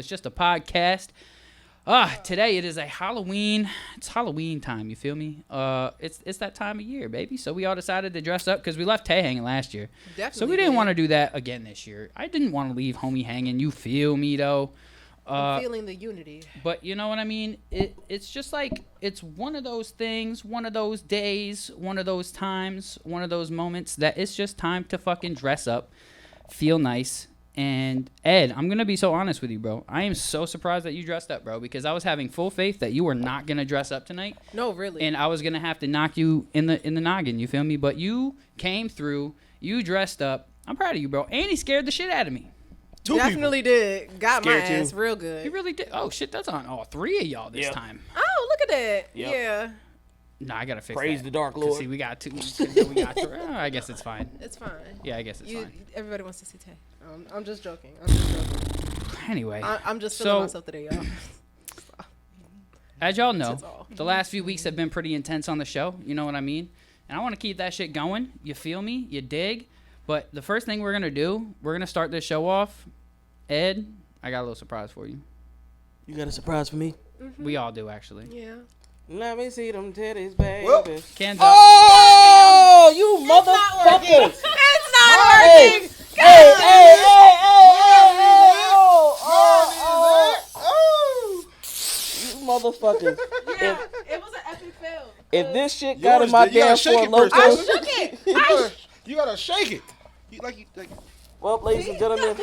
It's just a podcast. Today it is a Halloween. It's Halloween time. You feel me? It's that time of year, baby. So we all decided to dress up because we left Tay hanging last year. Definitely. So we didn't want to do that again this year. I didn't want to leave homie hanging. You feel me though? I'm feeling the unity. But you know what I mean? It's just like it's one of those things, one of those days, one of those times, one of those moments that it's just time to fucking dress up, feel nice. And Ed, I'm gonna be so honest with you, bro. I am so surprised that you dressed up, bro, because I was having full faith that you were not gonna dress up tonight. No, really. And I was gonna have to knock you in the noggin. You feel me? But you came through. You dressed up. I'm proud of you, bro. And he scared the shit out of me. Definitely did. Got Scared my ass real good. He really did. Oh shit, that's on all three of y'all this time. Oh, look at that. Yep. Yeah. Nah, I gotta fix Praise that. the Dark Lord. See, we got two. I guess it's fine. It's fine. Yeah, I guess it's fine. Everybody wants to see Tay. I'm just joking. Anyway, I'm just feeling myself today, y'all. As y'all know, the last few weeks have been pretty intense on the show. You know what I mean? And I want to keep that shit going. You feel me? You dig? But the first thing we're gonna do, we're gonna start this show off. Ed, I got a little surprise for you. You got a surprise for me? Mm-hmm. We all do, actually. Yeah. Let me see them titties, baby. Cans up. Oh, you motherfucker! It's not working. You motherfuckers. Yeah, it was an epic fail. If this shit got in my damn Ford Loco. I shook it. You gotta shake it. Like. Well, ladies and gentlemen.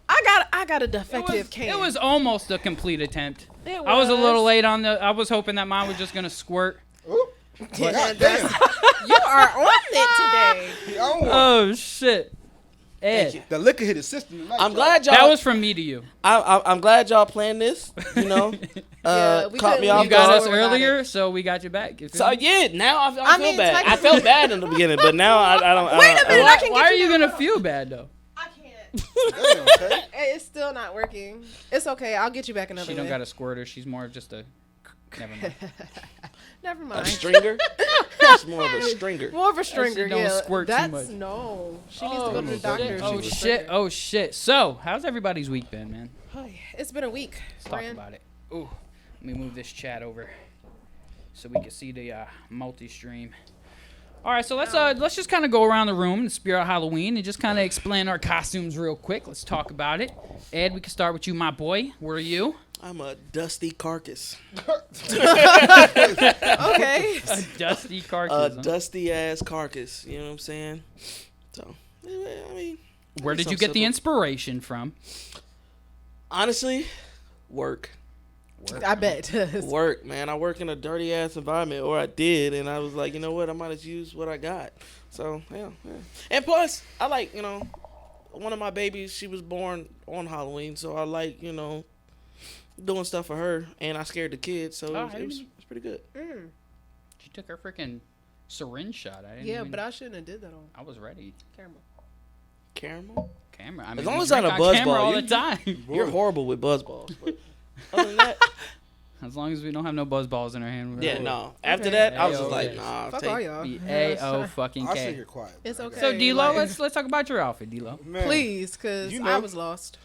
I got a defective can. It was almost a complete attempt. It I was a little was. late on the. I was hoping that mine was just gonna squirt. Ooh. God damn. You are on it today. Oh shit, Ed. The liquor hit his system tonight. I'm glad y'all. That was from me to you. I'm glad y'all planned this. You know, we caught me couldn't off You got guard. us earlier, so we got you back. You feel So me? yeah, now I feel mean, bad. I technically- felt bad in the beginning, but now I don't. Wait a minute, I can Why get are you to gonna feel bad though? I can't. Damn, okay. It's still not working. It's okay. I'll get you back another She way. don't got a squirter. She's more of just a. Never mind. Never A mind. stringer. It's more of a stringer. More of a stringer. don't Yeah. squirt too That's much. no. She needs to go to the doctor. Oh She's a shit! stringer. Oh shit! So, how's everybody's week been, man? Oh, yeah. It's been a week. Let's talk about it. Ooh, let me move this chat over so we can see the multi-stream. All right, so let's just kind of go around the room in the spirit of Halloween and just kind of explain our costumes real quick. Let's talk about it. Ed, we can start with you, my boy. Where are you? I'm a dusty carcass. Okay. A dusty A carcass. huh? dusty ass carcass. You know what I'm saying? So, I mean, Where did you get the inspiration from? honestly, work. I bet. Work, man. I work in a dirty ass environment, or I did, and I was like, you know what? I might as use what I got. So yeah. And plus, I like, one of my babies. She was born on Halloween, so I like, doing stuff for her, and I scared the kids, so it was pretty good. She took her freaking syringe shot. I didn't Yeah, even, but I shouldn't have did that on I was ready. camera. Camera. I mean, As long we as it's not drink a on buzz camera ball, all the time. You're horrible with buzz balls. But other than that, As long as we don't have no buzz balls in our hand. we're yeah, cool. no. After that, I was just Ayo, like, yes. nah. Fuck take- all y'all. Be A-O fucking I'll sit K. here quiet. It's okay. So D-Lo, like- let's talk about your outfit, D-Lo. Man, Please, because You know. I was lost.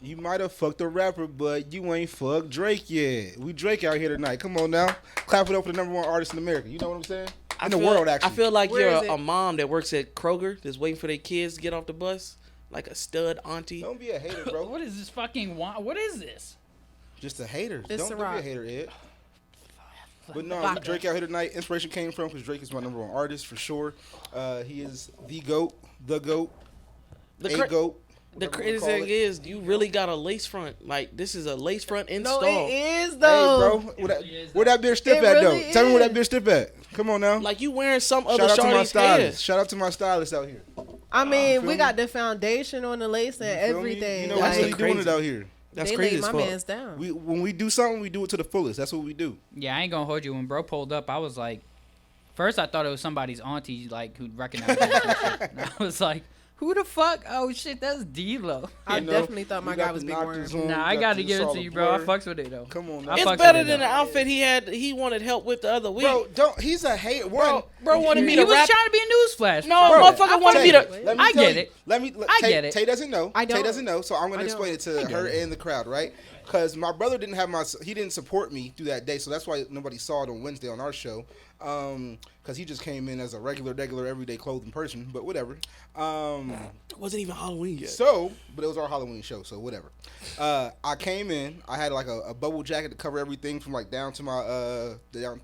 You might have fucked a rapper, but you ain't fucked Drake yet. We Drake out here tonight. Come on now. Clap it up for the #1 artist in America. You know what I'm saying? In the world, actually. I feel like Where you're is it? a mom that works at Kroger that's waiting for their kids to get off the bus, like a stud auntie. Don't be a hater, bro. What is this fucking... What is this? Just a hater. It's Don't a be a rock. hater, Ed. But no, we Vodka. Drake out here tonight. Inspiration came from because Drake is my #1 artist for sure. He is the GOAT, The GOAT. cra- The the whatever you crazy call thing it. is, you really got a lace front. Like, this is a lace front No, install. it is Hey, though. bro, where that bitch step It at, really though? Tell me where that is. bitch step at. Come on now. Like, you wearing some other Shout out to my shorty's stylist. hair. Shout out to my stylist out here. I mean, feel we me? got the foundation on the lace and You feel me? everything. You know, That's we like, really doing it crazy. out here. That's they crazy laid as my fuck. man's down. When we do something, we do it to the fullest. That's what we do. Yeah, I ain't gonna hold you. When bro pulled up, I was like... First, I thought it was somebody's auntie, like, who'd recognize me. And I was like, Who the fuck? Oh shit, that's D-Lo. I You know, definitely thought my you guy got was the Big knockers Worm. on, Nah, you I got gotta the give it to solid you, bro. I blur. fucks with it though. Come on, now. I It's fucks better with it, than the though. outfit he had. He wanted help with the other week. He's a hater. Bro wanted me He to was rap. trying to be a newsflash. No, Bro, motherfucker wanted me to. Let me I tell get you. it. I get it. Tay doesn't know. I don't. Tay doesn't know, so I'm gonna I explain it don't. to her and the crowd, right? Because my brother didn't have he didn't support me through that day, so that's why nobody saw it on Wednesday on our show. Because he just came in as a regular, everyday clothing person, but whatever. It wasn't even Halloween yet. But it was our Halloween show, so whatever. I came in. I had like a bubble jacket to cover everything from like down to my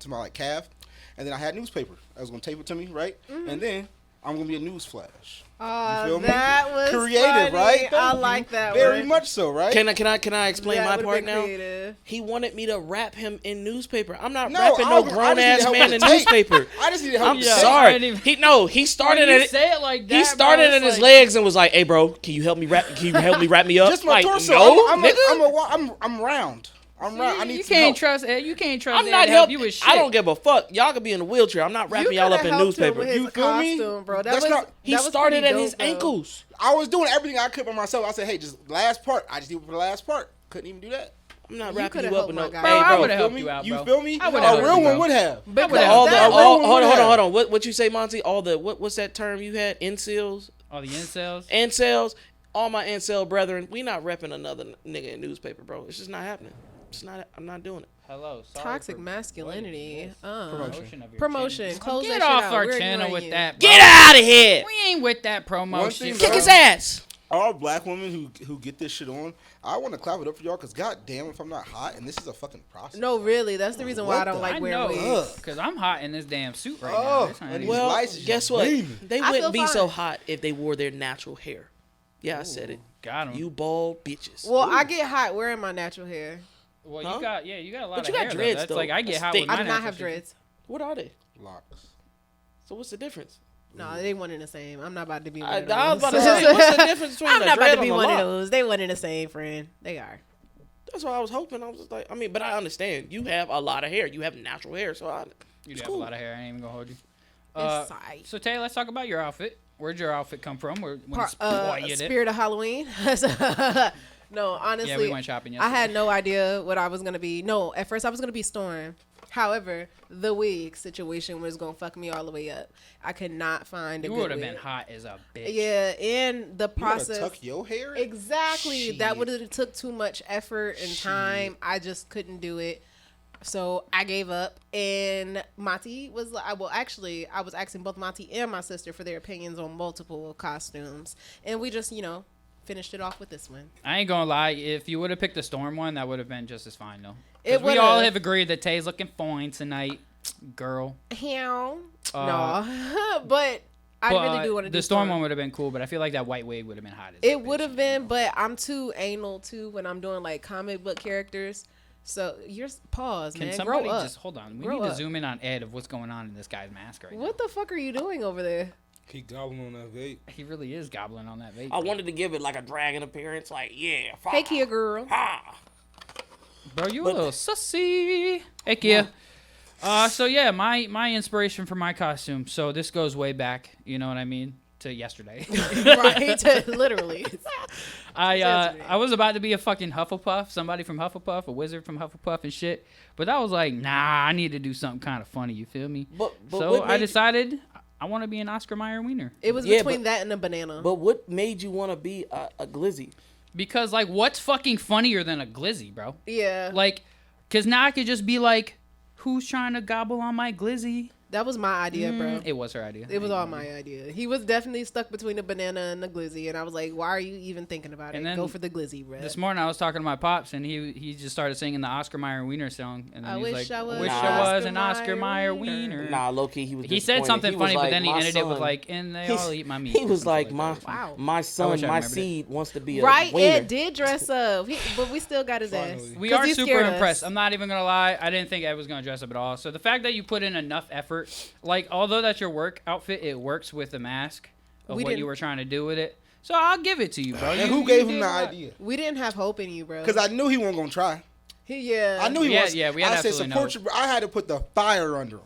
like calf, and then I had newspaper. I was gonna tape it to me, right? And then I'm gonna be a news flash. You feel me? That was Creative, funny. right? I Thank like you. that Very one. much so, right? Can I explain Yeah, my would've part been now? creative. He wanted me to rap him in newspaper. I'm not No, rapping I no was- I grown just need ass help man with in the tape. newspaper. I just need to help I'm you. Yeah, I sorry. didn't even- He started When you at it. say it like that, He started bro, at it's his like- legs and was like, "Hey, bro, can you help me rap? Can you help me wrap me up?" Just my like, torso. no, I'm nigga. round. I'm round. I need You some can't help. trust Ed. You can't trust I'm Ed not to help help you with shit. I don't give a fuck. Y'all could be in a wheelchair. I'm not wrapping y'all up in newspaper. You feel me? Costume, bro. That That's was, not- He that was started pretty at his dope, though. ankles. I was doing everything I could by myself. I said, hey, just last part. I just did it for the last part. Couldn't even do that. I'm not You rapping coulda you up helped with my no. guy. Bro, Hey, I bro. would've Feel helped me? you out, You bro. feel me? I would've A helped real you, one bro. would have. Because All the that all, was- hold on, have. hold on. What you say, Monty? All the what's that term you had? Incels, All the incels. incels. All my incel brethren. We not repping another nigga in newspaper, bro. It's just not happening. It's not. I'm not doing it. Hello. Sorry Toxic for masculinity. promotion of your Promotion. channel. Close Get that shit off out. our We're channel ignoring with you. that, bro. Get out of here. We ain't with that promo One shit. thing, Kick bro. his ass. All black women who get this shit on, I want to clap it up for y'all because goddamn if I'm not hot and this is a fucking process. No, really. That's the reason why I What don't the- like I wearing know, wigs. because I'm hot in this damn suit right Oh, now. That's not and even- these Well, lights is guess what? gleaming. They I wouldn't feel be so fine. hot if they wore their natural hair. Yeah, I said it. got him. You bald bitches. Well, I get hot wearing my natural hair. Well, Huh? you got a lot But of you got hair, though. dreads, That's though. like I get That's hot thick. with my I do not natural have shit. dreads. What are they? Locks. So what's the difference? No, they one in the same. I'm not about to be one I of those. was about to say, what's the difference between I'm a not about dread to be and a one of lock? those. They one in the same, friend. They are. That's what I was hoping. I was just like, I mean, but I understand. You have a lot of hair. You have natural hair, so You it's have cool. a lot of hair. I ain't even gonna hold you. It's aight. So Tay, let's talk about your outfit. Where'd your outfit come from? When spoiled it? Spirit of Halloween. No, honestly, Yeah, we went shopping I yesterday. had no idea what I was gonna be. No, at first I was gonna be Storm. However, the wig situation was gonna fuck me all the way up. I could not find a You good would have wig. been hot as a bitch. Yeah, and the You gotta process. tuck your hair? Exactly. That Shit. would have took too much effort and time. I just couldn't do it. So I gave up. And Monty was like, well, actually, I was asking both Monty and my sister for their opinions on multiple costumes. And we just, finished it off with this one. I ain't gonna lie. If you would have picked the storm one, that would have been just as fine though. 'Cause It we all would've. have agreed that Tay's looking fine tonight, girl. Hell, Uh, no. But I But, really do want to do the storm one would have been cool, but I feel like that white wig would have been hot as a It bitch. would have been, but I'm too anal too when I'm doing like comic book characters. So you're pause, Can man. somebody Grow up. just hold on? We Grow need to up. zoom in on Ed of what's going on in this guy's mask right What the fuck are you doing over there? Keep gobbling on that vape. now. He really is gobbling on that vape. I wanted to give it like a dragon appearance, like Hey, fire. Kia girl. Ha. Bro, you a But- little sussy. Hey, Kia. So yeah, my inspiration for my costume. So this goes way back. You know what I mean? To yesterday. Right, literally. I was about to be a fucking Hufflepuff, somebody from Hufflepuff, a wizard from Hufflepuff and shit. But I was like, nah, I need to do something kind of funny. You feel me? But So what I made decided I want to be an Oscar Mayer wiener. It was Yeah, between but- that and a banana. But what made you want to be a glizzy? Because like, what's fucking funnier than a glizzy, bro? Yeah, Like, cause now I could just be like, who's trying to gobble on my glizzy? that was my idea, bro. It was her idea. It was all my idea. He was definitely stuck between the banana and the glizzy, and I was like, "Why are you even thinking about And it? then Go for the glizzy, bro." This morning I was talking to my pops and he just started singing the Oscar Mayer wiener song and then I he was wish like, I was wish Oscar I was an Mayer Oscar Mayer wiener. wiener. Nah, low key, he was. He said disappointed. something He was funny, but like, then he "My ended it with son-" like, and they all eat my meat. He was like, Something my that. Wow. my son, wish I my remembered it. seed wants to be a Right? wiener. Ed did dress up, but we still got his ass. Finally. We 'Cause are he super scared us. impressed. I'm not even gonna lie. I didn't think Ed was gonna dress up at all. So the fact that you put in enough effort, like although that's your work outfit, it works with the mask of We what you didn't- were trying to do with it. So I'll give it to you, bro. And You- who you gave did him a the lot. idea? We didn't have hope in you, bro. Because I knew he wasn't gonna try. Yeah. I knew he Yeah, was. yeah, we had I said absolutely support you, but I had to put the fire under him.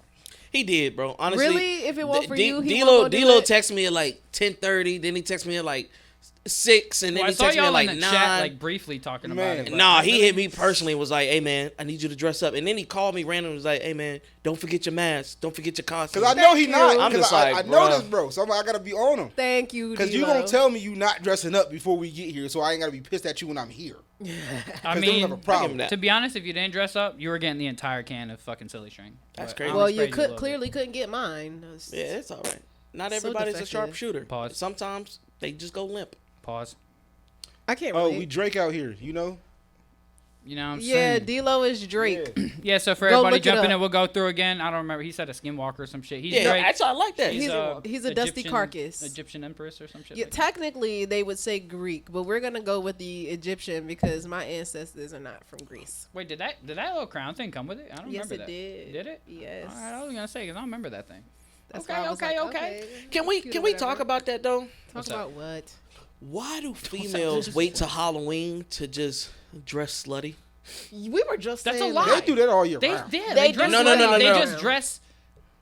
He did, bro. Honestly, Really? If it weren't for you, he D-Lo won't go do it? texted me at like 10:30. Then he texted me at like 6, and then Well, I he saw texted me y'all at like in the 9. chat, like briefly talking about Man. it. but Nah, I he really- hit me personally and was like, "Hey man, I need you to dress up." And then he called me randomly and was like, "Hey man, don't forget your mask. Don't forget your costume." Because I know he Thank not. you. I'm 'Cause just I like, know bruh. this, bro. So I'm like, I gotta be on him. Thank you, Because you D-Lo. gonna tell me you not dressing up before we get here, so I ain't gotta be pissed at you when I'm here. I Because they don't have a mean, problem. that. to be honest, if you didn't dress up, you were getting the entire can of fucking silly string. That's But crazy. I'm Well, just you praising a little bit. clearly couldn't get mine. Yeah, it's all right. Not So everybody's a defective. sharpshooter. Pause. Sometimes they just go limp. Pause. I can't Oh, relate. we Drake out here, you know? You know what I'm Yeah, saying? D-Lo is Drake. Yeah. Yeah, so for Go everybody look it jumping up. in, we'll go through again. I don't remember. He said a skinwalker or some shit. He's Yeah, Drake. actually, I like that. He's a dusty carcass. Egyptian empress or some shit. Yeah, like that. technically they would say Greek, but we're gonna go with the Egyptian because my ancestors are not from Greece. Wait, did that little crown thing come with it? I don't Yes, remember it that. did. Did it? Yes. All right, I was gonna say because I don't remember that thing. That's Okay, why I was okay, like, okay. Can we cute or talk whatever. about that though? Talk What's about what? Why do females wait till Halloween to just dress slutty? We were just That's a saying lie. that. They do that all year They round. did. They They dress do. slutty. They No. just dress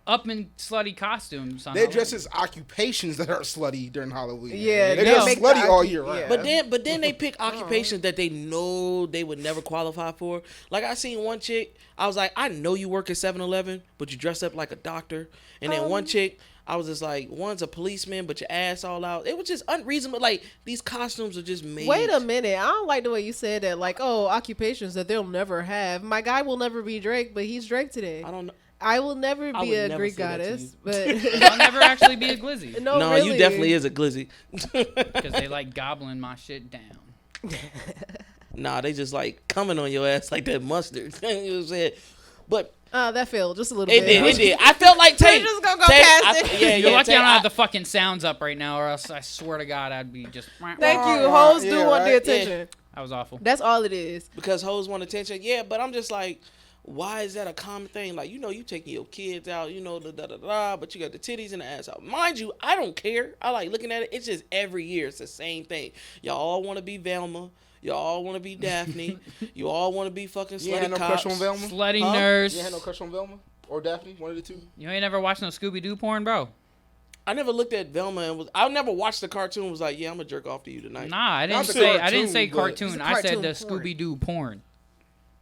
up in slutty costumes. On They dress Halloween. as occupations that are slutty during Halloween. Yeah, they they'll dress make slutty the all occu- year round. yeah. But then they pick occupations that they know they would never qualify for. Like I seen one chick, I was like, I know you work at 7-Eleven, but you dress up like a doctor. And then one chick, I was just like, one's a policeman, but your ass all out. It was just unreasonable. Like these costumes are just made. Wait a minute. I don't like the way you said that. Like, oh, occupations that they'll never have. My guy will never be Drake, but he's Drake today. I don't know. I will never I be would a never Greek say that to goddess, you. but I'll never actually be a glizzy no, No, really. you definitely is a glizzy. because they like gobbling my shit down. Nah, they just like coming on your ass like that mustard. You know what I'm saying? But That failed just a little it bit. did. It did. I felt like Tay. just gonna go Tay, past it. Yeah, You're yeah. lucky Tay, I don't have the fucking sounds up right now, or else I swear to God I'd be just. Thank you. Right, Hoes do yeah, want the right, attention. That was awful. That's all it is. because hoes want attention. Yeah, but I'm just like, why is that a common thing? Like, you taking your kids out, the da-da-da, but you got the titties and the ass out. Mind you, I don't care. I like looking at it. It's just every year it's the same thing. Y'all all want to be Velma. Y'all all want to be Daphne. You all want to be fucking You ain't had slutty no cops. crush on Velma? Slutty Huh? nurse. You ain't had no crush on Velma? Or Daphne? One of the two? You ain't never watched no Scooby Doo porn, bro? I never looked at Velma and I never watched the cartoon and was like, yeah, I'm going to jerk off to you tonight. Nah, I Not didn't the say. I didn't cartoon, say but- cartoon. It's a I said cartoon the porn. Scooby Doo porn.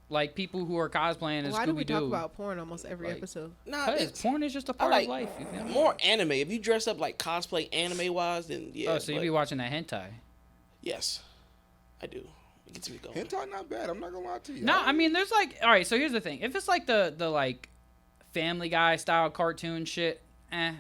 Like people who are cosplaying as Why do we Scooby talk Doo. about porn almost every Like- episode? Nah, Because it's porn is just a part like of life. You feel me? more anime. If you dress up like cosplay anime wise, then yeah. Oh, so you but be watching that hentai? yes, I do. It gets me going. Hentai not bad. I'm not gonna lie to you. No, I mean there's like, all right. So here's the thing: if it's like the like Family Guy style cartoon shit,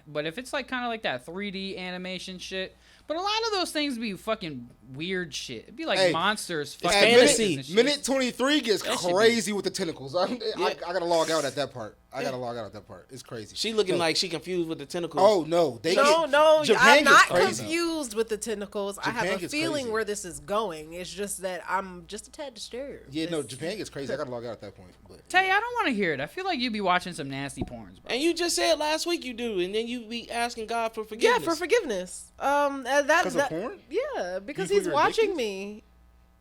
But if it's like kind of like that 3D animation shit, but a lot of those things be fucking weird shit. It'd be like Hey, monsters. it's fucking fantasy. and shit. Minute 23 gets That should be- crazy with the tentacles. I Yeah. gotta log out at that part. I gotta log out at that part. It's crazy. She looking So- like she confused with the tentacles. Oh no, they No, get, no, Japan I'm gets not crazy. confused with the tentacles. I Japan have a gets feeling crazy. where this is going. It's just that I'm just a tad disturbed. Yeah, no, It's- Japan gets crazy. I gotta log out at that point. But Tay, I don't want to hear it. I feel like you be watching some nasty porns, bro. And you just said last week you do, and then you be asking God for Yeah, forgiveness. for forgiveness. That because of porn, Yeah, because feel he's you're watching addicted? me.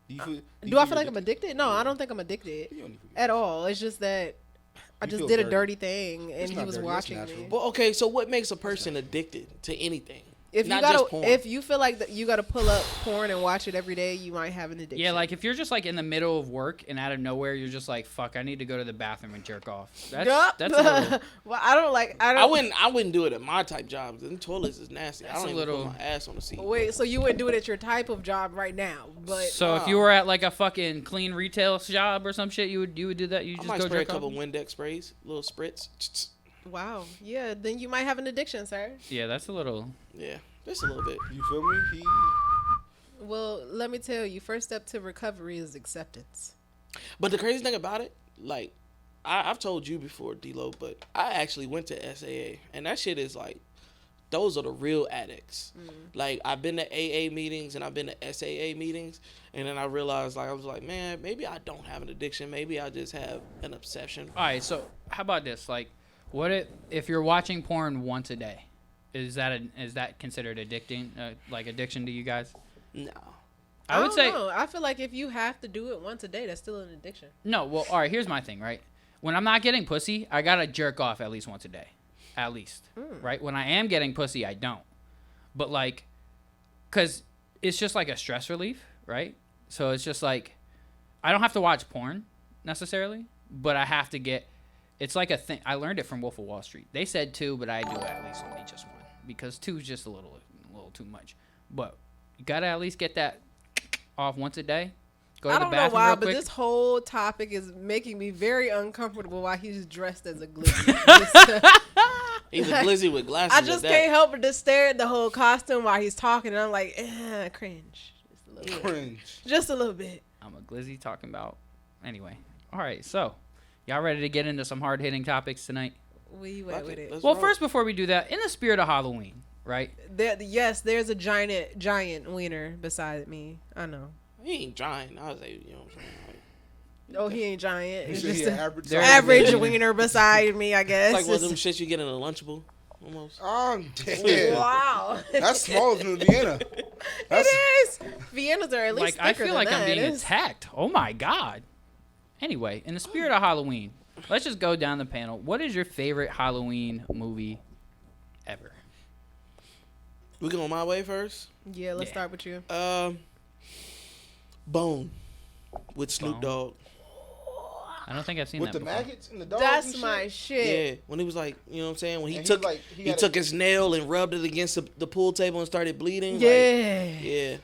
do you feel, Do I feel like I'm addicted? No, I don't think I'm addicted You don't need to- at all. It's just that I You just feel did a dirty. dirty thing, and It's he not was dirty, that's watching natural. me. But okay, so what makes a person addicted to anything? If you Not just gotta, porn. if you feel like that you gotta pull up porn and watch it every day, you might have an addiction. Yeah, like if you're just like in the middle of work and out of nowhere you're just like, fuck, I need to go to the bathroom and jerk off. That's Yup. that's a little, Well, I don't. I wouldn't do it at my type jobs. The toilets is nasty. I That's don't a even little- put my ass on the seat. Wait, so you wouldn't do it at your type of job right now? But so if you were at like a fucking clean retail job or some shit, you would do that. You I just might go spray a jerk off. couple Windex sprays, little spritz. wow, yeah, then you might have an addiction, sir. Yeah, that's a little. Yeah, just a little bit. You feel me? Well, let me tell you, first step to recovery is acceptance. But the crazy thing about it, like, I've told you before, D-Lo, but I actually went to SAA, and that shit is like, those are the real addicts. Like, I've been to AA meetings and I've been to SAA meetings, and then I realized, like, I was like, man, maybe I don't have an addiction. Maybe I just have an obsession. All right, so how about this? Like, what if you're watching porn once a day? Is that considered addicting? Like addiction to you guys? No. I would don't say know. I feel like if you have to do it once a day, that's still an addiction. no. Well, all right. Here's my thing. Right, when I'm not getting pussy, I gotta jerk off at least once a day. at least. Right? When I am getting pussy, I don't. But like, cause it's just like a stress relief, right? So it's just like, I don't have to watch porn necessarily, but I have to get. It's like a thing. I learned it from Wolf of Wall Street. They said 2, but I do at least only just 1 because 2 is just a little too much. But you gotta at least get that off once a day. Go to I the don't know bathroom why, real but quick. this whole topic is making me very uncomfortable while he's dressed as a glizzy. He's a glizzy with glasses. I just can't help but to stare at the whole costume while he's talking, and I'm like, cringe. Just a little bit. Cringe. Just a little bit. I'm a glizzy talking about. Anyway, all right. So, y'all ready to get into some hard hitting topics tonight? Where you at with it? Well, first, before we do that, in the spirit of Halloween, right? Yes, there's a giant wiener beside me. I know. He ain't giant. I was like, you know what I'm saying? Like, Oh, he ain't giant. It's He just an an average They're size average man. wiener beside me, I guess. like one of them shits you get in a Lunchable, almost. I'm dead. Wow. That's smaller than Vienna. That's, It is. Viennas are at least Like, I thicker feel than like I'm that. being It's- attacked. Oh my god. Anyway, in the spirit of Halloween, let's just go down the panel. What is your favorite Halloween movie ever? We going my way first? Yeah, let's Yeah. start with you. Bone with Snoop Bone? Dogg. I don't think I've seen with that the before. maggots and the dogs. and That's shit. my shit. Yeah, when he was like, you know what I'm saying? When he And took he he had took his nail and rubbed it against the pool table and started bleeding. Yeah. Like, yeah,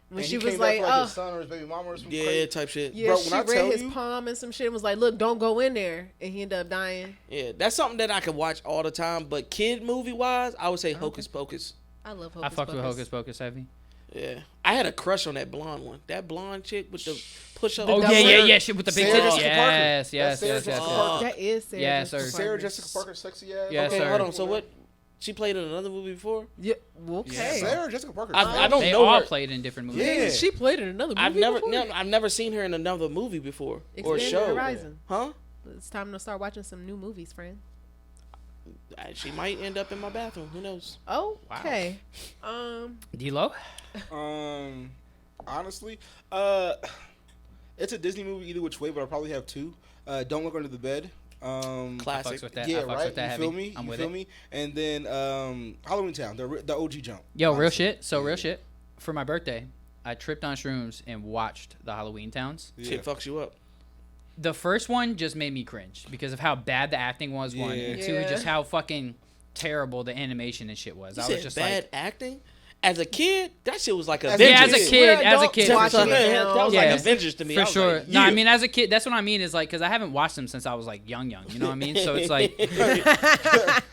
When And she he was came back like, for, oh, his son or his baby mama or some yeah, crazy. type shit. yeah, Bro, she when I read tell his you- palm and some shit and was like, look, don't go in there. And he ended up dying. Yeah, that's something that I could watch all the time. But kid movie wise, I would say Hocus Pocus. I love Hocus I fucked with Pocus. Hocus Pocus heavy. Yeah, I had a crush on that blonde one. That blonde chick with the push up. Oh double- yeah, shit with the big Sarah titties. Jessica Parker. Yes, That's yes, Sarah yes, yes, Jessica yes. Parker. That is Sarah Yeah, Jessica sir. Parker. Sarah Jessica Parker, sexy ass. Yes, Okay, sir. hold on. So what? She played in another movie before. Yeah, okay. Sarah Jessica Parker. I don't They know all her. played in different movies. Yeah. She played in another movie I've never seen her in another movie before or Expanded show. Horizon. Huh? It's time to start watching some new movies, friend. She might end up in my bathroom. Who knows? Oh, okay. D-Lo? Honestly, it's a Disney movie either which way, but I probably have 2. Don't Look Under the Bed. I Classic. fucks with that. Yeah, I fucks right. with that You heavy. feel me? I'm You with feel it. me? And then Halloween Town, the OG jump. Yo, real honestly. shit. So real shit. For my birthday, I tripped on shrooms and watched the Halloween Towns. Yeah. Shit fucks you up. The first one just made me cringe because of how bad the acting was. One Yeah. and 2, Yeah. just how fucking terrible the animation and shit was. You I was said just bad like, acting. As a kid, that shit was like As a Avengers. yeah, as a Avengers. kid, We're as a adults kid, for watching sure. it now. That was Yeah. like Avengers to me. I For was sure. like, No, I yeah. mean, as a kid, that's what I mean is like, because I haven't watched them since I was like young. You know what I mean? So it's like,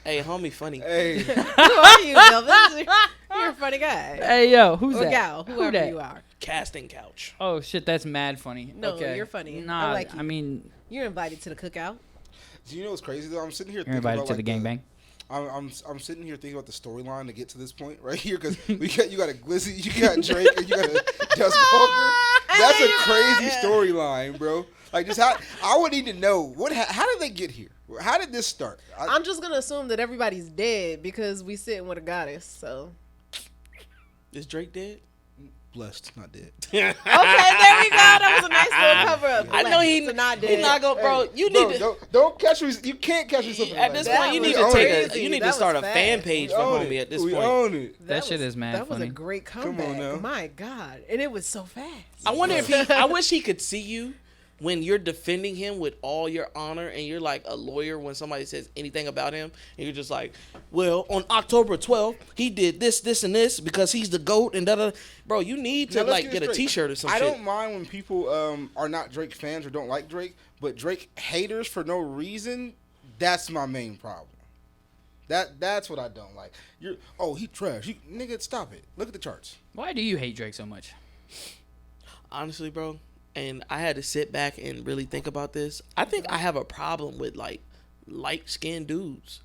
Hey, homie, funny. Hey, Who are you, Melvin? You're a funny guy. hey, yo, who's Or that? gal, Who whoever that? you are. Casting couch. Oh, shit, that's mad funny. No, okay. you're funny. Nah, I like you. I mean, You're invited to the cookout. do you know what's crazy though? I'm sitting here you're thinking invited about to like the gangbang. I'm sitting here thinking about the storyline to get to this point right here because you got a Glizzy, you got Drake, and you got a Dust Walker. That's a crazy storyline, bro. Like just how I would need to know how did they get here? How did this start? I'm just going to assume that everybody's dead because we sitting with a goddess, so. Is Drake dead? Blessed, not dead. Okay, there we go. That was a nice little cover up. I know he not He dead. not gonna, bro. You Bro, need to. don't catch me. You can't catch me slipping. At this like point, you That need was to take a. crazy. You need That to start a was fan fast. page We for own homie it. at this We point. own it. That shit is mad That was funny. a great Come comeback. on now. My God. And it was so fast. I wonder if he. I wish he could see you when you're defending him with all your honor, and you're like a lawyer when somebody says anything about him, and you're just like, well, on October 12th, he did this, this, and this because he's the GOAT, and da. Bro, you need to Now, let's like get it a straight. T-shirt or some I shit. don't mind when people are not Drake fans or don't like Drake, but Drake haters for no reason. That's my main problem. That's what I don't like. He trash. Nigga, stop it. Look at the charts. Why do you hate Drake so much? Honestly, bro, and I had to sit back and really think about this. I think I have a problem with like light-skinned dudes.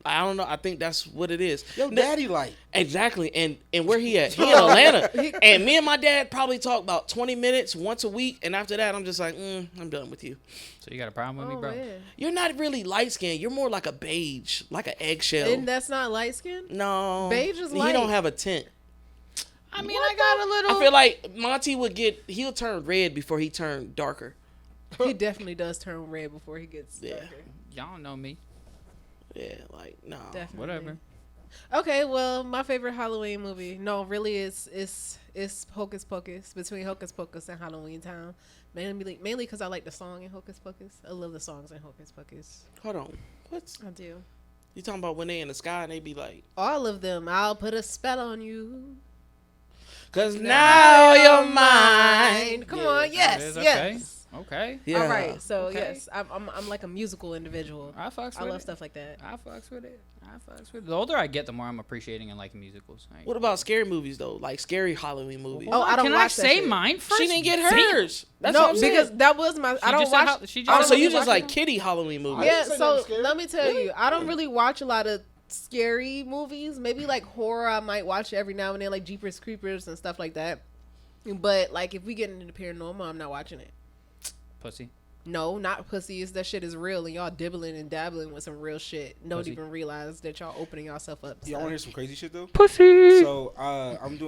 I don't know. I think that's what it is. Yo, daddy like. Exactly. And where he at? He in Atlanta. And me and my dad probably talk about 20 minutes once a week. And after that, I'm just like, I'm done with you. So you got a problem with me, bro? Man. You're not really light-skinned. You're more like a beige, like an eggshell. And that's not light skin? No. Beige is He light. don't have a tint. I mean, I got a little. I feel like Monty he'll turn red before he turn darker. He definitely does turn red before he gets Yeah. darker. Y'all know me. Yeah, like nah. Definitely. Whatever. Okay, well, my favorite Halloween movie, no, really, it's Hocus Pocus, between Hocus Pocus and Halloween Town. Mainly because I like the song in Hocus Pocus. I love the songs in Hocus Pocus. Hold on. What's I do. you talking about when they in the sky and they be like, All of them. I'll put a spell on you. 'cause now you're mine. Come Yeah. on, It yes, is yes. Okay. Yeah. All right, so Okay. yes, I'm like a musical individual. I fucks with I love it. stuff like that. I fucks with it. The older I get, the more I'm appreciating and liking musicals. What about scary movies though? Like scary Halloween movies. Oh, I don't Can watch I that say shit. mine first? She didn't get Damn. hers. That's No, what I'm saying. because that was my. I don't just said watch. she Oh, just so said you she just watched like kiddie Halloween movies? Yeah, say so nothing scary. let me tell you, I don't really watch a lot of scary movies. Maybe like horror, I might watch every now and then, like Jeepers Creepers and stuff like that. But like if we get into the paranormal, I'm not watching it. Pussy. No, not pussies. That shit is real, and y'all dibbling and dabbling with some real shit. Don't Pussy. even realize that y'all opening yourself up. Y'all want to hear some crazy shit though? Pussy. So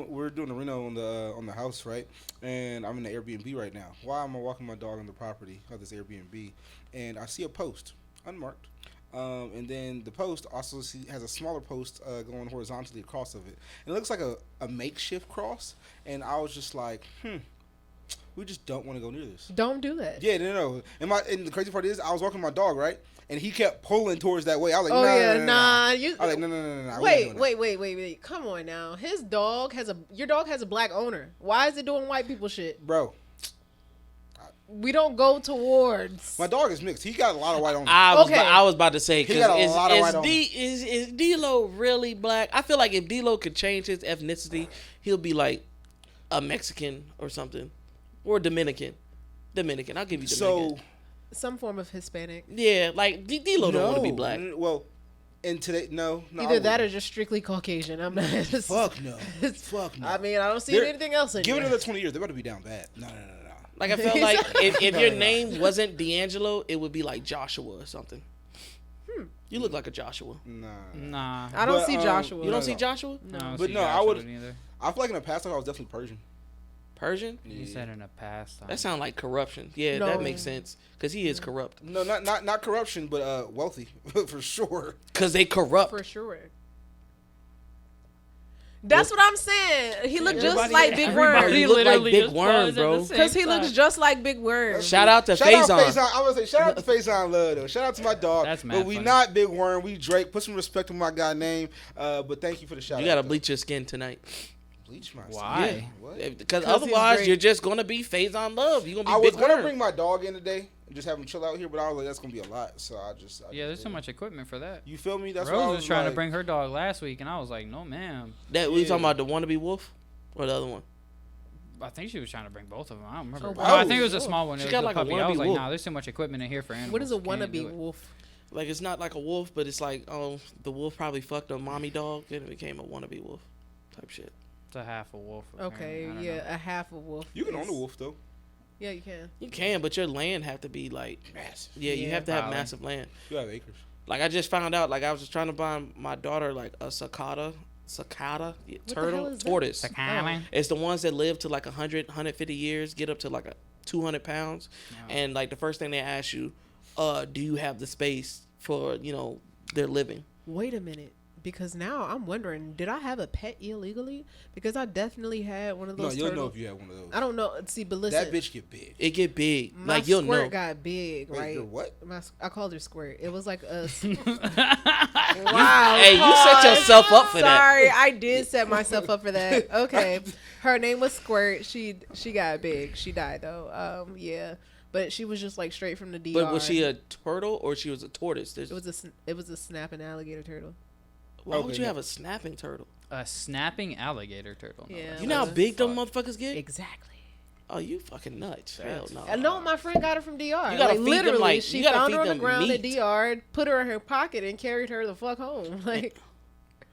we're doing a reno on the house, right? And I'm in the Airbnb right now. While I'm walking my dog on the property of this Airbnb, and I see a post unmarked, and then the post also has a smaller post going horizontally across of it. And it looks like a makeshift cross, and I was just like, we just don't want to go near this. Don't do that. Yeah, no. And the crazy part is, I was walking my dog, right? And he kept pulling towards that way. I was like, Oh nah, yeah, nah. nah. You. I was like, no. we're not Wait, doing that. wait. Come on now. Your dog has a black owner. Why is it doing white people shit? Bro, We don't go towards. my dog is mixed. He got a lot of white on him. I was about to say, He got a because lot of white on is D-Lo really black? I feel like if D-Lo could change his ethnicity, he'll be like a Mexican or something, or Dominican. I'll give you Dominican. So, Some form of Hispanic. yeah, like D-Lo don't want to be black. Well, and today, no. Either I that or wouldn't. just strictly Caucasian. I'm not. Fuck no. Fuck no. I mean, I don't see They're- anything else in Give it you. another 20 years. They're about to be down bad. No. Like I felt like if your name wasn't D'Angelo, it would be like Joshua or something. You look like a Joshua. Nah. I don't But, see Joshua. You don't No. see Joshua? No, But see no, I Joshua would- neither. I feel like in the past life I was definitely Persian. Persian? You said in the past. That sounds like corruption. Yeah, No. that makes sense. Because he is corrupt. No, not corruption, but wealthy for sure. Because they corrupt. For sure. That's what I'm saying. He looked just Everybody- like Big everybody Worm. You look like literally Big just Worm, paused at bro. the same Because he looks time. just like Big Worm. Shout out to Shout out Faison. Faison. I was say shout out to Faison Love though. Shout out to my dog. That's mad but we funny. not Big Worm. We Drake. Put some respect on my guy name. But thank you for the shout You out. got to though. bleach your skin tonight. Bleach my Why? skin. What? Because 'Cause he's otherwise, Drake. you're just going to be Faison Love. You're going I to be was Big gonna Worm. bring my dog in today and just have him chill out here, but I was like, that's gonna be a lot. So I just Yeah, there's did so it. much equipment for that. You feel me? That's why I Rose was trying like, to bring her dog last week, and I was like, no, ma'am. That we Yeah. talking about the wannabe wolf or the other one? I think she was trying to bring both of them. I don't remember. Oh, No, I wow. think it was a small one. It She was got a like a puppy. I was wannabe like, wolf. nah, there's too much equipment in here for animals. What is a Can't do wannabe it. wolf? Like it's not like a wolf, but it's like the wolf probably fucked a mommy dog and it became a wannabe wolf type shit. It's a half a wolf. Okay, apparently. I don't yeah, know. a half a wolf. You can is- own a wolf though. Yeah, you can. You can, but your land have to be like Massive. yeah, you Yeah, have to have probably. massive land. You have acres. Like I just found out, like I was just trying to buy my daughter like a cicada the hell turtle is that? tortoise. It's a common. It's the ones that live to like 100, 150 years, get up to like 200 pounds, and like the first thing they ask you, do you have the space for their living? Wait a minute. Because now I'm wondering, did I have a pet illegally? Because I definitely had one of No, those you'll know turtles. if you have one of those. I don't know. See, but listen. That bitch get big. It get big, My like you'll squirt know. got big, Wait, right? your what? I called her Squirt. It was like a. Wow. Wow. Hey, you set pause. yourself up for that. Sorry, I did set myself up for that. Okay, her name was Squirt. She got big. She died though. Yeah, but she was just like straight from the DR. But was she a turtle or she was a tortoise? It was a snapping alligator turtle. Why would Okay, you no. have a snapping turtle? A snapping alligator turtle. No, Yeah. that's You know how Fuck. big them motherfuckers get? Exactly. Oh, you fucking nuts. Hell no. I know my friend got her from DR. You gotta like, feed them, literally, like- she you gotta found feed her on the them ground at meat. DR, put her in her pocket, and carried her the fuck home. Like,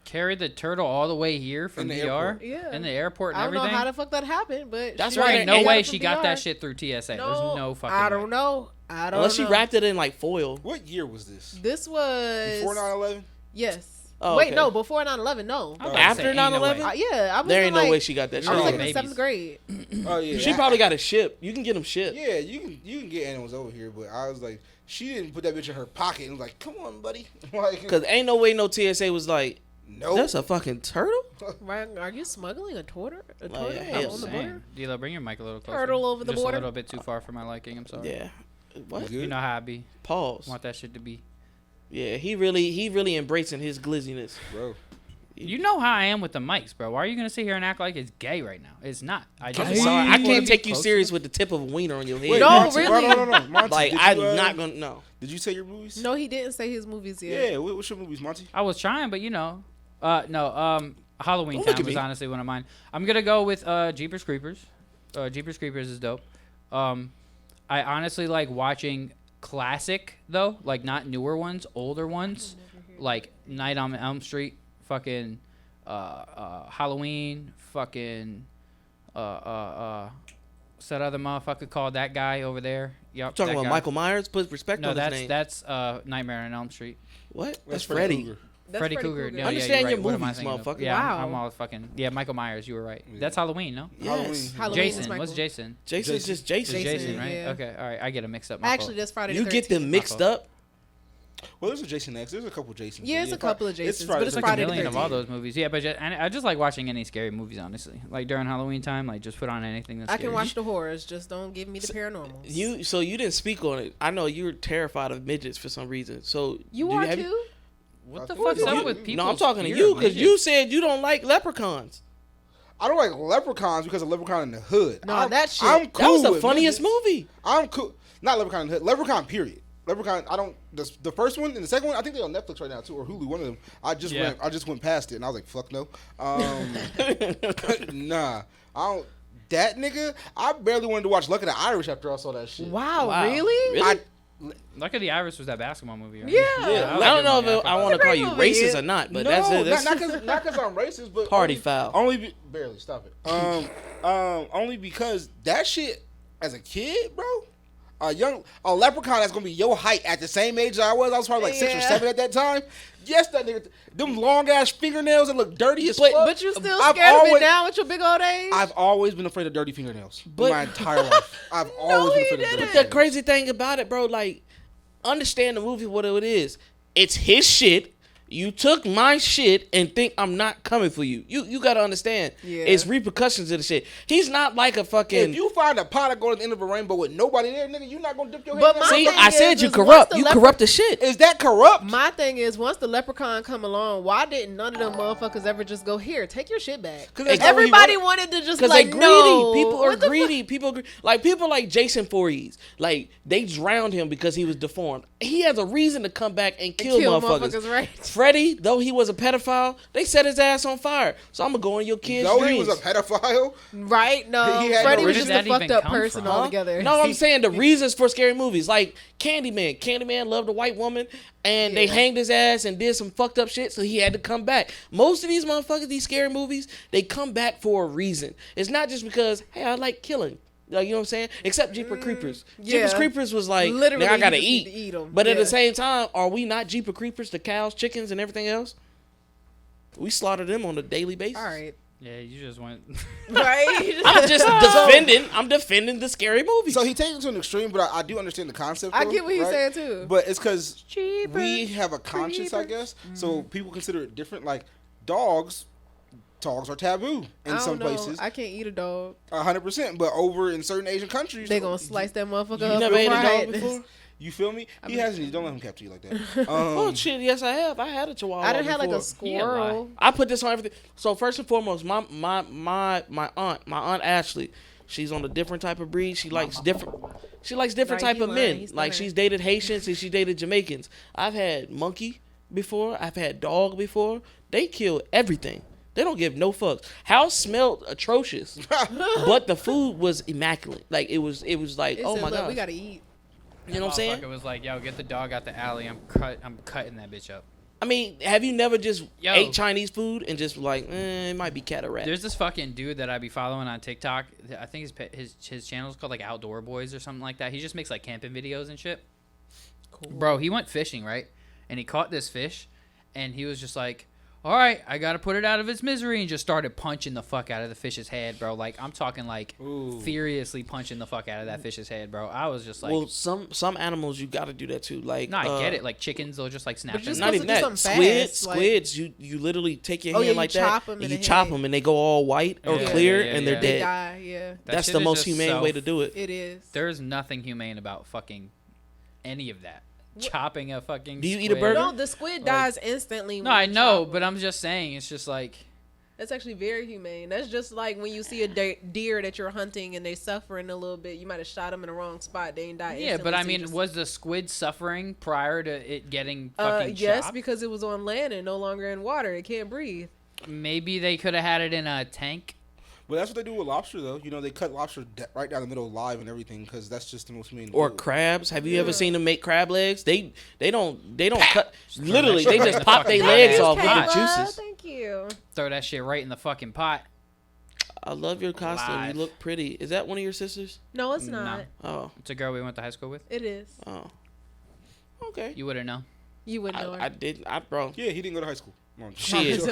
Carried the turtle all the way here from In the DR. airport. Yeah. In the airport and I don't know everything. how the fuck that happened, but That's she right, There Right, ain't no and- way it she from got DR. that shit through TSA. There's no fucking I way. don't know. I don't Unless know. she wrapped it in like foil. What year was this? This was Before 9/11? Yes. Oh, Wait, okay. no, before 9/11, no. I'm about to After say, ain't no 9/11? way. Yeah, I was There in, ain't no like, way she got that I was shit. like in Babies. the 7th grade. Oh yeah. She probably got a ship. You can get them shipped. Yeah, you can get animals over here, but I was like, She didn't put that bitch in her pocket and was like, "Come on, buddy." Like, Cause ain't no way no TSA was like, no, that's a fucking turtle. Right? Are you smuggling a turtle? A Like, turtle hell on the no. border? D-Lo, bring your mic a little closer. Turtle over the Just border? a little bit too far for my liking. I'm sorry. Yeah. What? Good. You know how I be. Pause. Want that shit to be. Yeah, he really embracing his glizziness. bro. You know how I am with the mics, bro. Why are you gonna sit here and act like it's gay right now? It's not. I just I'm want sorry, I people to can't be take you close serious enough. with the tip of a wiener on your head. No, Monty, really? No. Monty, Like did I'm you, not gonna no. Did you say your movies? No, he didn't say his movies yet. Yeah, what's your movies, Monty? I was trying, but you know, no. Halloween Don't look Town at was me. honestly one of mine. I'm gonna go with Jeepers Creepers. Jeepers Creepers is dope. I honestly like watching classic though, like not newer ones, older ones, like Night on Elm Street, fucking Halloween, fucking what's that other motherfucker called that guy over there? Yep, Talking that about guy. Michael Myers. Put respect No, on his name. that's Nightmare on Elm Street. What? That's That's Freddy. Krueger. That's Freddy Krueger. No, Understand yeah, your you're right. What am I movies, thinking of? motherfucker. Yeah, Wow. I'm all fucking. Yeah, Michael Myers. You were right. Yeah. That's Halloween, no? Yes. Halloween is Jason. Michael. What's Jason? Jason's Jason. just Jason. It's Jason, Jason, right? yeah. Okay, all right. I get it mixed up. My Actually, fault. that's Friday You the 13th. get them mixed fault. up. Well, there's a Jason X. There's a couple Jasons. Yeah, it's a couple of Jasons, but There's it's like Friday a the million of all 13th. those movies. Yeah, but and I just like watching any scary movies, honestly. Like during Halloween time, like just put on anything that's I scary. can watch the horrors, just don't give me the paranormals. So you didn't speak on it. I know you're terrified of midgets for some reason. So You do are have too? What the You- fuck's up You- with people? no, I'm talking to you because you said you don't like leprechauns. I don't like leprechauns because of Leprechaun in the Hood. Nah, that shit- I'm That cool was the with funniest midgets. movie. I'm cool. Not Leprechaun in the Hood. Leprechaun, period. Leprechaun. I don't. The first one and the second one. I think they're on Netflix right now too, or Hulu. One of them. I just went past it and I was like, fuck no. Nah. I don't. That nigga. I barely wanted to watch Luck of the Irish after I saw that shit. Wow, Wow. really? Really? Luck of the Iris was that basketball movie, right? Yeah. Yeah, was I a don't know good movie. if I want to It's a call great you movie, racist yeah. or not, but no, that's it. That's not because I'm racist, but party only, foul. barely stop it. Only because that shit as a kid, bro. A leprechaun that's gonna be your height at the same age that I was. I was probably like 6 or Yeah. 7 at that time. Yes, that nigga, them long ass fingernails that look dirty as But- fuck. But you still I've scared of always- it now with your big old age? I've always been afraid of dirty fingernails. But- My entire life, I've always been he afraid of dirty didn't. But the fingernails. crazy thing about it, bro, like, understand the movie what it is. It's his shit. You took my shit and think I'm not coming for you. You gotta understand. Yeah. It's repercussions of the shit. He's not like a fucking. If you find a pot of gold at the end of a rainbow with nobody there, nigga, you not gonna dip your head. But in my that See, thing I is, said you is corrupt. once the You leper- corrupt the shit. Is that corrupt? My thing is, once the leprechaun come along, why didn't none of them motherfuckers ever just go, here, take your shit back? 'Cause that's not what he Everybody wanted. wanted to just Because like, they greedy. no. People are What the greedy. People like Jason Voorhees. Like they drowned him because he was deformed. He has a reason to come back and kill, motherfuckers. right? Freddie, though he was a pedophile, they set his ass on fire. So I'm gonna go in your kid's Though dreams. he was a pedophile. Right? No, He had Freddie no- was Where just did a that fucked even up come person from? altogether. No, I'm saying the reasons for scary movies, like Candyman. Candyman loved a white woman, and they Yeah. hanged his ass and did some fucked up shit, so he had to come back. Most of these motherfuckers, these scary movies, they come back for a reason. It's not just because, hey, I like killing. Like, you know what I'm saying? Except Jeepers Creepers. yeah. Jeepers Creepers was like, Literally, nigga, I you gotta just need eat. to eat 'em. But at Yeah. the same time, are we not Jeepers Creepers, the cows, chickens, and everything else? We slaughter them on a daily basis. All right. Yeah, you just went. Right? I'm just defending. I'm defending the scary movies. So he takes it to an extreme, but I do understand the concept. I though, get what he's right? saying too. But it's because Jeepers we have a conscience, I Creepers. guess. So people consider it different. Like dogs are taboo I in don't some know. places, I can't eat a dog. 100%. But over in certain Asian countries, They gonna slice that motherfucker You up never and ate a fry dog it. before? You feel me? He hasn't. Don't let him capture you like that. Oh shit! Yes, I have. I had a chihuahua. I done had like a before. squirrel. I put this on everything. So first and foremost, my aunt Ashley, she's on a different type of breed. She likes different. She likes different Right, type he of lying. men. He's Like lying. she's dated Haitians and she dated Jamaicans. I've had monkey before. I've had dog before. They kill everything. They don't give no fucks. House smelled atrocious, but the food was immaculate. Like it was like, It oh said, my "Look, god. we gotta eat." You know what I'm saying? It was like, yo, get the dog out the alley. I'm cutting that bitch up. I mean, have you never just Yo. ate Chinese food and just like, it might be cat or rat? There's this fucking dude that I be following on TikTok. I think his channel is called like Outdoor Boys or something like that. He just makes like camping videos and shit. Cool. Bro, he went fishing, right? And he caught this fish, and he was just like, all right, I gotta put it out of its misery, and just started punching the fuck out of the fish's head, bro. Like, I'm talking like furiously punching the fuck out of that fish's head, bro. I was just like, well, some animals you got to do that too. Like, no, I get it. Like chickens, they'll just like snap. But their just not neck. even that. something fast, Squids, you literally take your Oh, hand yeah, you like chop that, 'em in and you the chop head. them, and they go all white or Yeah, clear, yeah, and yeah. they're They dead. die, yeah. That That's shit the is most just humane way to do it. It is. There's nothing humane about fucking any of that. Chopping a fucking. Do you eat a squid. burger? No, the squid dies instantly. No, when I you know, chop 'em. but I'm just saying, it's just like. That's actually very humane. That's just like when you see a deer that you're hunting and they suffering a little bit. You might have shot them in the wrong spot. They ain't die. Yeah, but instantly, I so you mean, just- was the squid suffering prior to it getting fucking yes, chopped? because it was on land and no longer in water. It can't breathe. Maybe they could have had it in a tank. But that's what they do with lobster, though. You know, they cut lobster right down the middle live and everything because that's just the most humane. Or food. crabs. Have you ever seen them make crab legs? They don't cut. throw Literally, that they shit just in the pop fucking their pot. legs Thank off you, with the Kayla. juices. Thank you. Throw that shit right in the fucking pot. I love your costume. Live. You look pretty. Is that one of your sisters? No, it's No. not. Oh, It's a girl we went to high school with. It is. oh. Okay. You wouldn't know. You would know her. I didn't. Bro. Yeah, he didn't go to high school. No, Shit.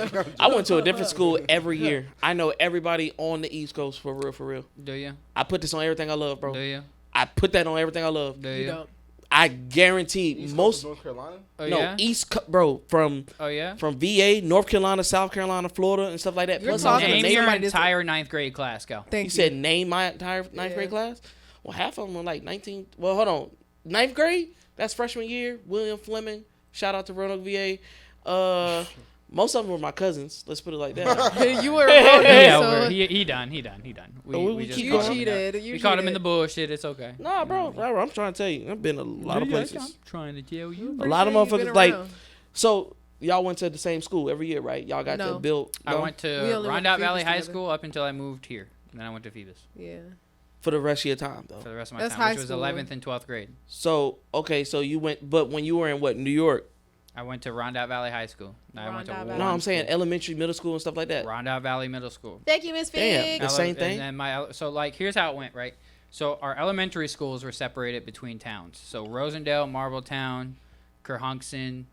I went to a different school every year. I know everybody on the East Coast for real, for real. Do you? I put this on everything I love, bro. Do you? I put that on everything I love. Do you you? don't. I guarantee East Coast most. of North Carolina. Oh No, yeah. bro, from Oh yeah. VA, North Carolina, South Carolina, Florida, and stuff like that. You're Plus, I was in talking the Name your somebody that's- entire ninth grade class. Go. Thank You said name my entire ninth Yeah. grade class? Well, half of them were like 19. Well, hold on. Ninth grade? That's freshman year. William Fleming. Shout out to Roanoke, VA. Most of them were my cousins. Let's put it like that. you were Yeah, so he done. He done. We just keep caught going. him in the- cheated. You We caught him in cheated. the bullshit. It's okay. Nah, bro. I'm trying to tell you. I've been a lot of places. I'm trying to tell you. A lot of Pretty sure you've motherfuckers been like. around. So y'all went to the same school every year, right? Y'all got to No. build. I no? went We to only went to Rondout Valley Phoebus High together. School up until I moved here. Then I went to Phoebus Yeah. for the rest of your time, though. for the rest of my That's time, high which was school. 11th and 12th grade. So okay, so you went, but when you were in what, New York? I went to Rondout Valley High School. I went to Rondout one No, I'm saying school. elementary, middle school, and stuff like that. Rondout Valley Middle School. Thank you, Miss Damn. Fig. The same thing? And then so like here's how it went, right? So our elementary schools were separated between towns. So Rosendale, Marbletown, Kerhonkson.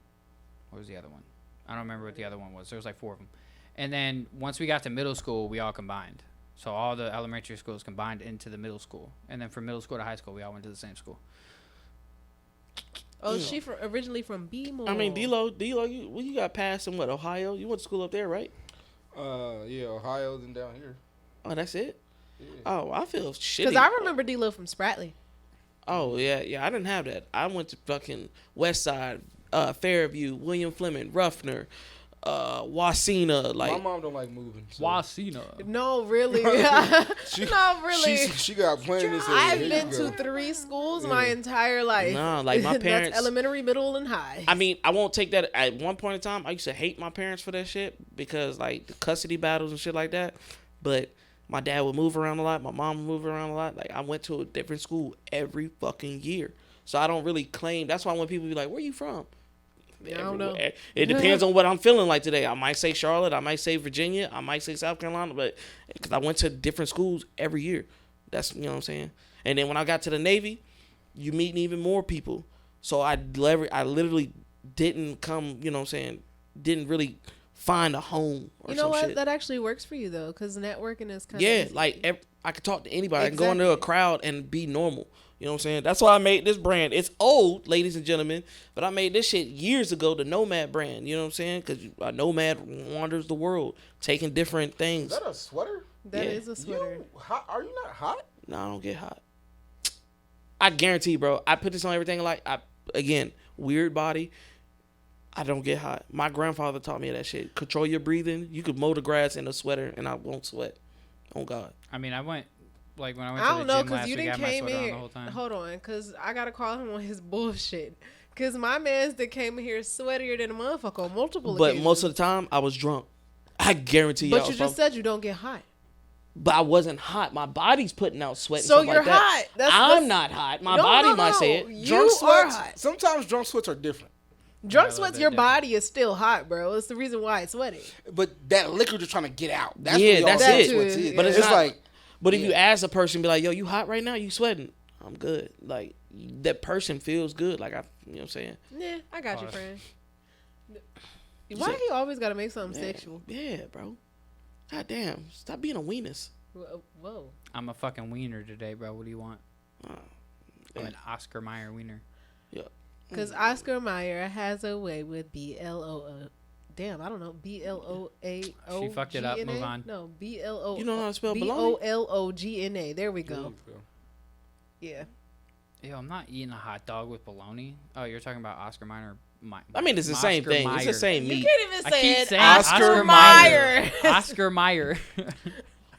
What was the other one? I don't remember what the other one was. There was like 4 of them. And then once we got to middle school, we all combined. So all the elementary schools combined into the middle school. And then from middle school to high school, we all went to the same school. Oh, she originally from B-More. I mean, DLO, you got passed in what, Ohio? You went to school up there, right? Yeah, Ohio, then down here. Oh, that's it? Yeah. Oh, I feel shitty. Because I remember D-Lo from Spratley. Oh, yeah, I didn't have that. I went to fucking West Side, Fairview, William Fleming, Ruffner, Wasina, My like. mom don't like moving. So Wasina. No, really. she, no, really. She got plans. I've been to 3 schools my entire life. Nah, like my parents. That's elementary, middle, and high. I mean, I won't take that. At one point in time, I used to hate my parents for that shit because, like, the custody battles and shit like that. But my dad would move around a lot. My mom would move around a lot. Like, I went to a different school every fucking year. So I don't really claim. That's why when people be like, where you from? I don't know. It depends on what I'm feeling like today. I might say Charlotte. I might say Virginia. I might say South Carolina. But because I went to different schools every year. That's, you know what I'm saying? And then when I got to the Navy, you meeting even more people. So I literally didn't come, you know what I'm saying, didn't really find a home or You know some what? shit. That actually works for you, though, because networking is kind Yeah, of... like I could talk to anybody. I can go into a Exactly. crowd and be normal. You know what I'm saying? That's why I made this brand. It's old, ladies and gentlemen, but I made this shit years ago, the Nomad brand. You know what I'm saying? Because a nomad wanders the world, taking different things. Is that a sweater? That Yeah. is a sweater. You, are you not hot? No, I don't get hot. I guarantee, bro. I put this on everything. Like, again, weird body. I don't get hot. My grandfather taught me that shit. Control your breathing. You could mow the grass in a sweater, and I won't sweat. Oh God. I mean, I went, like, when I went I to don't the know, gym because last you week, I didn't had my came sweater on in the whole time. Hold on, because I got to call him on his bullshit. Because my man's that came in here sweatier than a motherfucker on multiple But occasions. most of the time, I was drunk. I guarantee y'all. But you just said you don't get hot. But I wasn't hot. My body's putting out sweat. And So stuff you're like that. hot. That's I'm not hot. My No, body no, might no. say it. You Drunk are sweats. hot. Sometimes drunk sweats are different. Drunk Yeah, sweats, they're your different. body is still hot, bro. It's the reason why it's sweaty. But that liquor just trying to get out. That's Yeah, what y'all that's say it. sweats is. But it's it's not- like But if you Yeah. ask a person, be like, "Yo, you hot right now? You sweating?" I'm good. Like that person feels good. Like you know what I'm saying. Yeah, I got you, Pause. friend. Why he always gotta make something Yeah, sexual? yeah, bro. God damn, stop being a weenus. Whoa. I'm a fucking wiener today, bro. What do you want? I'm yeah. an Oscar Mayer wiener. Because Oscar Mayer has a way with BLO. Damn, I don't know. BLOAO. She fucked it up. Move on. No, BLO. You know how to spell bologna? BOLOGNA. There we go. Yeah. Yo, I'm not eating a hot dog with bologna. Oh, you're talking about Oscar Mayer. I mean, it's the same Oscar thing. It's Mayer. the same You meat. can't even I say keep it. saying Oscar Mayer. Oscar Mayer.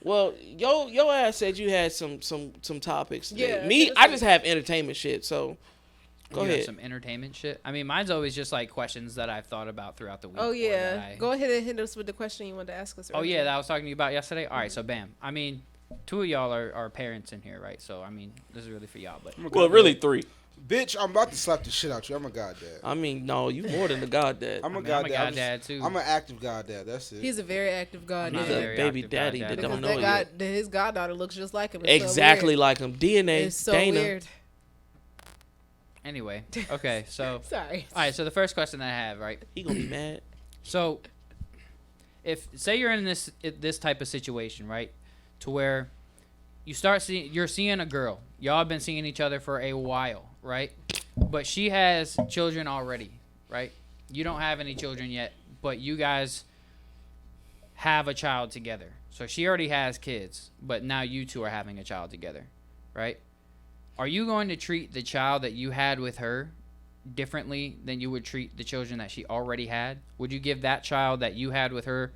Well, your ass said you had some topics. Yeah, Me, it's I like- just have entertainment shit. So go You have ahead. some entertainment shit. I mean, mine's always just like questions that I've thought about throughout the week. Oh, or yeah. that I- Go ahead and hit us with the question you wanted to ask us. Oh, yeah, earlier. that I was talking to you about yesterday. All right, so bam. I mean, two of y'all are parents in here, right? So, I mean, this is really for y'all. But Well, really 3. Bitch, I'm about to slap the shit out you. I'm a goddad. I mean, no, you more than a goddad. I'm a I'm a goddad. goddad, too. I'm an active goddad. That's it. He's a very active god. I'm He's not a very baby active daddy goddad. that Because don't know that it god, yet. his goddaughter looks just like him. It's so Exactly weird. like him. DNA. It's so Dana. weird. anyway, okay, so. Sorry. All right, so the first question that I have, right? He gonna be mad. So, if say you're in this type of situation, right, to where you're seeing a girl, y'all have been seeing each other for a while, right, but she has children already, right? You don't have any children yet, but you guys have a child together. So she already has kids, but now you two are having a child together, right? Are you going to treat the child that you had with her differently than you would treat the children that she already had? Would you give that child that you had with her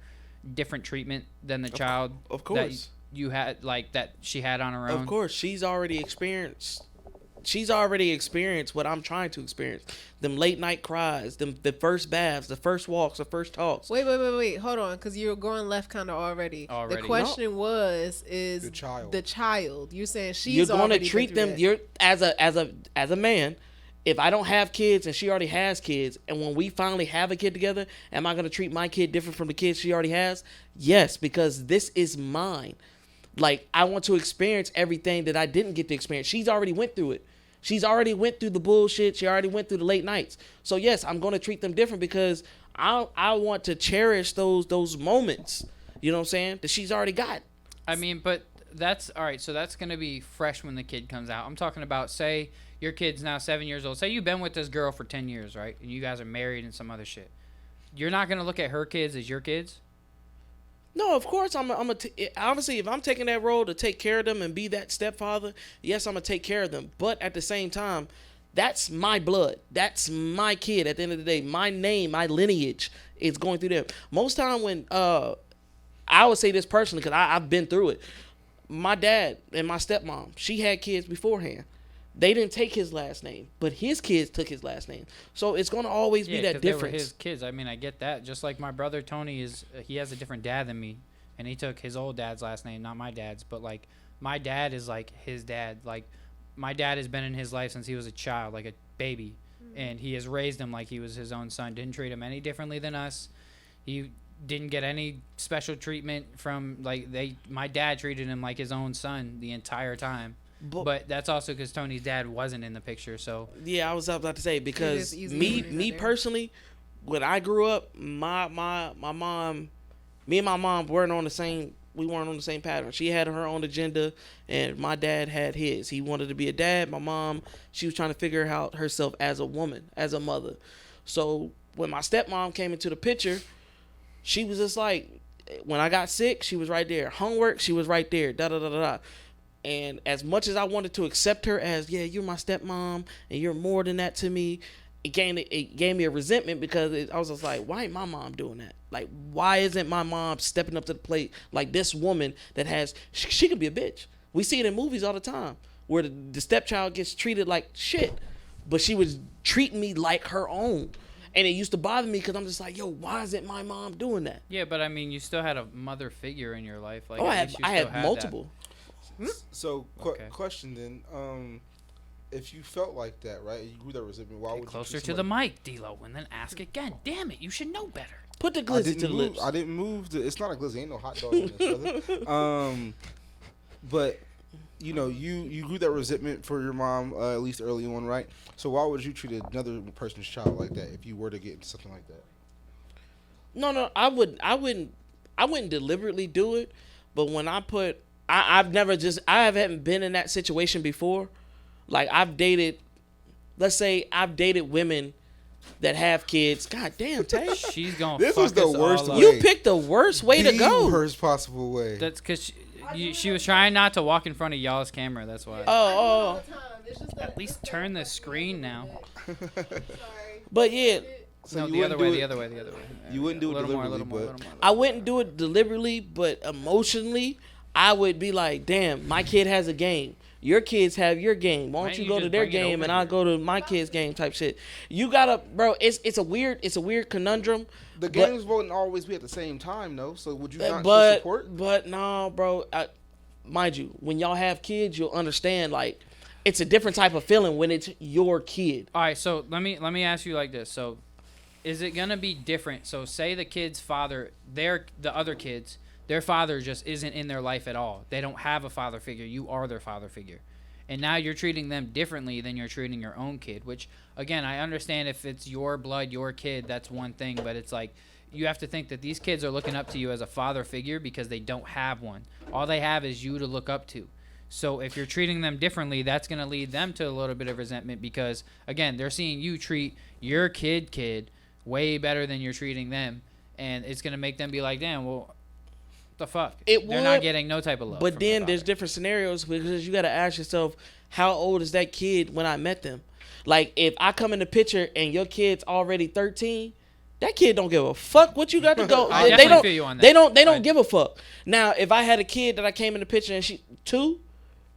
different treatment than the child Of that course. you had, like, that she had on her own? Of course. She's already experienced what I'm trying to experience. Them late night cries, the first baths, the first walks, the first talks. Wait. Hold on, because you're going left kind of already. Already. The question is The child. The child. You're saying she's You're going to already treat been them. through that. You're as a man. If I don't have kids and she already has kids, and when we finally have a kid together, am I going to treat my kid different from the kids she already has? Yes, because this is mine. Like, I want to experience everything that I didn't get to experience. She's already went through it. She's already went through the bullshit. She already went through the late nights. So yes, I'm going to treat them different because I want to cherish those moments. You know what I'm saying? That she's already got. I mean, but that's all right. So that's going to be fresh when the kid comes out. I'm talking about, say your kid's now 7 years old. Say you've been with this girl for 10 years, right? And you guys are married and some other shit. You're not going to look at her kids as your kids? No, of course obviously if I'm taking that role to take care of them and be that stepfather, yes, I'm gonna take care of them. But at the same time, that's my blood. That's my kid. At the end of the day, my name, my lineage is going through them. Most time when I would say this personally because I've been through it. My dad and my stepmom, she had kids beforehand. They didn't take his last name, but his kids took his last name. So it's going to always be that 'cause they were difference. his kids. I mean, I get that. Just like my brother Tony he has a different dad than me, and he took his old dad's last name, not my dad's. But like, my dad is like his dad. Like, my dad has been in his life since he was a child, like a baby, and he has raised him like he was his own son. Didn't treat him any differently than us. He didn't get any special treatment from my dad treated him like his own son the entire time. But that's also because Tony's dad wasn't in the picture. So yeah, I was about to say because It is easy to me do that. personally, when I grew up, my mom, me and my mom weren't on the same. We weren't on the same pattern. She had her own agenda, and my dad had his. He wanted to be a dad. My mom, she was trying to figure out herself as a woman, as a mother. So when my stepmom came into the picture, she was just like, when I got sick, she was right there. Homework, she was right there. Da da da da da. And as much as I wanted to accept her as, yeah, you're my stepmom and you're more than that to me, it gave me a resentment because I was just like, why ain't my mom doing that? Like, why isn't my mom stepping up to the plate like this woman that has, she can be a bitch. We see it in movies all the time where the stepchild gets treated like shit, but she was treating me like her own. And it used to bother me because I'm just like, yo, why isn't my mom doing that? yeah, but I mean, you still had a mother figure in your life. Like, Oh, at least you I still had that. multiple. So, Okay. question then. If you felt like that, right, you grew that resentment, why Get would closer you to the mic, D-Lo, and then ask again. Damn it, you should know better. Put the I glizzy to didn't the move. lips. I didn't move. It's not a glizzy. Ain't no hot dog in this, brother. But you know, you grew that resentment for your mom at least early on, right? So why would you treat another person's child like that if you were to get into something like that? No, I wouldn't deliberately do it. But when I haven't been in that situation before. Like let's say I've dated women that have kids. God damn, Tay. She's gonna. This fuck was the us worst all way. up. You picked the worst way to go. The worst possible way. That's because she was trying not to walk in front of y'all's camera. That's why. Oh. At least turn the screen now. Sorry. But yeah, So No, you the other wouldn't way. do The it- other way. The other way. You wouldn't do it A little more, deliberately, but- I wouldn't do it deliberately, but emotionally, I would be like, damn, my kid has a game. Your kids have your game. Why Why don't don't you you go to just their bring it game over and I'll here? go to my kid's game type shit. You gotta, bro. It's a weird conundrum. The but- games wouldn't always be at the same time, though. So would you not show but support? but no, bro. Mind you, when y'all have kids, you'll understand. Like, it's a different type of feeling when it's your kid. All right, so let me ask you like this. So, is it gonna be different? So, say the kid's father, the other kids, their father just isn't in their life at all. They don't have a father figure. You are their father figure, and now you're treating them differently than you're treating your own kid. Which, again, I understand if it's your blood, your kid, that's one thing. But it's like you have to think that these kids are looking up to you as a father figure because they don't have one. All they have is you to look up to. So if you're treating them differently, that's going to lead them to a little bit of resentment because, again, they're seeing you treat your kid way better than you're treating them. And it's going to make them be like, damn, well, what the fuck? They're not would, getting no type of love. But from their then there's father. different scenarios because you got to ask yourself, how old is that kid when I met them? Like, if I come in the picture and your kid's already 13, that kid don't give a fuck what you got to go. I they definitely don't. feel you on that. They don't I- give a fuck. Now, if I had a kid that I came in the picture and she 2,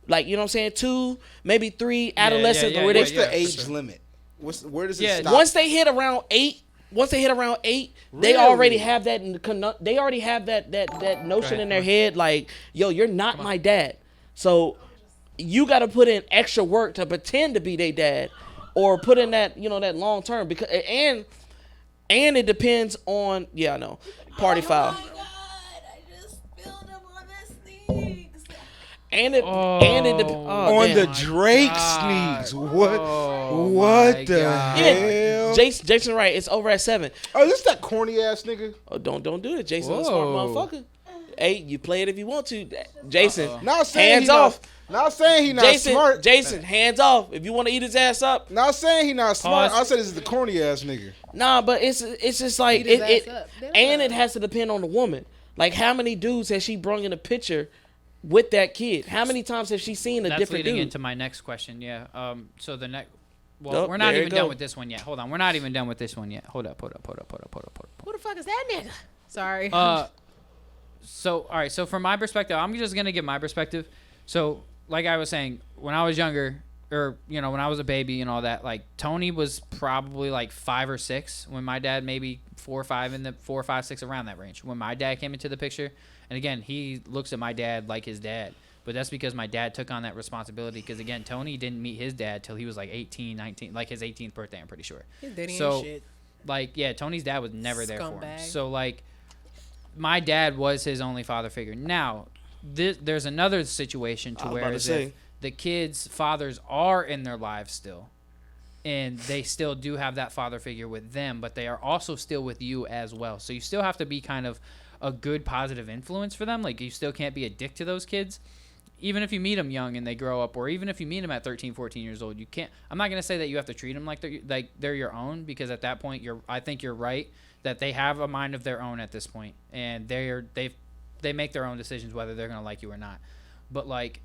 like, you know what I'm saying, 2, maybe 3, adolescent, yeah, where What's they the for age sure. limit? Where does it Yeah, stop? once they hit around 8, they already have that. They already have that notion in their head, like, yo, you're not my dad. So you got to put in extra work to pretend to be their dad, or put in that that long term because and it depends on I know party foul. Oh my god! I just spilled them on the sneaks. And it on the my Drake God. sneaks. What? Oh what my the God. hell? Jason Wright, it's over at 7. Oh, this that corny ass nigga. Oh, don't do it, Jason. A smart Whoa. motherfucker. Hey, you play it if you want to, Jason. Not saying Hands he off. Not saying he not Jason, smart. Jason, hands off. If you want to eat his ass up, Not saying he not smart. Pause. I said this is the corny ass nigga. nah. But it's just like Eat his it, ass up. and it has to depend on the woman. Like, how many dudes has she brung in a picture with that kid? How many times has she seen a That's different leading dude? into my next question. Yeah. So the next. Well, Oh, we're not there you even done go. with this one yet. Hold on. We're not even done with this one yet. Hold up. Who the fuck is that nigga? Sorry. So all right. So from my perspective, I'm just gonna give my perspective. So like I was saying, when I was younger, or when I was a baby and all that, like Tony was probably like 5 or 6 when my dad maybe 4 or 5 in the 4 or 5, 6 around that range when my dad came into the picture. And again, he looks at my dad like his dad. But that's because my dad took on that responsibility. Because again, Tony didn't meet his dad till he was like 18, 19, like his 18th birthday. I'm pretty sure. His daddy so- ain't shit. Like, yeah, Tony's dad was never there for him. Scumbag. So, like, my dad was his only father figure. Now, there's another situation to I was where about to as say. if the kids' fathers are in their lives still, and they still do have that father figure with them, but they are also still with you as well. So you still have to be kind of a good, positive influence for them. Like, you still can't be a dick to those kids. Even if you meet them young and they grow up, or even if you meet them at 13, 14 years old, you can't. I'm not gonna say that you have to treat them like they're your own, because at that point, I think you're right that they have a mind of their own at this point, and they make their own decisions whether they're gonna like you or not. But like,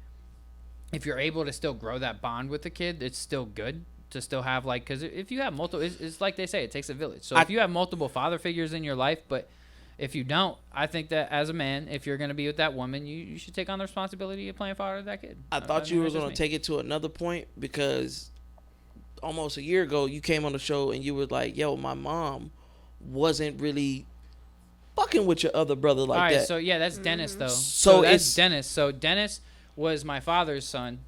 if you're able to still grow that bond with the kid, it's still good to still have, like, because if you have multiple, it's like they say, it takes a village. So if you have multiple father figures in your life, but if you don't, I think that as a man, if you're going to be with that woman, you should take on the responsibility of playing father to that kid. I thought you were going to take it to another point, because almost a year ago you came on the show and you were like, yo, my mom wasn't really fucking with your other brother like All right, that. so yeah, that's Dennis though. So that's it's- Dennis. So Dennis was my father's son,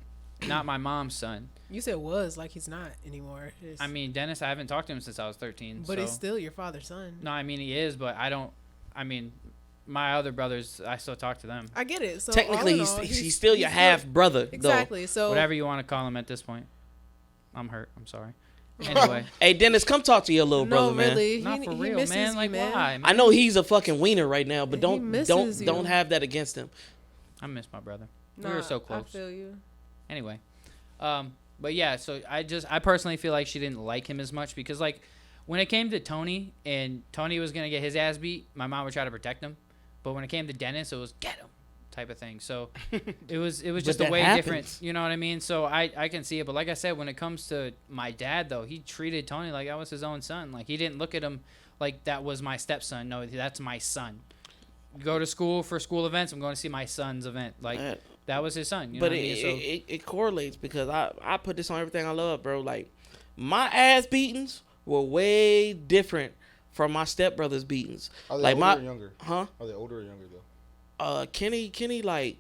not my mom's son. You said was like he's not anymore. I mean, Dennis, I haven't talked to him since I was 13. but so. he's still your father's son. No, I mean he is, but I don't. I mean, my other brothers, I still talk to them. I get it. So Technically, all in all, he's still your half brother, Exactly. So Whatever you want to call him at this point. I'm hurt. I'm sorry. Anyway, Hey, Dennis, come talk to your little brother, No, man. really. not for he real, misses man. you, Like, man. why? Man? I know he's a fucking wiener right now, but He don't misses you. don't have that against him. I miss my brother. We Nah, were so close. I feel you. Anyway, but yeah, so I personally feel like she didn't like him as much because like when it came to Tony and Tony was gonna get his ass beat, my mom would try to protect him, but when it came to Dennis, it was get him type of thing. So it was just a that way happens. different. You know what I mean? So I can see it, but like I said, when it comes to my dad though, he treated Tony like that was his own son. Like he didn't look at him like that was my stepson. No, that's my son. Go to school for school events. I'm going to see my son's event. Like that was his son. You know But what I mean? So, it correlates because I put this on everything I love, bro. Like my ass beatings were way different from my stepbrother's beatings. Are they Like older my or younger? huh? Are they older or younger though? Kenny like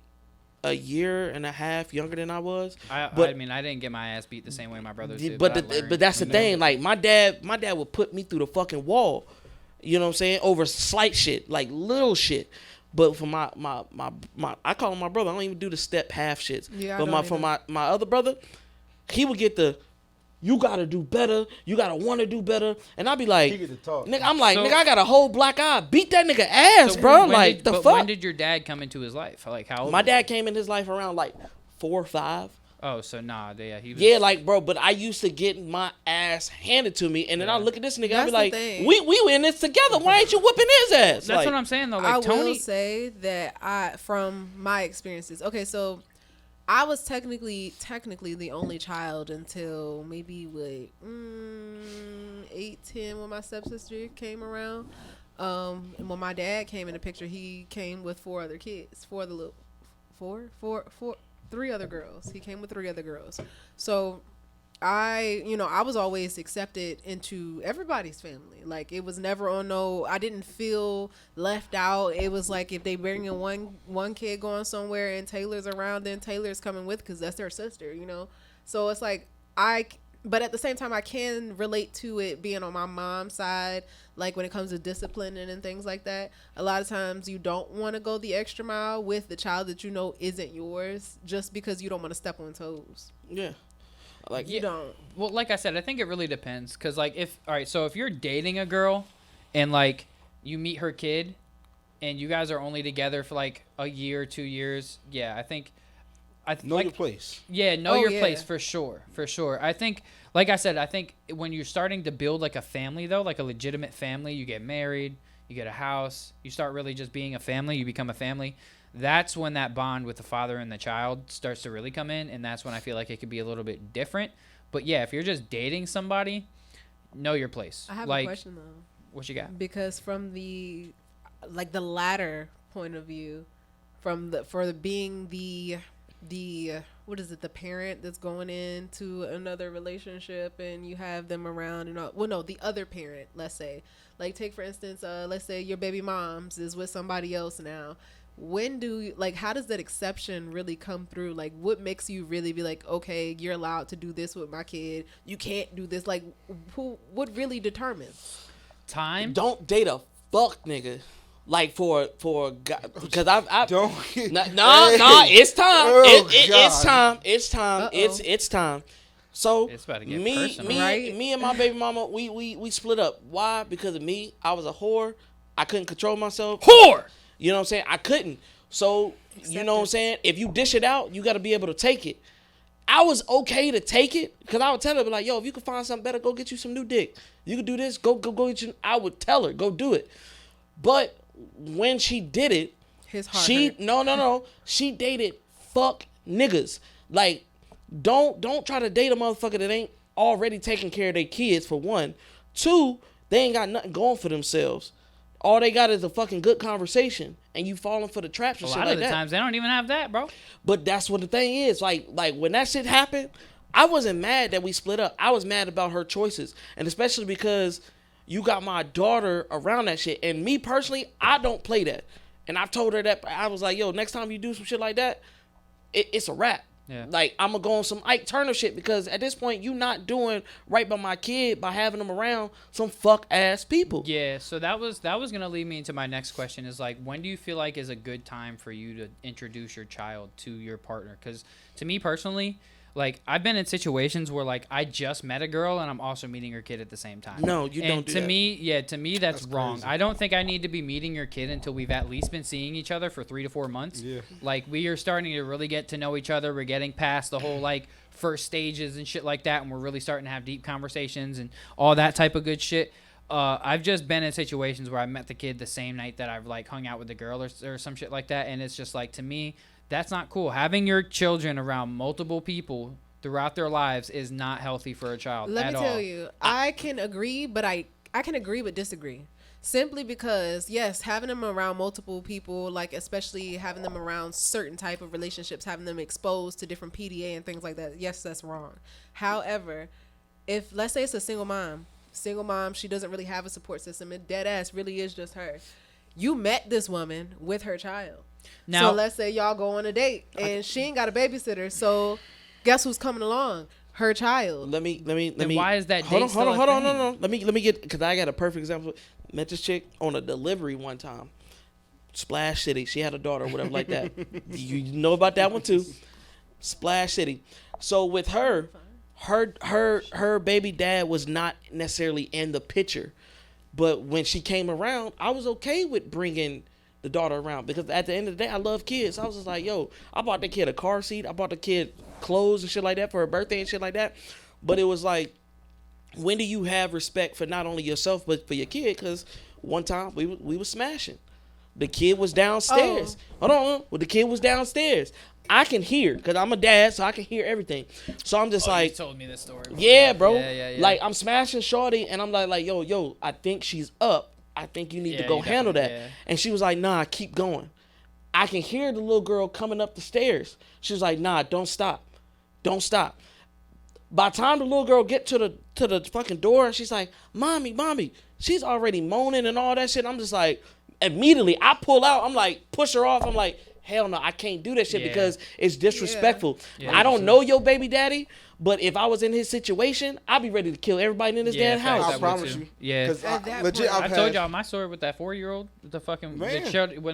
a year and a half younger than I was. I But- mean, I didn't get my ass beat the same way my brothers Yeah, did. but I the, learned but that's the from thing. them. Like my dad would put me through the fucking wall. You know what I'm saying? Over slight shit, like little shit. But for my I call him my brother. I don't even do the step half shits. Yeah, I but don't for either. my other brother, he would get the, you gotta do better. You gotta want to do better. And I'd be like, He get to talk. nigga, I'm like, So- nigga, I got a whole black eye. Beat that nigga ass, So bro. when Like did- the but fuck. When did your dad come into his life? Like how old? My was he? dad came in his life around like 4 or 5. Oh, so nah, yeah, he was. Yeah, like bro, but I used to get my ass handed to me, and then I look at this nigga, I That's be the like, thing. we in this together. Why ain't you whooping his ass? That's like, what I'm saying though. I Like Tony. will say that from my experiences. Okay, so I was technically the only child until maybe 8, 10 when my stepsister came around. And when my dad came in the picture, he came with 4 other kids, 3 other girls. He came with 3 other girls. So I was always accepted into everybody's family. Like it was never on no, I didn't feel left out. It was like if they bring in one kid going somewhere and Taylor's around, then Taylor's coming with because that's their sister, So it's like but at the same time, I can relate to it being on my mom's side, like when it comes to discipline and things like that. A lot of times you don't want to go the extra mile with the child that you know isn't yours just because you don't want to step on toes. yeah, like You don't. Well, like I said, I think it really depends. Cause like if you're dating a girl, and like you meet her kid, and you guys are only together for like a year, 2 years, yeah, I think. Know your place. Yeah, know Oh, your yeah. place for sure. I think, like I said, when you're starting to build like a family though, like a legitimate family, you get married, you get a house, you start really just being a family, you become a family. That's when that bond with the father and the child starts to really come in, and that's when I feel like it could be a little bit different. But yeah, if you're just dating somebody, know your place. I have like, a question though. What you got? Because from the latter point of view, being the what is it, the parent that's going into another relationship and you have them around and all, well no, the other parent, let's say, like take for instance, let's say your baby mom's is with somebody else now. How does that exception really come through? Like what makes you really be like, okay, you're allowed to do this with my kid, you can't do this? Like what really determines? Time. don't date a fuck nigga. Like for because I've Don't. no, it's time. Oh, It's God. time. It's time. Uh-oh. It's time. So It's about to get me, personal. Right? me and my baby mama, we split up. Why? Because of me. I was a whore. I couldn't control myself. Whore. You know what I'm saying? I couldn't. So you know what I'm saying? If you dish it out, you got to be able to take it. I was okay to take it because I would tell her, be like, yo, if you can find something better, go get you some new dick. You can do this. Go get you. I would tell her, go do it. But when she did it, His heart she hurt. no. She dated fuck niggas. Like, don't try to date a motherfucker that ain't already taking care of their kids, for one. 2, they ain't got nothing going for themselves. All they got is a fucking good conversation, and you falling for the traps and A shit lot like of the that. times they don't even have that, bro. But that's what the thing is. Like when that shit happened, I wasn't mad that we split up. I was mad about her choices, and especially because you got my daughter around that shit. And me personally, I don't play that. And I've told her that. I was like, yo, next time you do some shit like that, it's a wrap. Yeah. Like, I'm going to go on some Ike Turner shit, because at this point, you not doing right by my kid by having them around some fuck-ass people. Yeah, so that was gonna lead me into my next question. Is like, when do you feel like is a good time for you to introduce your child to your partner? Because to me personally, Like, I've been in situations where, like, I just met a girl and I'm also meeting her kid at the same time. No, you don't do that. To me, that's wrong. crazy. I don't think I need to be meeting your kid until we've at least been seeing each other for 3 to 4 months. Yeah. Like, we are starting to really get to know each other. We're getting past the whole, like, first stages and shit like that, and we're really starting to have deep conversations and all that type of good shit. I've just been in situations where I met the kid the same night that I've, like, hung out with the girl or some shit like that, and it's just, like, to me, that's not cool. Having your children around multiple people throughout their lives is not healthy for a child Let at me all. tell you, I can agree, but I can agree but disagree. Simply because, yes, having them around multiple people, like especially having them around certain type of relationships, having them exposed to different PDA and things like that, yes, that's wrong. However, if, let's say it's a single mom, she doesn't really have a support system, and dead ass really is just her. You met this woman with her child. Now, So let's say y'all go on a date, and she ain't got a babysitter, so guess who's coming along? Her child. Let me. then why is that Hold date on, still hold a on, thing? no. Let me get, because I got a perfect example. Met this chick on a delivery one time. Splash City. She had a daughter or whatever like that. You know about that one too. Splash City. So with her baby dad was not necessarily in the picture. But when she came around, I was okay with bringing the daughter around, because at the end of the day, I love kids. I was just like, yo, I bought the kid a car seat. I bought the kid clothes and shit like that for her birthday and shit like that. But it was like, when do you have respect for not only yourself but for your kid? Because one time we was smashing. The kid was downstairs. Hold on. Well, the kid was downstairs. I can hear, because I'm a dad, so I can hear everything. So I'm just like, you told me this story. yeah, bro. Yeah. Like, I'm smashing shorty, and I'm like, yo, I think she's up. I think you need to Yeah, go you handle that. definitely- yeah. And she was like, nah, keep going. I can hear the little girl coming up the stairs. She was like, nah, don't stop. Don't stop. By the time the little girl get to the fucking door, she's like, mommy. She's already moaning and all that shit. I'm just like, immediately, I pull out. I'm like, push her off. I'm like, hell no, I can't do that shit Yeah. because it's disrespectful. Yeah, I don't know your baby daddy, but if I was in his situation, I'd be ready to kill everybody in his Yeah, damn facts, house. I I would promise too. you. Yeah. Because At that legit, point- I've I told had- y'all my story with that 4-year-old, with the fucking when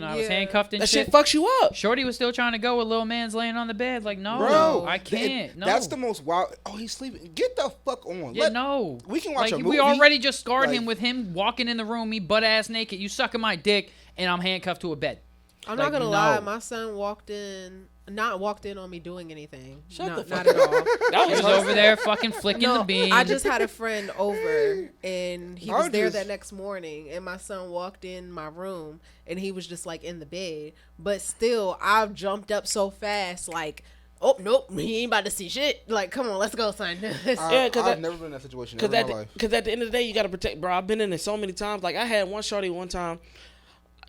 I was Yeah. handcuffed and That shit. shit fucks you up. Shorty was still trying to go with little man's laying on the bed. Like, no, Bro, I can't. No, That's the most wild. Oh, he's sleeping. Get the fuck on. Yeah, no. We can watch like, a we movie. already just scarred Like- him with him walking in the room, me butt ass naked, you sucking my dick, and I'm handcuffed to a bed. I'm Like, not gonna no. lie, my son walked in on me doing anything. Shut the Not fuck at all. That He was was over there fucking flicking No, the bean. I just had a friend over, and he was I there just- that next morning, and my son walked in my room, and he was just like in the bed. But still, I jumped up so fast, like, oh nope, he ain't about to see shit. Like, come on, let's go, son. Yeah, 'cause I've that- never been in that situation Because ever in at, my life. at the end of the day, you got to protect, bro. I've been in it so many times. Like, I had one shorty one time.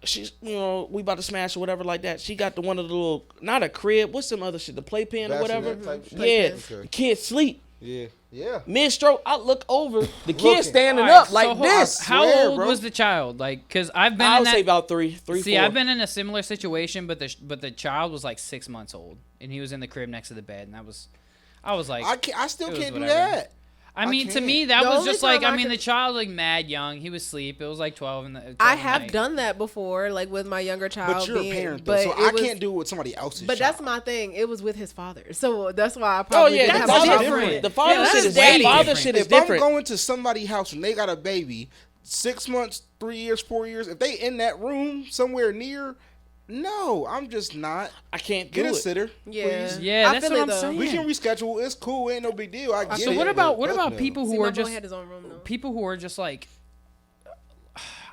She's, we about to smash or whatever like that. She got one of the little, not a crib, what's some other shit, the playpen or whatever. Bassinet type shit? Yeah, Okay. kids sleep. Yeah. Mid-stroke, I look over, the Looking. kid standing All right, up like so this. How Swear, old bro. was the child? Like, cause I've been I in would that. say about three, See, 4. I've been in a similar situation, but the child was like 6 months old, and he was in the crib next to the bed, and I was like, I still it was can't do whatever. that. I mean, to can't. me, that The was only just like, time I I mean, could- the child like mad young. He was asleep. It was like 12 in the. 12 I in the have night. done that before, like with my younger child. But you're a being, parent, though, but so it I was- can't do it with somebody else's But child. that's my thing. It was with his father, so that's why I Oh probably yeah, didn't the have that's a father problem. different. The father Yeah, shit that's is way father different. shit is If different. I'm going to somebody's house and they got a baby, 6 months, 3 years, 4 years, if they in that room somewhere near, no, I'm just not. I can't do Get a it. sitter. Yeah, please. Yeah, I that's feel what it, I'm though. saying. We can reschedule. It's cool. Ain't no big deal. I get So it. what about but fuck no. people See, who my are boy just had his own room though. people who are just like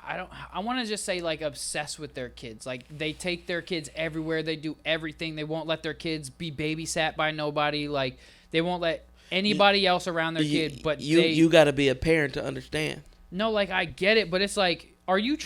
I want to just say like obsessed with their kids. Like they take their kids everywhere. They do everything. They won't let their kids be babysat by nobody. Like they won't let anybody else around their kid. But you got to be a parent to understand. no, like I get it, but it's like, are you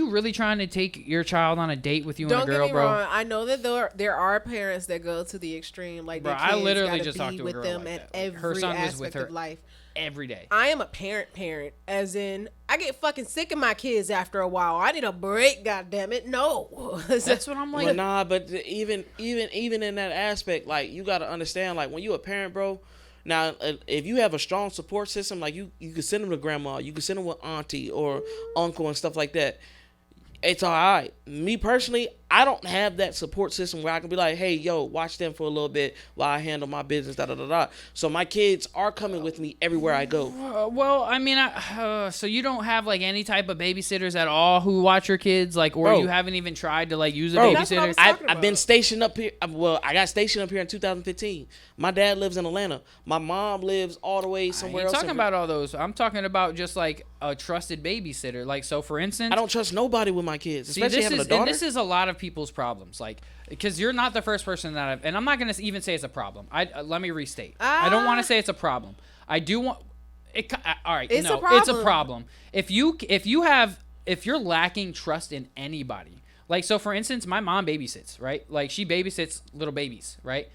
really trying to take your child on a date with you Don't and a get girl, me bro? wrong. I know that there are parents that go to the extreme, like Bro, their I kids literally gotta just be talked to a with girl them like at that. Like, her every son was aspect with her of life. Every day. I am a parent, as in I get fucking sick of my kids after a while. I need a break, goddamn it. No, That's what I'm like. But nah, but even in that aspect, like you got to understand, like when you a parent, bro. Now, if you have a strong support system, like you can send them to grandma, you can send them with auntie or uncle and stuff like that. It's all right. Me personally, I don't have that support system where I can be like, hey, yo, watch them for a little bit while I handle my business, So my kids are coming with me everywhere I go. Well, I mean, so you don't have like any type of babysitters at all who watch your kids, like, or Bro. you haven't even tried to like use a Bro, babysitter? I've been stationed up here. Well, I got stationed up here in 2015. My dad lives in Atlanta. My mom lives all the way somewhere else. I'm talking about all those. I'm talking about just like a trusted babysitter. Like, so for instance, I don't trust nobody with my kids, especially having a daughter. And this is a lot of people's problems, like, because you're not the first person that I've, and I'm not going to even say it's a problem. Let me restate. I don't want to say it's a problem. I do want it. All right, It's no, a problem. it's a problem. If you're lacking trust in anybody, like, so for instance, my mom babysits, right? Like, she babysits little babies, right?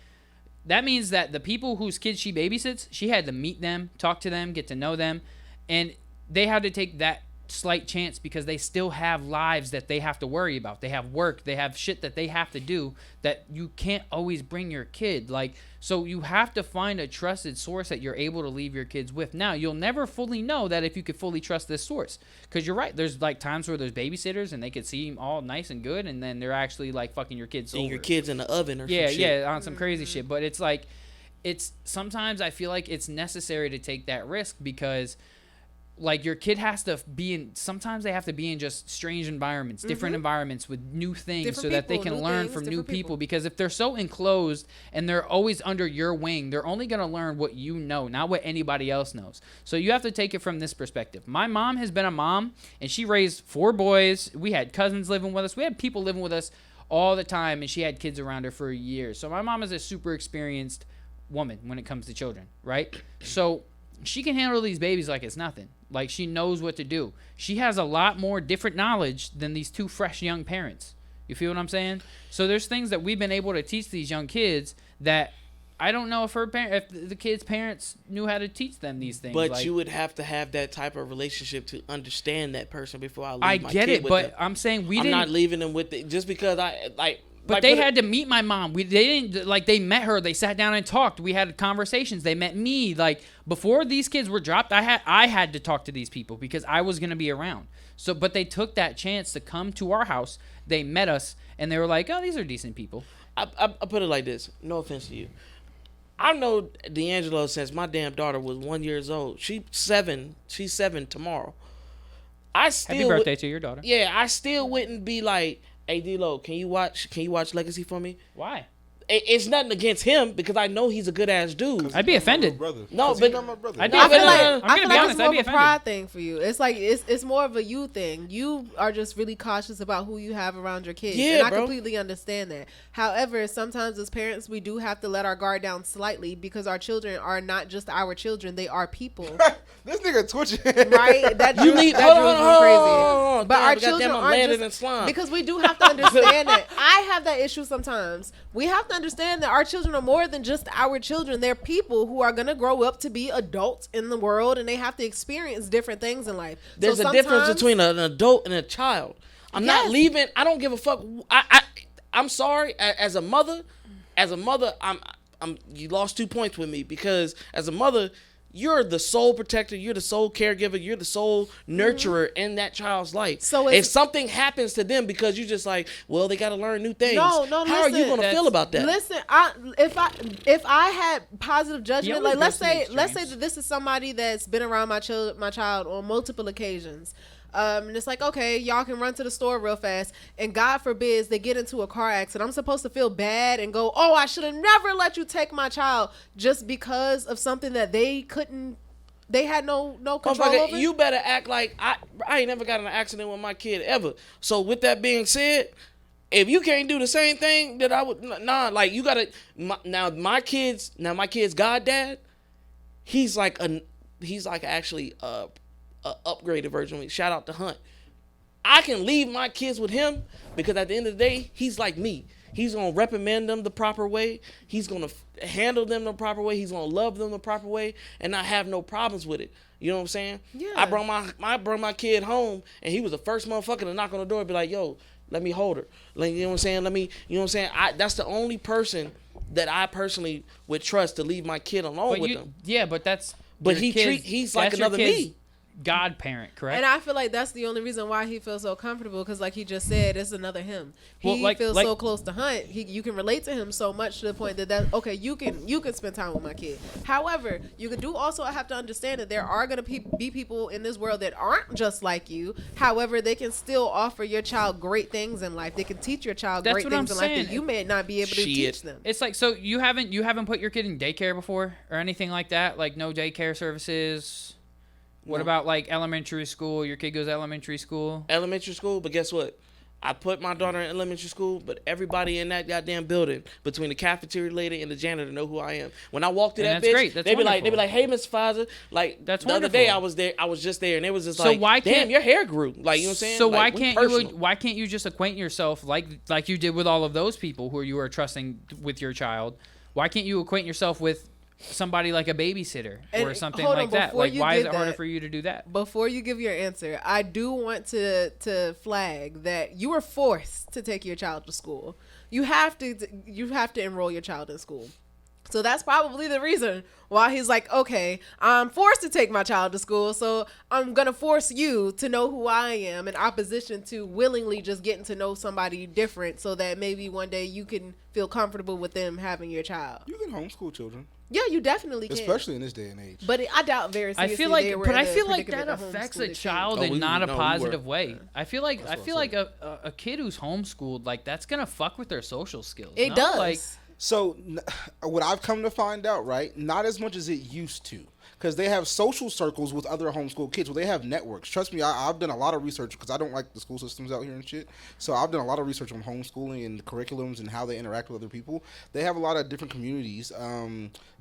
That means that the people whose kids she babysits, she had to meet them, talk to them, get to know them, and they had to take that slight chance because they still have lives that they have to worry about. They have work, they have shit that they have to do that you can't always bring your kid. Like, so you have to find a trusted source that you're able to leave your kids with. Now, you'll never fully know that if you could fully trust this source, because you're right, there's like times where there's babysitters and they could seem all nice and good, and then they're actually like fucking your kids over. Your kids in the oven or some shit. Yeah, on some crazy shit. But it's like, it's sometimes I feel like it's necessary to take that risk because, like, your kid has to be in, sometimes they have to be in just strange environments, different environments with new things, Different so that they people, can new learn things, from new different people. people. Because if they're so enclosed and they're always under your wing, they're only going to learn what you know, not what anybody else knows. So you have to take it from this perspective. My mom has been a mom, and she raised 4 boys. We had cousins living with us. We had people living with us all the time, and she had kids around her for years. So my mom is a super experienced woman when it comes to children, right? So she can handle these babies like it's nothing. Like, she knows what to do. She has a lot more different knowledge than these 2 fresh young parents. You feel what I'm saying? So there's things that we've been able to teach these young kids that I don't know if if the kids' parents knew how to teach them these things. But like, you would have to have that type of relationship to understand that person before I leave I my get kid it, with but them. I'm saying I'm not leaving them with it just because I like. But like, they had to meet my mom. They didn't, like, they met her. They sat down and talked. We had conversations. They met me. Like, before these kids were dropped, I had to talk to these people because I was going to be around. So, but they took that chance to come to our house. They met us, and they were like, oh, these are decent people. I put it like this. No offense to you. I know D'Angelo since my damn daughter was 1 year old. She's 7 tomorrow. Happy birthday to your daughter. Yeah, I still wouldn't be like, hey, D-Lo, can you watch Legacy for me? Why? It's nothing against him because I know he's a good ass dude. I'd be offended. No, but not my brother. I'd be I feel offended. like, I'm I gonna feel be like honest. it's I'd more be of a offended. pride thing for you. It's like it's more of a you thing. You are just really cautious about who you have around your kids. Yeah, and I bro. completely understand that. However, sometimes as parents, we do have to let our guard down slightly because our children are not just our children; they are people. This nigga twitching. Right? That You drives need- that hold drives on, me hold crazy. on. But Damn, our goddamn, children I'm aren't landing just in slime. because we do have to understand that. I have that issue sometimes. We have to understand that our children are more than just our children. They're people who are gonna grow up to be adults in the world, and they have to experience different things in life. There's So a difference sometimes- between an adult and a child. I'm not Yes. leaving. I don't give a fuck. I'm sorry. As a mother, I'm you lost 2 points with me because as a mother, you're the sole protector, you're the sole caregiver, you're the sole nurturer in that child's life. So if it's- something happens to them because you just like, well, they got to learn new things. No, How are you listen. gonna feel about that? Listen, if I had positive judgment, always like let's goes to the say extremes. that this is somebody that's been around my child on multiple occasions. And it's like, okay, y'all can run to the store real fast, and God forbids they get into a car accident. I'm supposed to feel bad and go, oh, I should have never let you take my child just because of something that they had no control Motherfucker, over. you better act like I ain't never got in an accident with my kid ever. So with that being said, if you can't do the same thing that I would, like you gotta. My kid's goddad, he's actually a upgraded version of me. Shout out to Hunt. I can leave my kids with him because at the end of the day, he's like me. He's gonna reprimand them the proper way. He's gonna handle them the proper way. He's gonna love them the proper way, and not have no problems with it. You know what I'm saying? Yeah. I brought my kid home, and he was the first motherfucker to knock on the door and be like, "Yo, let me hold her." Like, you know what I'm saying? You know what I'm saying? That's the only person that I personally would trust to leave my kid alone with them. Yeah, but that's. But your kids- he's like that's your another kids- me. godparent, correct? And I feel like that's the only reason why he feels so comfortable, because like he just said, it's another him. Well, He feels like- so close to Hunt. You can relate to him so much to the point that okay, you can spend time with my kid. However, you can do also have to understand that there are gonna be people in this world that aren't just like you. However, they can still offer your child great things in life. They can teach your child That's great what things I'm in life saying. that you may not be able to Shit. teach them. It's like, so you haven't put your kid in daycare before or anything like that? Like no daycare services? What No. about like elementary school? Your kid goes to elementary school? Elementary school, but guess what? I put my daughter in elementary school, but everybody in that goddamn building, between the cafeteria lady and the janitor, know who I am. When I walked through And that that's bitch, great. That's they be wonderful. like, "Hey, Miss Faza." Like That's the other day, wonderful. I was there. I was just there, and it was just So like, why "Damn, can't- your hair grew." Like, you know what I'm saying? So Like, why can't you just acquaint yourself like you did with all of those people who you are trusting with your child? Why can't you acquaint yourself with somebody like a babysitter or And something hold on, like that? before Like you why is get it harder that- for you to do that? Before you give your answer, I do want to flag that you were forced to take your child to school. You have to enroll your child in school. So that's probably the reason why he's like, okay, I'm forced to take my child to school, so I'm going to force you to know who I am in opposition to willingly just getting to know somebody different so that maybe one day you can feel comfortable with them having your child. You can homeschool children, Yeah, you definitely can. especially in this day and age. But I doubt very I seriously feel like, they were but in I the feel like predicament that to affects homeschool a their child Oh, in we- not a no, we positive were. way. I feel like That's what I a kid who's homeschooled, like that's gonna fuck with their social skills. It no? does. Like, So, what I've come to find out, right? Not as much as it used to, because they have social circles with other homeschool kids. Well, they have networks. Trust me, I've done a lot of research because I don't like the school systems out here and shit. So I've done a lot of research on homeschooling and curriculums and how they interact with other people. They have a lot of different communities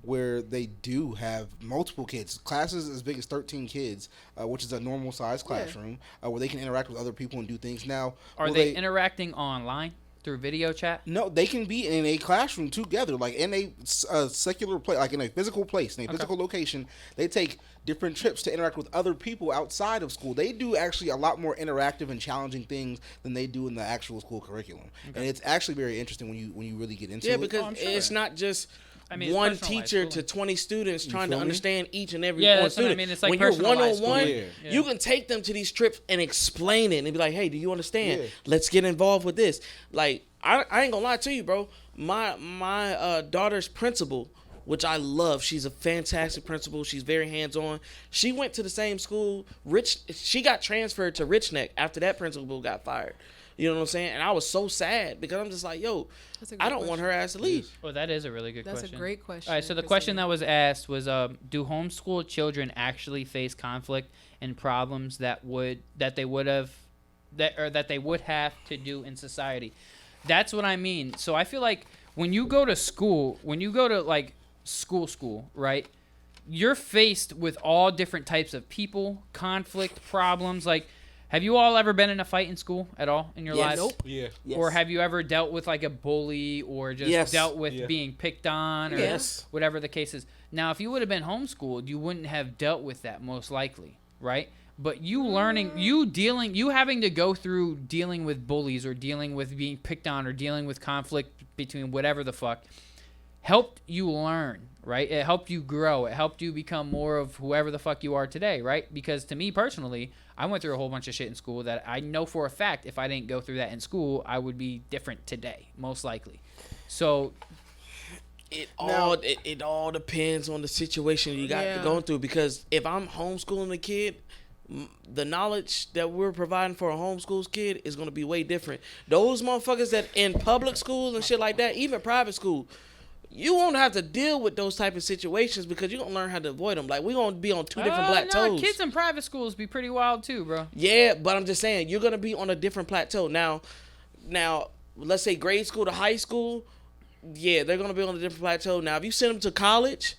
where they do have multiple kids, classes as big as 13 kids, which is a normal size classroom, where they can interact with other people and do things. Now, are will they interacting online through video chat? No, they can be in a classroom together, like in a secular place, like in a physical place, in a physical location. They take different trips to interact with other people outside of school. They do actually a lot more interactive and challenging things than they do in the actual school curriculum, and it's actually very interesting when you really get into Yeah, it. because I'm sure. it's not just I mean, it's one personalized teacher schooling. to 20 students trying to feel me? understand each and every Yeah, one that's what I student. mean. It's like when you're personalized one-on-one, schooling. Yeah. you can take them to these trips and explain it and be like, "Hey, do you understand? Yeah. Let's get involved with this." Like, I ain't gonna lie to you, bro. My daughter's principal, which I love, she's a fantastic principal. She's very hands-on. She went to the same school. She got transferred to Rich Neck after that principal got fired. You know what I'm saying? And I was so sad because I'm just like, yo, That's a I good don't want question. her ass to leave. Well, that is a really good That's question. a great question. All right, so the question that was asked was, do homeschool children actually face conflict and problems that they would have to do in society? That's what I mean. So I feel like when you go to school, like school, right? You're faced with all different types of people, conflict, problems. Like, have you all ever been in a fight in school at all in your Yes. lives? Nope. Yeah. Yes. Or have you ever dealt with like a bully or just Yes. dealt with Yeah. being picked on or Yes. whatever the case is? Now, if you would have been homeschooled, you wouldn't have dealt with that most likely, right? But you having to go through dealing with bullies or dealing with being picked on or dealing with conflict between whatever the fuck helped you learn, right? It helped you grow. It helped you become more of whoever the fuck you are today, right? Because to me personally, I went through a whole bunch of shit in school that I know for a fact if I didn't go through that in school, I would be different today, most likely. So It all depends on the situation you got Yeah. going through. Because if I'm homeschooling a kid, the knowledge that we're providing for a homeschool kid is going to be way different. Those motherfuckers that in public schools and shit like that, even private school, you won't have to deal with those type of situations because you're going to learn how to avoid them. Like, we're going to be on two different plateaus. Kids in private schools be pretty wild too, bro. Yeah, but I'm just saying, you're going to be on a different plateau. Now, let's say grade school to high school, yeah, they're going to be on a different plateau. Now, if you send them to college,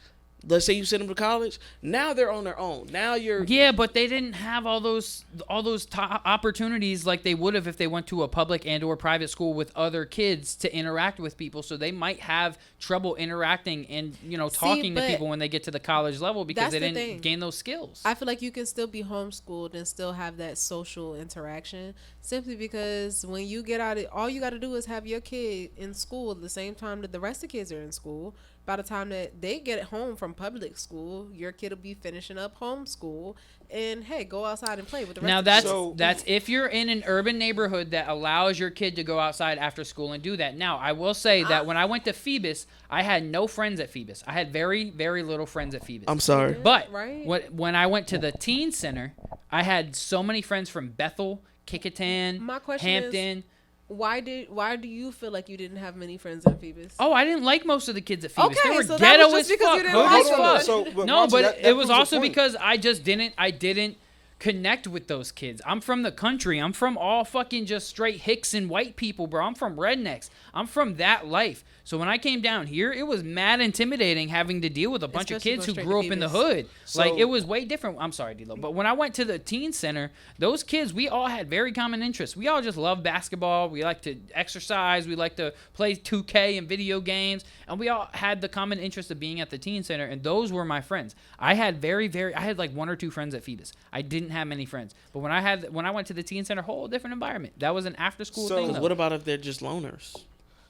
let's say you send them to college, now they're on their own. Now you're... Yeah, but they didn't have all those opportunities like they would have if they went to a public and or private school with other kids to interact with people. So they might have trouble interacting and talking to but people when they get to the college level because that's they the didn't thing. gain those skills. I feel like you can still be homeschooled and still have that social interaction simply because when you get out, all you got to do is have your kid in school at the same time that the rest of the kids are in school. By the time that they get home from public school, your kid will be finishing up homeschool, and hey, go outside and play with the rest Now of the kids. that's if you're in an urban neighborhood that allows your kid to go outside after school and do that. Now, I will say that when I went to Phoebus, I had no friends at Phoebus. I had very, very little friends at Phoebus. I'm sorry. But Right. when I went to the teen center, I had so many friends from Bethel, Kickinton, My question Hampton. Why do you feel like you didn't have many friends in Phoebus? Oh, I didn't like most of the kids at Phoebus. Okay, They were so that ghetto was just as because fuck. you didn't Hood like as them. fuck. So, but No, Monty, but that it was proves a also point. because I didn't connect with those kids. I'm from the country. I'm from all fucking just straight hicks and white people, bro. I'm from rednecks. I'm from that life. So when I came down here, it was mad intimidating having to deal with a bunch Especially of kids who going grew straight up in to the Phoebus. hood. So- Like, it was way different. I'm sorry, D-Lo. But when I went to the teen center, those kids, we all had very common interests. We all just love basketball. We like to exercise. We like to play 2K and video games. And we all had the common interest of being at the teen center. And those were my friends. I had I had like one or two friends at Phoebus. I didn't have many friends. But when I went to the teen center, whole different environment. That was an after school So- thing. 'Cause though. what about if they're just loners?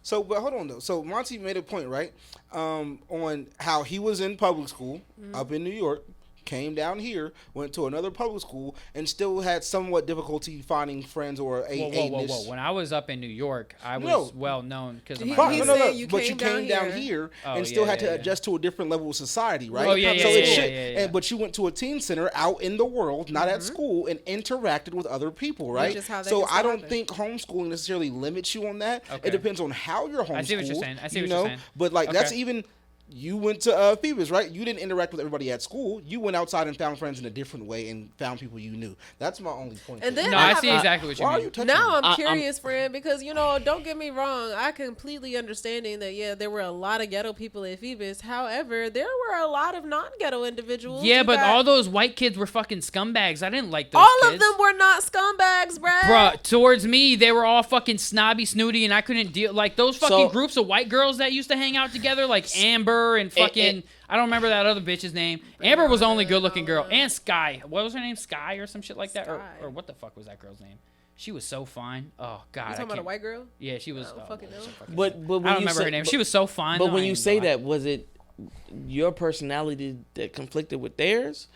So, but hold on though. So Monty made a point, right? On how he was in public school up in New York, came down here, went to another public school, and still had somewhat difficulty finding friends or Whoa. When I was up in New York, I was No. well known because of my Fine, Fine, He no, said no, you but came you came down down here Oh, and still yeah, had to yeah, adjust to a different level of society, right? Oh, yeah, so yeah, it yeah, should, yeah. but you went to a teen center out in the world, not at school, and interacted with other people, right? is how that So gets I don't started. think homeschooling necessarily limits you on that. Okay. It depends on how you're homeschooled. I see what you're saying. I see you what you're know? saying. But like that's Okay. even. You went to Phoebus, right? You didn't interact with everybody at school. You went outside and found friends in a different way and found people you knew. That's my only point. And there. then No, I I have see a- exactly what you Why are mean. you touching Now me? I'm curious, friend, because don't get me wrong. I completely understanding that there were a lot of ghetto people at Phoebus. However, there were a lot of non-ghetto individuals. Yeah, You but got- all those white kids were fucking scumbags. I didn't like those all kids. of them were not scumbags, bruh. Bruh, towards me, they were all fucking snobby, snooty, and I couldn't deal. Like, those fucking So- groups of white girls that used to hang out together, like Amber and fucking... I don't remember that other bitch's name. Amber was the only good-looking girl. And Sky. What was her name? Sky or some shit like that? Sky. Or what the fuck was that girl's name? She was so fine. Oh, God. You I talking about a can't- white girl? Yeah, she was... I don't oh, fucking know. so fucking- But when I don't you remember say, her name. But, She was so fine. but though, when I you ain't say gonna lie. that, was it your personality that conflicted with theirs?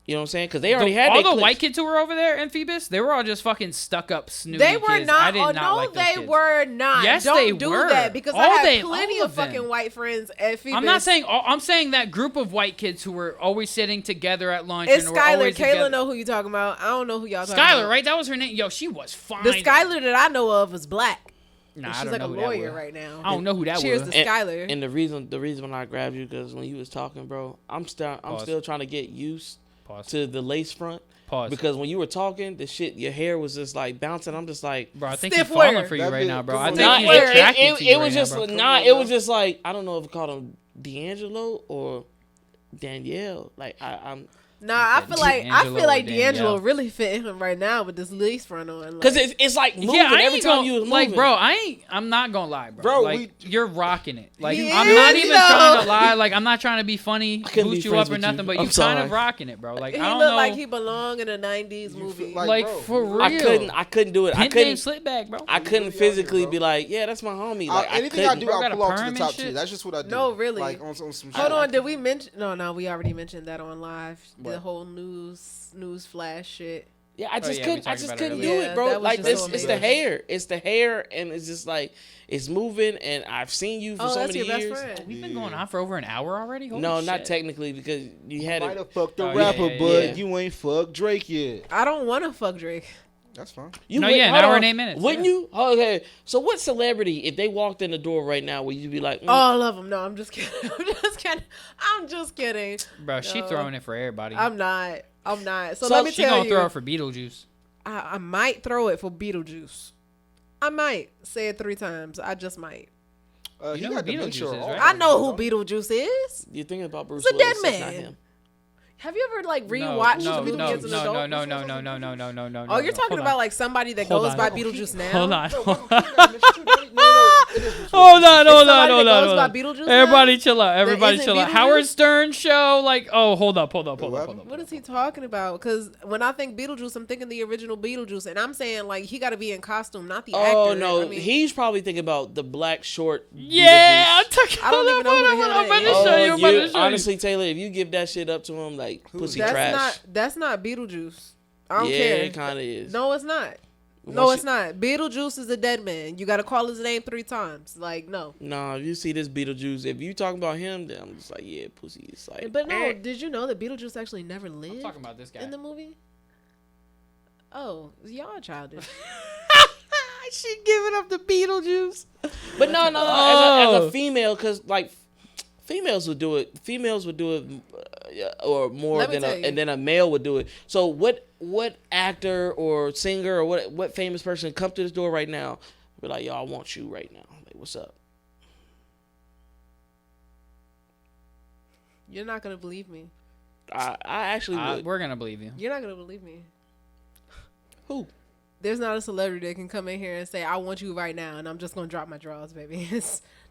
You know what I'm saying? Because they already had all their the cliques. white kids who were over there in Phoebus, they were all just fucking stuck up, snooty They were kids. not. I did Oh not no, like those they kids. were not. Yes, Don't they do were. that because I All had plenty all of of them. fucking white friends at Phoebus. I'm not saying. I'm saying that group of white kids who were always sitting together at lunch. It's and were Skylar. always Kayla together. know who you talking about. I don't know who y'all talking about. Skylar, right? That was her name. Yo, she was fine. The Skylar that I know of is black. Nah, And I she's don't like know a who that lawyer was. right now. I don't know who that Cheers was. to Skylar. And the reason when I grabbed you because when you was talking, bro, I'm Pause. still trying to get used Pause. to the lace front. Pause. Because when you were talking, the shit, your hair was just like bouncing. I'm just like, Bro, I think Stiff he's falling wear. for you That right bitch- now, bro. I come think on. he's Nah, attracted to you it right was now, just bro. it was just like I don't know if it called him D'Angelo or Danielle. Like I'm Nah, I feel like D'Angelo or D'Angelo Danielle. really fitting him right now with this lace front on. because Like, it's like moving Yeah, I every ain't time gonna, you was moving. like, bro. I'm not gonna lie, bro. Bro, like, you're rocking it. Like, He I'm not is, even though. trying to lie. Like, I'm not trying to be funny, couldn't be boost you friends up or with you. nothing, but I'm you kind of sorry. rocking it, bro. Like, he I don't looked know. like he belonged in a '90s You movie. feel like bro, for real. I couldn't do it. I Pimp game couldn't. slip back, bro. I couldn't Really out physically here, bro. be like, yeah, that's my homie. Like anything I I couldn't. do, Bro, I'll got a pull off to perm the and top shit? tier. That's just what I do. No, really. Like on some shit. Hold on, did we mention? No, we already mentioned that on live. The What? whole news flash shit. Yeah, I just yeah, we couldn't. I talked just about it couldn't earlier. do Yeah, it, bro. that was Like just this, so it's the amazing. hair. It's the hair, and it's just like it's moving. And I've seen you for Oh, so that's many your best years. friend. We've been going on for over an hour already. Holy No, not shit. technically because you had Might it. have fucked the Oh, yeah, rapper, yeah, but yeah. you ain't fucked Drake yet. I don't want to fuck Drake. That's fine. You No, would- yeah, an hold hour on. and 8 minutes, Wouldn't yeah. you? Okay. So what celebrity, if they walked in the door right now, would you be like, All of them. No, I'm just kidding. I'm just kidding. Bro, she No. throwing it for everybody. I'm not. So So let me she tell gonna you. throw it for Beetlejuice. I might throw it for Beetlejuice. I might say it 3 times. I just might. You He know got who dementia. Beetlejuice is, all right? I know who don't he? Beetlejuice is. you're thinking about Bruce It's a Willis? dead That's not man. him. Have you ever like No, rewatched no, Beetlejuice no, as an no, adult? no, no, no, no, no, no, no, no, no. Oh, you're talking Hold about on. like somebody that Hold goes on. by Beetlejuice now. Hold on. No, Michael Keaton got dementia too. Don't he? No, it is Bruce Willis. Hold on, Is hold on, somebody hold that on, goes hold by on. Beetlejuice now? Everybody chill out. Everybody isn't chill out. Beetlejuice? Howard Stern show, like, oh, hold up. What is he talking about? Because when I think Beetlejuice, I'm thinking the original Beetlejuice, and I'm saying like he got to be in costume, not the actor. Oh no, I mean, he's probably thinking about the black short. Yeah, I'm Beetlejuice. I don't even know who the hell I'm about that to is. show you, I'm about to show you. Honestly, Taylor, if you give that shit up to him, like pussy trash. That's not Beetlejuice. I don't yeah, care. it kind of is. No, it's not. No, Once it's not. Beetlejuice is a dead man. You got to call his name 3 times. Like, no. Nah, if you see this Beetlejuice, if you talking about him, then I'm just like, yeah, pussy is like. But no, did you know that Beetlejuice actually never I'm lived talking about this guy. in the movie? Oh, y'all childish. She giving up the Beetlejuice. But no, as a female, because like females would do it. Females would do it, or more Let me than tell you. and then a male would do it. So what actor or singer or what famous person come to this door right now? Be like, yo, I want you right now. Like, what's up? You're not going to believe me. I actually would. We're gonna believe you. You're not going to believe me. Who? There's not a celebrity that can come in here and say, I want you right now, and I'm just going to drop my drawers, baby.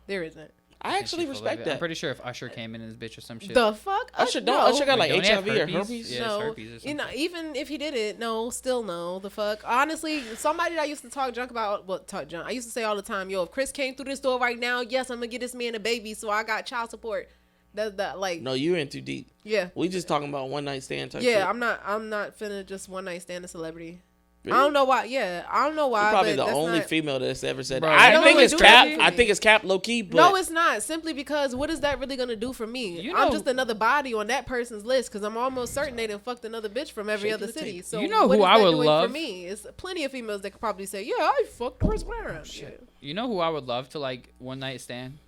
There isn't. I actually respect that. I'm pretty sure if Usher came in as bitch or some shit. The fuck? Usher no. Usher got like Wait, don't he have HIV or herpes? herpes. Yeah, it's No, herpes or you something. know, even if he did it, no, still no. The fuck, honestly, somebody that I used to talk junk about, well, talk junk. I used to say all the time, yo, if Chris came through this door right now, yes, I'm gonna get this man a baby, so I got child support. That like, No, you're in too deep. yeah, We just talking about one night stand type. yeah. shit. I'm not finna just one night stand a celebrity. Really? I don't know why. Yeah, I don't know why. You're probably but the that's only not, female that's ever said Bro, that. you I know think what it's do cap. that I think it's cap low key. But No, it's not. Simply because what is that really gonna do for me? You I'm know- just another body on that person's list because I'm almost certain they done fucked another bitch from every Shake other the city. tape. So You know what who is I that would doing love? for me? It's plenty of females that could probably say, "Yeah, I fucked Chris Brown." Yeah. You know who I would love to like one night stand?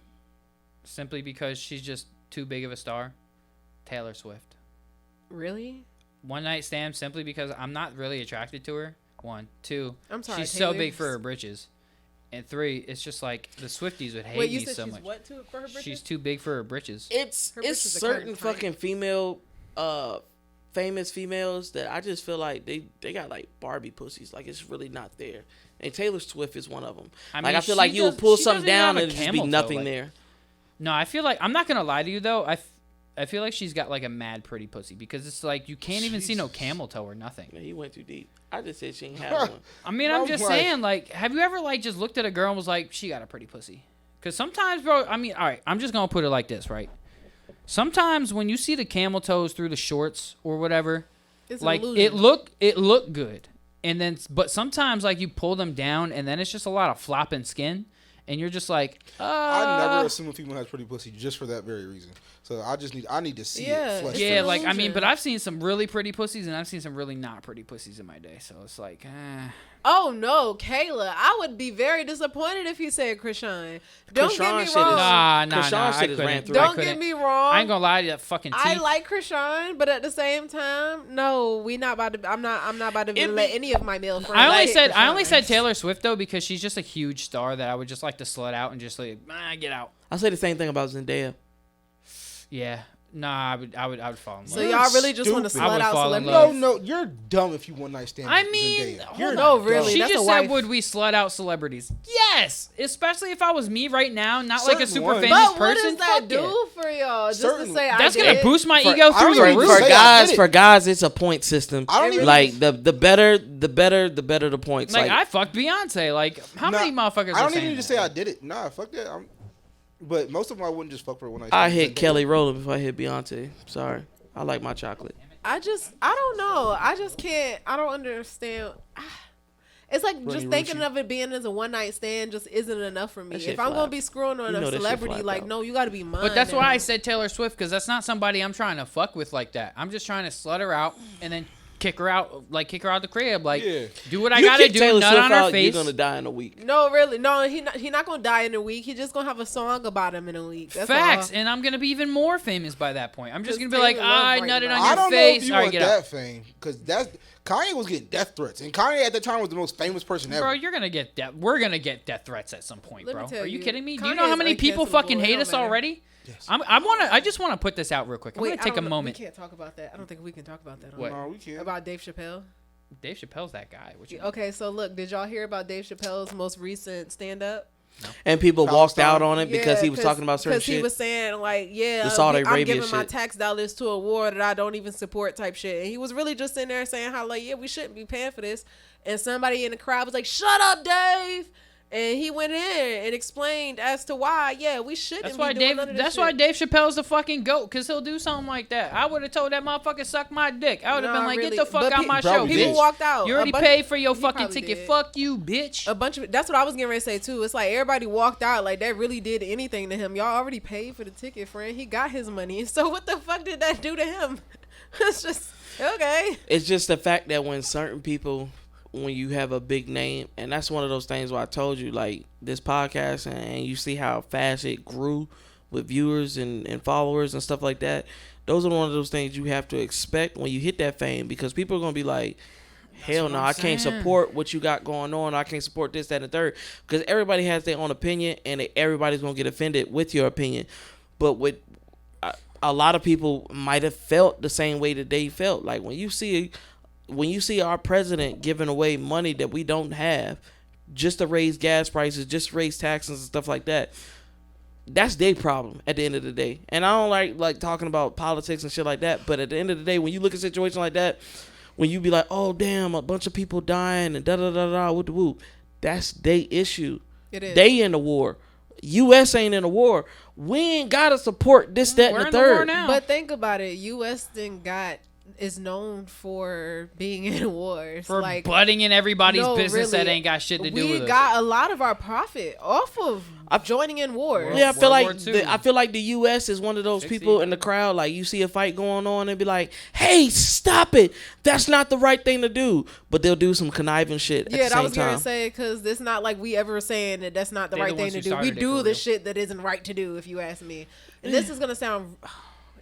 Simply because she's just too big of a star. Taylor Swift. Really? One night stand simply because I'm not really attracted to her. 1, 2. I'm sorry. She's so Taylor. big for her britches. And 3, it's just like the Swifties would hate Wait, you me said so she's much. what to for her britches? She's too big for her britches. it's Her it's bitch is a certain curtain tight. fucking female famous females that I just feel like they got like Barbie pussies. Like it's really not there. And Taylor Swift is one of them. I Like mean, I feel like she you would does- pull she something doesn't even down have a and it'd just be camel toe, nothing like- there. No, I feel like I'm not gonna lie to you though. I feel like she's got like a mad pretty pussy because it's like you can't even see no Jesus. camel toe or nothing. Man, he went too deep. I just said she ain't have one. I mean, No, I'm just like- saying, like, have you ever like just looked at a girl and was like, she got a pretty pussy? Because sometimes, bro. I mean, all right, I'm just gonna put it like this, right? Sometimes when you see the camel toes through the shorts or whatever, It's an like illusion. it looked good, and then but sometimes like you pull them down and then it's just a lot of flopping skin, and you're just like, I never assume a female has pretty pussy just for that very reason. So I need to see Yeah, it flesh. it's yeah, an like I mean, illusion. but I've seen some really pretty pussies and I've seen some really not pretty pussies in my day, so it's like, Oh no, Kayla! I would be very disappointed if you said Krishan. Don't Krishan get me shit is- wrong. nah, Krishan I shit is ran couldn't. through. I Don't get couldn't. me wrong. I ain't gonna lie to that fucking teeth. I like Krishan, but at the same time, no, we not about to. I'm not about to It let be- any of my male friends. I only like said Krishan. Taylor Swift though because she's just a huge star that I would just like to slut out and just like get out. I say the same thing about Zendaya. Yeah, nah, I would fall in love. So You're y'all really just want to stupid. I would slut out fall in celebrities? love. No, you're dumb if you one night stand. I with mean, Zendaya. hold You're on. No, dumb. really. She that's just a said, wife. "Would we slut out celebrities?" Yes, especially if I was me right now, not like a Certain super ones. famous But what person. does that Fuck do yeah. for y'all? Just Certain- to say I That's did? gonna boost my For- ego I through don't the even roof. say I did it. For guys, it's a point system. I don't even Like the better the points. Like I fucked Beyonce. Like how many motherfuckers? I are don't saying even just that? say I did it. Nah, fuck that. But most of them I wouldn't just fuck for one night. I stand hit with Zendaya. Kelly Rowland before I hit Beyonce. Sorry, I like my chocolate. I don't know. I just can't. I don't understand. It's like Runny just thinking Roochy. of it being as a one night stand just isn't enough for me. That shit If I'm gonna flap. be screwing on You know a that shit celebrity, flap like out. no, you got to be mine. But that's why now. I said Taylor Swift because that's not somebody I'm trying to fuck with like that. I'm just trying to slut her out and then kick her out the crib. Like Yeah. do what I You gotta kick do. Taylor Nut Swift on her out, face. You're gonna die in a week. No, really, no. He not gonna die in a week. He just gonna have a song about him in a week. That's Facts, all. and I'm gonna be even more famous by that point. I'm just Just gonna be like, Taylor love I right nutted now. on I your don't know face. if you All right, want get that out. fame because Kanye was getting death threats, and Kanye at the time was the most famous person ever. Bro, you're gonna get death. We're gonna get death threats at some point, Let me bro. tell Are you you, kidding me? Do Kanye you know how is many people uncancelable. fucking It hate don't us matter. already? Yes. I just wanna put this out real quick. I'm Wait, gonna I take a don't know- moment. We can't talk about that. I don't think we can talk about that. What? No, we can't. About Dave Chappelle? Dave Chappelle's that guy. What you Okay, so look, did y'all hear about Dave Chappelle's most recent stand up? And people walked out on it Yeah, because he was talking about certain Because he shit. was saying like, yeah, The Saudi I'm Arabia giving my shit. tax dollars to a war that I don't even support type shit. And he was really just sitting there saying how like, yeah, we shouldn't be paying for this. And somebody in the crowd was like, shut up, Dave. And he went in and explained as to why, we shouldn't That's be why doing Dave. none of this That's shit. why Dave Chappelle's the fucking goat, cause he'll do something like that. I would have told that motherfucker suck my dick. I would have Nah, been like, really. get the fuck But out my show, probably People bitch. walked out. You already A bunch- paid for your he fucking probably ticket. did. Fuck you, bitch. A bunch of that's what I was getting ready to say too. It's like everybody walked out like that really did anything to him. Y'all already paid for the ticket, friend. He got his money. So what the fuck did that do to him? It's just okay. It's just the fact that when certain people, when you have a big name, and that's one of those things where I told you, like this podcast, and you see how fast it grew with viewers and followers and stuff like that. Those are one of those things you have to expect when you hit that fame, because people are gonna be like, hell what no, I'm I can't saying. support what you got going on. I can't support this, that, and the third, because everybody has their own opinion, and everybody's gonna get offended with your opinion. But with a lot of people might have felt the same way that they felt. Like when you see our president giving away money that we don't have just to raise gas prices, just to raise taxes and stuff like that, that's their problem at the end of the day. And I don't like talking about politics and shit like that, but at the end of the day, when you look at a situation like that, when you be like, oh damn, a bunch of people dying and da da da da whoop de whoop, that's their issue. It is. They in the war. U.S. ain't in the war. We ain't gotta support this, that, We're and in the the war third. now. But think about it. U.S. is known for being in wars. For like butting in everybody's no, business really, that ain't got shit to do with we it. got a lot of our profit off of joining in wars. Yeah, I feel World like War II. I feel like the U.S. is one of those 60. people in the crowd. Like you see a fight going on and be like, "Hey, stop it! That's not the right thing to do." But they'll do some conniving shit at Yeah, the that same was gonna time. say because it's not like we ever saying that that's not the They're right the thing ones to who do. We started it do for the real. shit that isn't right to do, if you ask me. And this is gonna sound.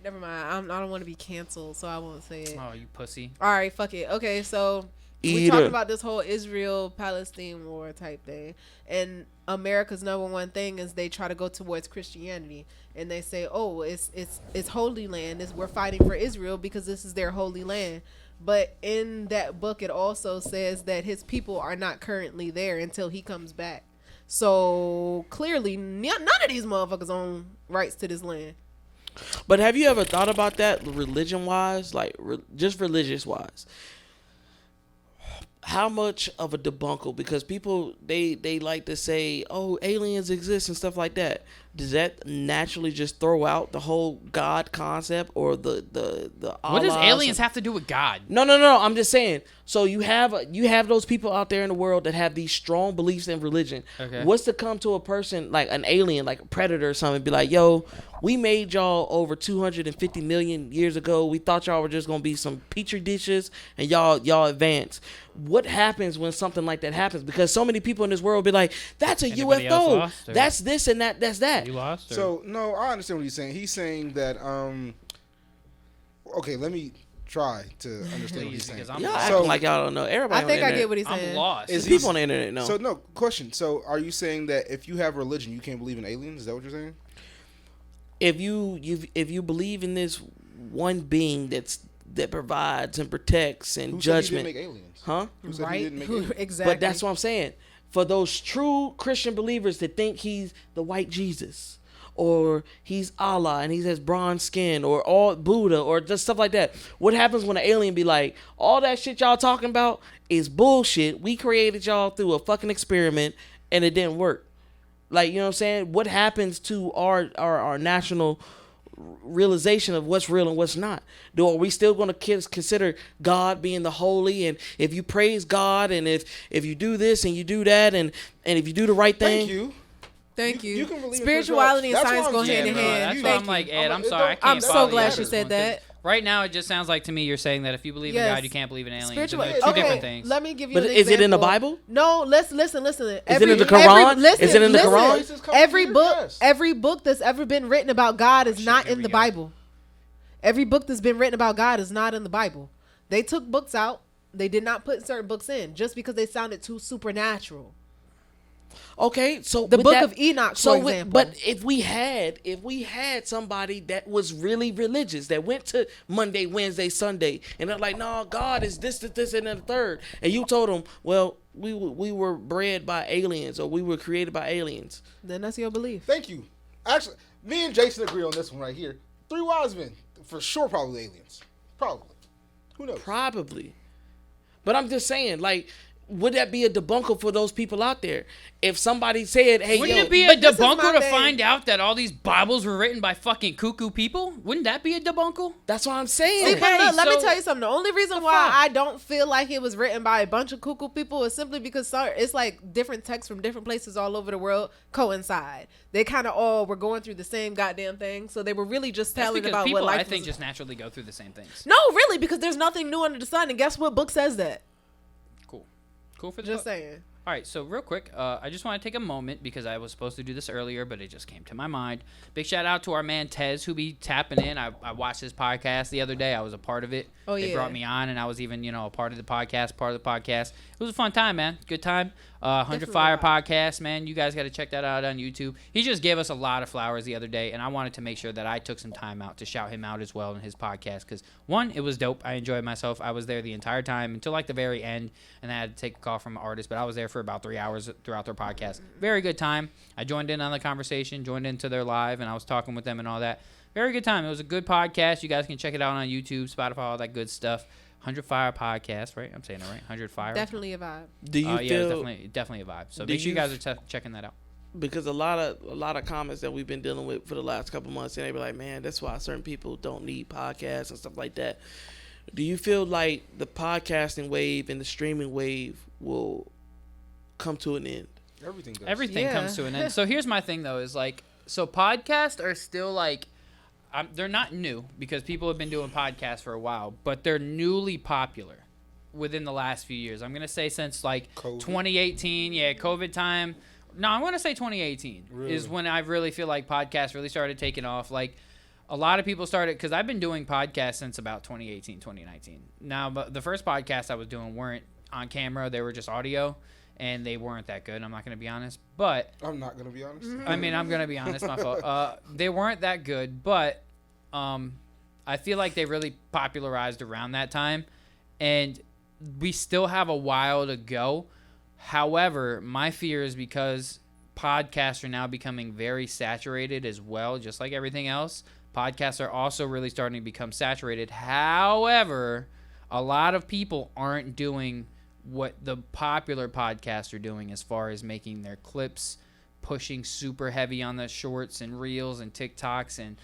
Never mind. I don't want to be canceled, so I won't say it. Oh, you pussy. All right, fuck it. Okay, so we Eat talked it. about this whole Israel-Palestine war type thing, and America's number one thing is they try to go towards Christianity, and they say, "Oh, it's holy land. We're fighting for Israel because this is their holy land." But in that book, it also says that his people are not currently there until he comes back. So clearly, none of these motherfuckers own rights to this land. But have you ever thought about that religion wise, like just religious wise? How much of a debuncle? Because people they like to say, "Oh, aliens exist" and stuff like that. Does that naturally just throw out the whole God concept or the What does Allahs aliens and- have to do with God? No. I'm just saying. So you have those people out there in the world that have these strong beliefs in religion. Okay. What's to come to a person like an alien, like a predator or something, and be like, "Yo, we made y'all over 250 million years ago. We thought y'all were just gonna be some petri dishes, and y'all advanced." What happens when something like that happens? Because so many people in this world be like, "That's a Anybody else UFO. lost, or- That's this and that's that." You lost? Or? So no, I understand what he's saying. He's saying that okay, let me try to understand what Please, he's saying. because I'm Y'all lost. acting So- like y'all don't know. Everybody. I think on I the get what he's I'm saying. lost. Is internet. People on the internet know. So no question. So are you saying that if you have religion, you can't believe in aliens? Is that what you're saying? if you believe in this one being that provides and protects and Who judgment, said he didn't make aliens? huh? Who said he Right? didn't make aliens? Exactly. But that's what I'm saying. For those true Christian believers that think he's the white Jesus, or he's Allah and he has bronze skin, or all Buddha, or just stuff like that. What happens when an alien be like, all that shit y'all talking about is bullshit. We created y'all through a fucking experiment and it didn't work. Like, you know what I'm saying? What happens to our national realization of what's real and what's not? Are we still going to consider God being the holy? And if you praise God, and if you do this and you do that, and if you do the right thing, Thank you. Thank you. You can believe in spirituality and spirituality. science go That's hand what in I'm saying, hand. That's You- why Thank I'm like, you. Ed, I'm it sorry, I don't- can't I'm so follow glad you she on said this one, 'cause that. Right now, it just sounds like to me you're saying that if you believe in Yes. God, you can't believe in aliens. Spiritual. And they're two Okay, different things. let me give you But an is it in the example. Bible? No, listen. it in the Quran? Listen, Is it in the listen. Quran? This is coming Every to your book, chest. every book that's ever been written about God is not here in we the go. Bible. Every book that's been written about God is not in the Bible. They took books out. They did not put certain books in just because they sounded too supernatural. Okay, so The with Book that- of Enoch, for so example. but if we had somebody that was really religious, that went to Monday, Wednesday, Sunday, and they're like, no, God is this, and the third, and you told them, well, we were bred by aliens, or we were created by aliens. Then that's your belief. Thank you. Actually, me and Jason agree on this one right here. Three wise men, for sure, probably aliens. Probably. Who knows? Probably. But I'm just saying, like, would that be a debunker for those people out there? If somebody said, "Hey, Wouldn't yo," it be a but this is debunker my to thing. find out that all these Bibles were written by fucking cuckoo people? Wouldn't that be a debunker? that's what I'm saying. See, Okay, but look, let me so- tell you something. The only reason why fuck? I don't feel like it was written by a bunch of cuckoo people is simply because it's like different texts from different places all over the world coincide. They kind of all were going through the same goddamn thing, so they were really just That's telling because about people, what life I think, was. just naturally go through the same things. No, really, because there's nothing new under the sun, and guess what book says that? Cool for the Just book. saying. All right, so real quick, I just want to take a moment because I was supposed to do this earlier, but it just came to my mind. Big shout out to our man Tez, who be tapping in. I watched his podcast the other day. I was a part of it. Oh, They yeah. brought me on, and I was even, a part of the podcast. It was a fun time, man. Good time. 100 Definitely Fire a vibe. podcast, man. You guys got to check that out on YouTube. He just gave us a lot of flowers the other day, and I wanted to make sure that I took some time out to shout him out as well in his podcast because, one, it was dope. I enjoyed myself. I was there the entire time until like the very end, and I had to take a call from an artist, but I was there for about 3 hours throughout their podcast. Very good time. I joined in on the conversation, joined into their live, and I was talking with them and all that. Very good time. It was a good podcast. You guys can check it out on YouTube, Spotify, all that good stuff. 100 Fire podcast, right? I'm saying it right. 100 Fire. Definitely a vibe. Do you Yeah, it's feel definitely a vibe. So Do make sure you you guys are checking that out. because a lot of comments that we've been dealing with for the last couple months, and they be like, "Man, that's why certain people don't need podcasts and stuff like that." Do you feel like the podcasting wave and the streaming wave will come to an end? Everything does. Everything Yeah. comes to an end. So here's my thing though, is like, so podcasts are still like, they're not new because people have been doing podcasts for a while, but they're newly popular within the last few years. I'm gonna say since like COVID? 2018, yeah, COVID time. No, I want to say 2018 Really? is when I really feel like podcasts really started taking off. Like a lot of people started, because I've been doing podcasts since about 2018, 2019. Now, but the first podcasts I was doing weren't on camera; they were just audio, and they weren't that good. I'm not gonna be honest, but I'm not gonna be honest. I mean, I'm gonna be honest, my fault. They weren't that good, but I feel like they really popularized around that time, and we still have a while to go. However, my fear is because podcasts are now becoming very saturated as well, just like everything else. Podcasts are also really starting to become saturated. However, a lot of people aren't doing what the popular podcasts are doing as far as making their clips, pushing super heavy on the shorts and reels and TikToks, and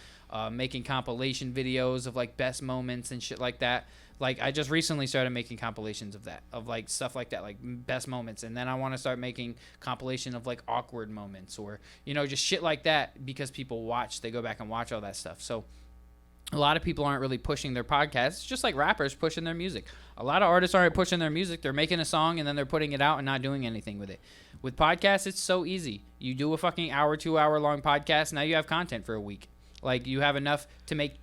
making compilation videos of like best moments and shit like that. Like I just recently started making compilations of that, of like stuff like that, like best moments, and then I want to start making compilation of like awkward moments, or just shit like that, because people watch, they go back and watch all that stuff. So a lot of people aren't really pushing their podcasts. It's just like rappers pushing their music. A lot of artists aren't pushing their music. They're making a song and then they're putting it out and not doing anything with it. With podcasts, it's so easy. You do a fucking 2-hour long podcast. Now you have content for a week. Like you have enough to make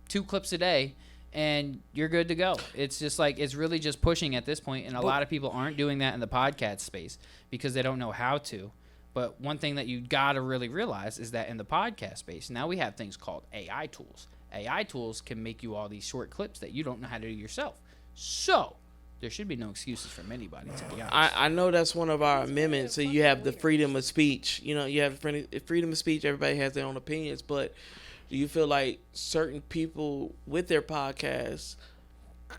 2 clips a day and you're good to go. It's just like, it's really just pushing at this point. And a lot of people aren't doing that in the podcast space because they don't know how to. But one thing that you got to really realize is that in the podcast space, now we have things called AI tools. AI tools can make you all these short clips that you don't know how to do yourself. So there should be no excuses from anybody, to be honest. I know that's one of our amendments. So you have the freedom of speech. You have freedom of speech. Everybody has their own opinions, but do you feel like certain people with their podcasts,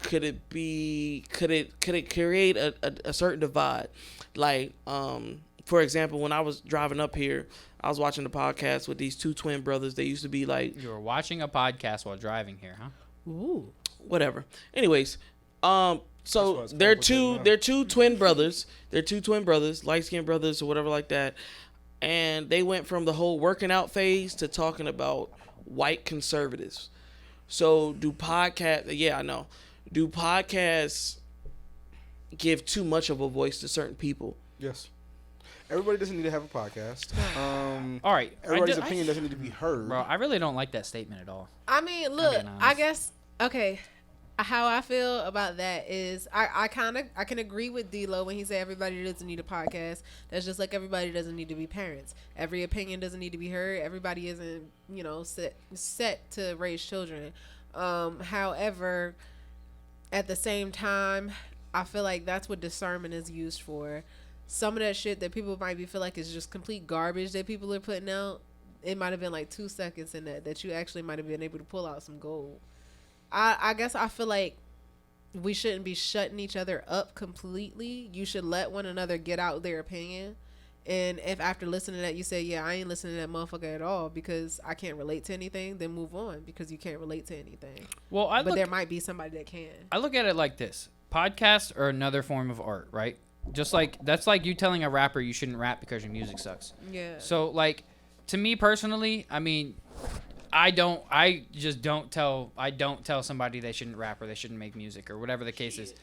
could it create a certain divide? Like, for example, when I was driving up here, I was watching the podcast with these 2 twin brothers. They used to be like, You were watching a podcast while driving here, huh? Ooh. whatever. Anyways, why so it's they're complicated now. they're 2 twin brothers. They're 2 twin brothers, light skinned brothers or whatever like that. And they went from the whole working out phase to talking about white conservatives. So do podcasts? Yeah, I know. Do podcasts give too much of a voice to certain people? Yes. Everybody doesn't need to have a podcast. All right. Everybody's opinion doesn't need to be heard. Bro, I really don't like that statement at all. I mean, look, being I honest. guess, okay, how I feel about that is I can agree with D-Lo when he said everybody doesn't need a podcast. That's just like everybody doesn't need to be parents. Every opinion doesn't need to be heard. Everybody isn't, set to raise children. However, at the same time, I feel like that's what discernment is used for. Some of that shit that people might feel like is just complete garbage that people are putting out, it might have been like 2 seconds in that you actually might have been able to pull out some gold. I guess I feel like we shouldn't be shutting each other up completely. You should let one another get out their opinion. And if after listening to that you say, yeah, I ain't listening to that motherfucker at all because I can't relate to anything, then move on because you can't relate to anything. Well, but there might be somebody that can. I look at it like this. Podcasts are another form of art, right? Just like, that's like you telling a rapper you shouldn't rap because your music sucks. Yeah. So, like, to me personally, I mean, I don't tell somebody they shouldn't rap or they shouldn't make music or whatever the case is.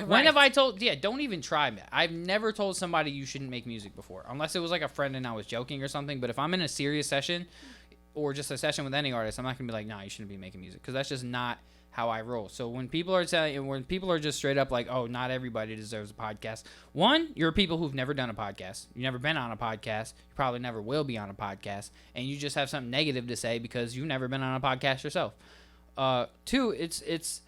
When have I told, don't even try me. I've never told somebody you shouldn't make music before, unless it was like a friend and I was joking or something. But if I'm in a serious session or just a session with any artist, I'm not going to be like, nah, you shouldn't be making music, because that's just not how I roll. So when people are just straight up like, oh, not everybody deserves a podcast. One, you're people who've never done a podcast. You've never been on a podcast. You probably never will be on a podcast. And you just have something negative to say because you've never been on a podcast yourself. Two, it's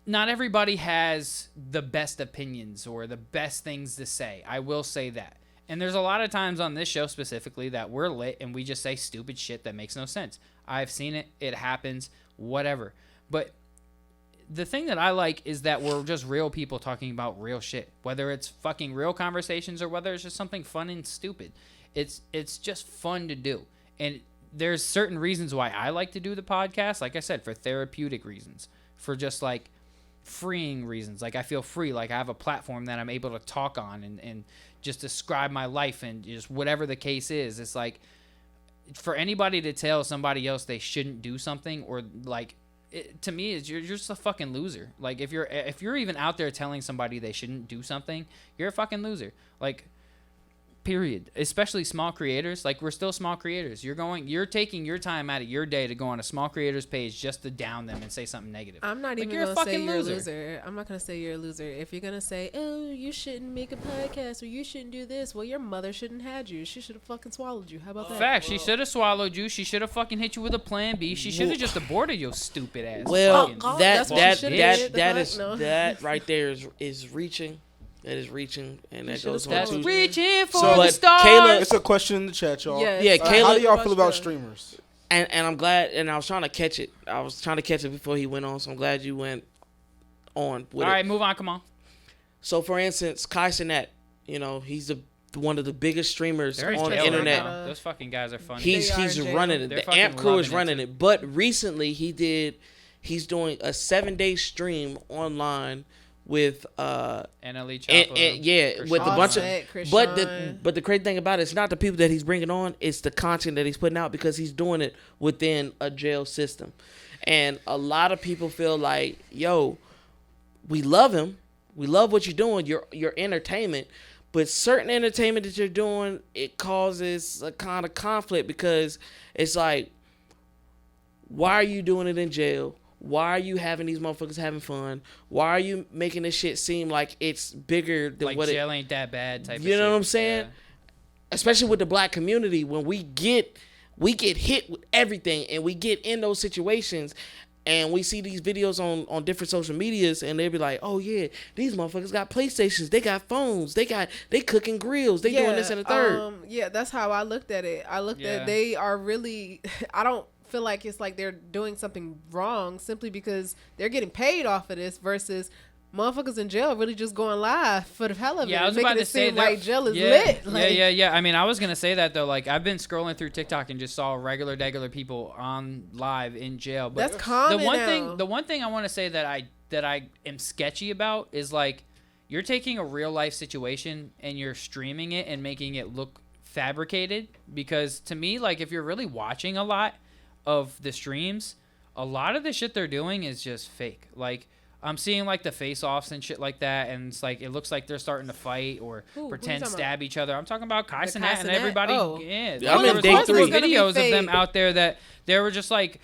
not everybody has the best opinions or the best things to say. I will say that. And there's a lot of times on this show specifically that we're lit and we just say stupid shit that makes no sense. I've seen it. It happens. Whatever. But the thing that I like is that we're just real people talking about real shit, whether it's fucking real conversations or whether it's just something fun and stupid. It's just fun to do. And there's certain reasons why I like to do the podcast. Like I said, for therapeutic reasons, for just like freeing reasons. Like I feel free. Like I have a platform that I'm able to talk on and just describe my life and just whatever the case is. It's like, for anybody to tell somebody else they shouldn't do something, or like, to me, is you're just a fucking loser. Like if you're even out there telling somebody they shouldn't do something, you're a fucking loser. Like, period. Especially small creators. Like, we're still small creators. You're taking your time out of your day to go on a small creators page just to down them and say something negative. I'm not like, even going to say you're a loser. I'm not going to say you're a loser. If you're going to say, oh, you shouldn't make a podcast or you shouldn't do this, well, your mother shouldn't have you. She should have fucking swallowed you. How about that? Fact. She should have swallowed you. She should have fucking hit you with a plan B. She should have just aborted your stupid ass. Well, fucking that right there is reaching. That is reaching, and that goes on to reaching for So, the stars. Kayla, it's a question in the chat, y'all. Yes. Yeah, Kayla, how do y'all feel about streamers? And I'm glad, and I was trying to catch it. I was trying to catch it before he went on, so I'm glad you went on with it. All right, move on. Come on. So, for instance, Kai Cenat, he's one of the biggest streamers They're on the jail right internet. now. Those fucking guys are funny. He's running it. They're The fucking AMP crew is loving it, running it. But recently, he's doing a 7-day stream online with NLE Chopper, with a bunch of Krishan. but the crazy thing about it, it's not the people that he's bringing on, it's the content that he's putting out, because he's doing it within a jail system. And a lot of people feel like, yo, we love him, we love what you're doing, your entertainment, but certain entertainment that you're doing, it causes a kind of conflict, because it's like, why are you doing it in jail? Why are you having these motherfuckers having fun? Why are you making this shit seem like it's bigger than like what jail ain't that bad type of shit. You know what I'm saying? Yeah. Especially with the black community, when we get hit with everything and we get in those situations and we see these videos on different social medias and they be like, oh yeah, these motherfuckers got PlayStations, they got phones, they cooking grills, they doing this and the third. Yeah, that's how I looked at it. I looked at they are really I don't feel like it's like they're doing something wrong simply because they're getting paid off of this versus motherfuckers in jail really just going live for the hell of it. I was about to say that like jail is lit. Like, yeah. I mean, I was gonna say that though. Like, I've been scrolling through TikTok and just saw regular people on live in jail. But that's common now. The one thing I want to say that I am sketchy about is like, you're taking a real life situation and you're streaming it and making it look fabricated. Because to me, like, if you're really watching a lot of the streams, a lot of the shit they're doing is just fake. Like, I'm seeing like the face-offs and shit like that, and it's like it looks like they're starting to fight or pretend stab each other. I'm talking about Kai Cenat and everybody. Oh. Yeah, I'm in day 3. Videos of them out there that they were just like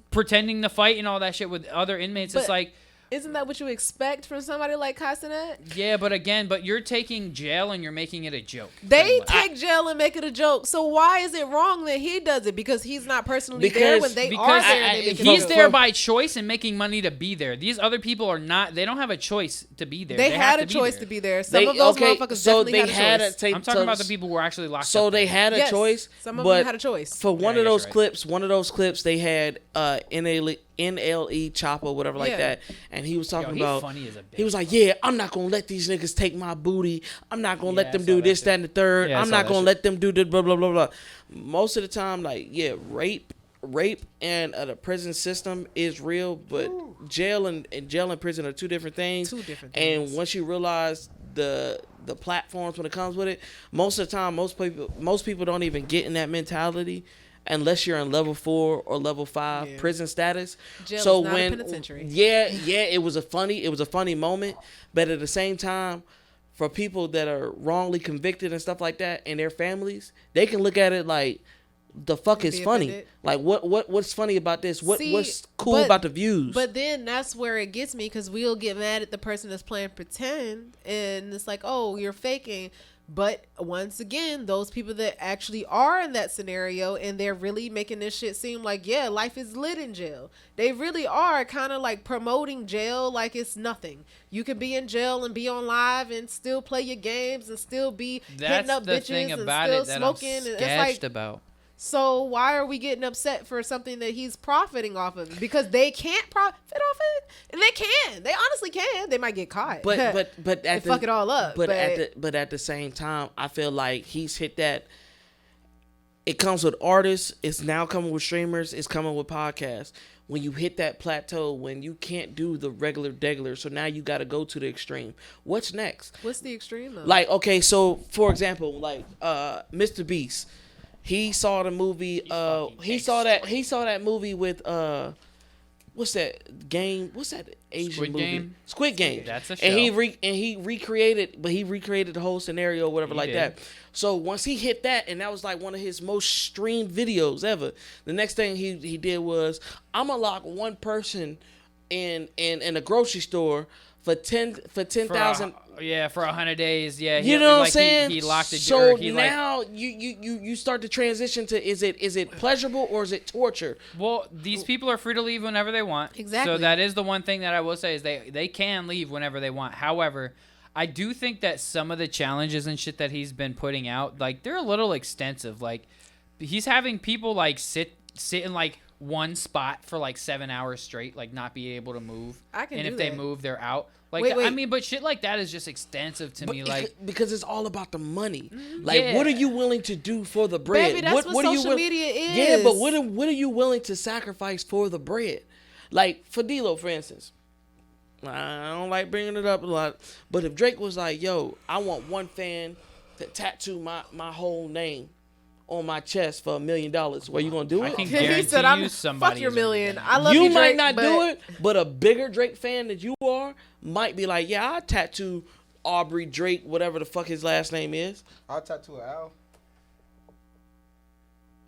pretending to fight and all that shit with other inmates. It's like, isn't that what you expect from somebody like Kai Cenat? Yeah, but you're taking jail and you're making it a joke. They take jail and make it a joke. So why is it wrong that he does it? Because he's not personally there when they are there. And they make he's there by choice and making money to be there. These other people are not. They don't have a choice to be there. They had a choice to be there. Some of those motherfuckers definitely had a choice. I'm talking about the people who were actually locked up. So they had a choice. Some of them had a choice. For one of those clips, they had NLE Chopper, whatever like Yeah. that, and he was talking He's about. funny as a bitch. He was like, "Yeah, I'm not gonna let these niggas take my booty. I'm not gonna Yeah, let them I do saw that this, shit. that, and the third. Yeah, I I'm saw not that gonna shit. let them do the blah blah blah blah." Most of the time, like, yeah, rape and the prison system is real, but jail and prison are two different things. Two different And things. once you realize the platforms when it comes with it, most of the time, most people don't even get in that mentality unless you're in level 4 or level 5 Yeah. prison status. Jail So is not a when penitentiary. yeah, it was a funny moment, but at the same time, for people that are wrongly convicted and stuff like that and their families, they can look at it like, the fuck is Be funny? offended. Like what's funny about this? See, What's cool but- about the views? But then that's where it gets me, because we'll get mad at the person that's playing pretend, and it's like, oh, you're faking. But once again, those people that actually are in that scenario and they're really making this shit seem like, yeah, life is lit in jail. They really are kind of like promoting jail like it's nothing. You can be in jail and be on live and still play your games and still be That's hitting up the bitches thing and about still it that smoking. I'm And it's sketched like, about. so why are we getting upset for something that he's profiting off of? Because they can't profit off it, and they can. They honestly can. They might get caught. but and at fuck it all up. But at the same time, I feel like he's hit that. It comes with artists. It's now coming with streamers. It's coming with podcasts. When you hit that plateau, when you can't do the regular, so now you got to go to the extreme. What's next? What's the extreme though? Like, okay, so for example, like Mr. Beast, he saw the movie. He saw that movie with what's that game? What's that Asian Squid movie? Game? Squid Game. That's a And show. he recreated the whole scenario, whatever He like did. that. So once he hit that, and that was like one of his most streamed videos ever. The next thing he did was, I'm gonna lock one person in a grocery store for 10,000. For 100 days. Yeah, You know what I'm like saying? He locked it. So or he now you start to transition to, is it pleasurable or is it torture? Well, these people are free to leave whenever they want. Exactly. So that is the one thing that I will say is they can leave whenever they want. However, I do think that some of the challenges and shit that he's been putting out, like, they're a little extensive. Like, he's having people like sit in like one spot for like 7 hours straight, like not be able to move. I can and do if they that. move, they're out. Like, Wait. I mean, but shit like that is just extensive to me. Like, because it's all about the money. Like, Yeah. what are you willing to do for the bread? Baby, that's what are you social media is. Yeah, but what are you willing to sacrifice for the bread? Like for DLO, for instance. I don't like bringing it up a lot, but if Drake was like, "Yo, I want one fan to tattoo my whole name on my chest for $1 million," well, you gonna do I it? can he guarantee said, you "I'm somebody fuck your is already million. done it. I love you, You might Drake, not but do it, but a bigger Drake fan that you are might be like, "Yeah, I tattoo Aubrey Drake, whatever the fuck his last name is, I'll tattoo an owl.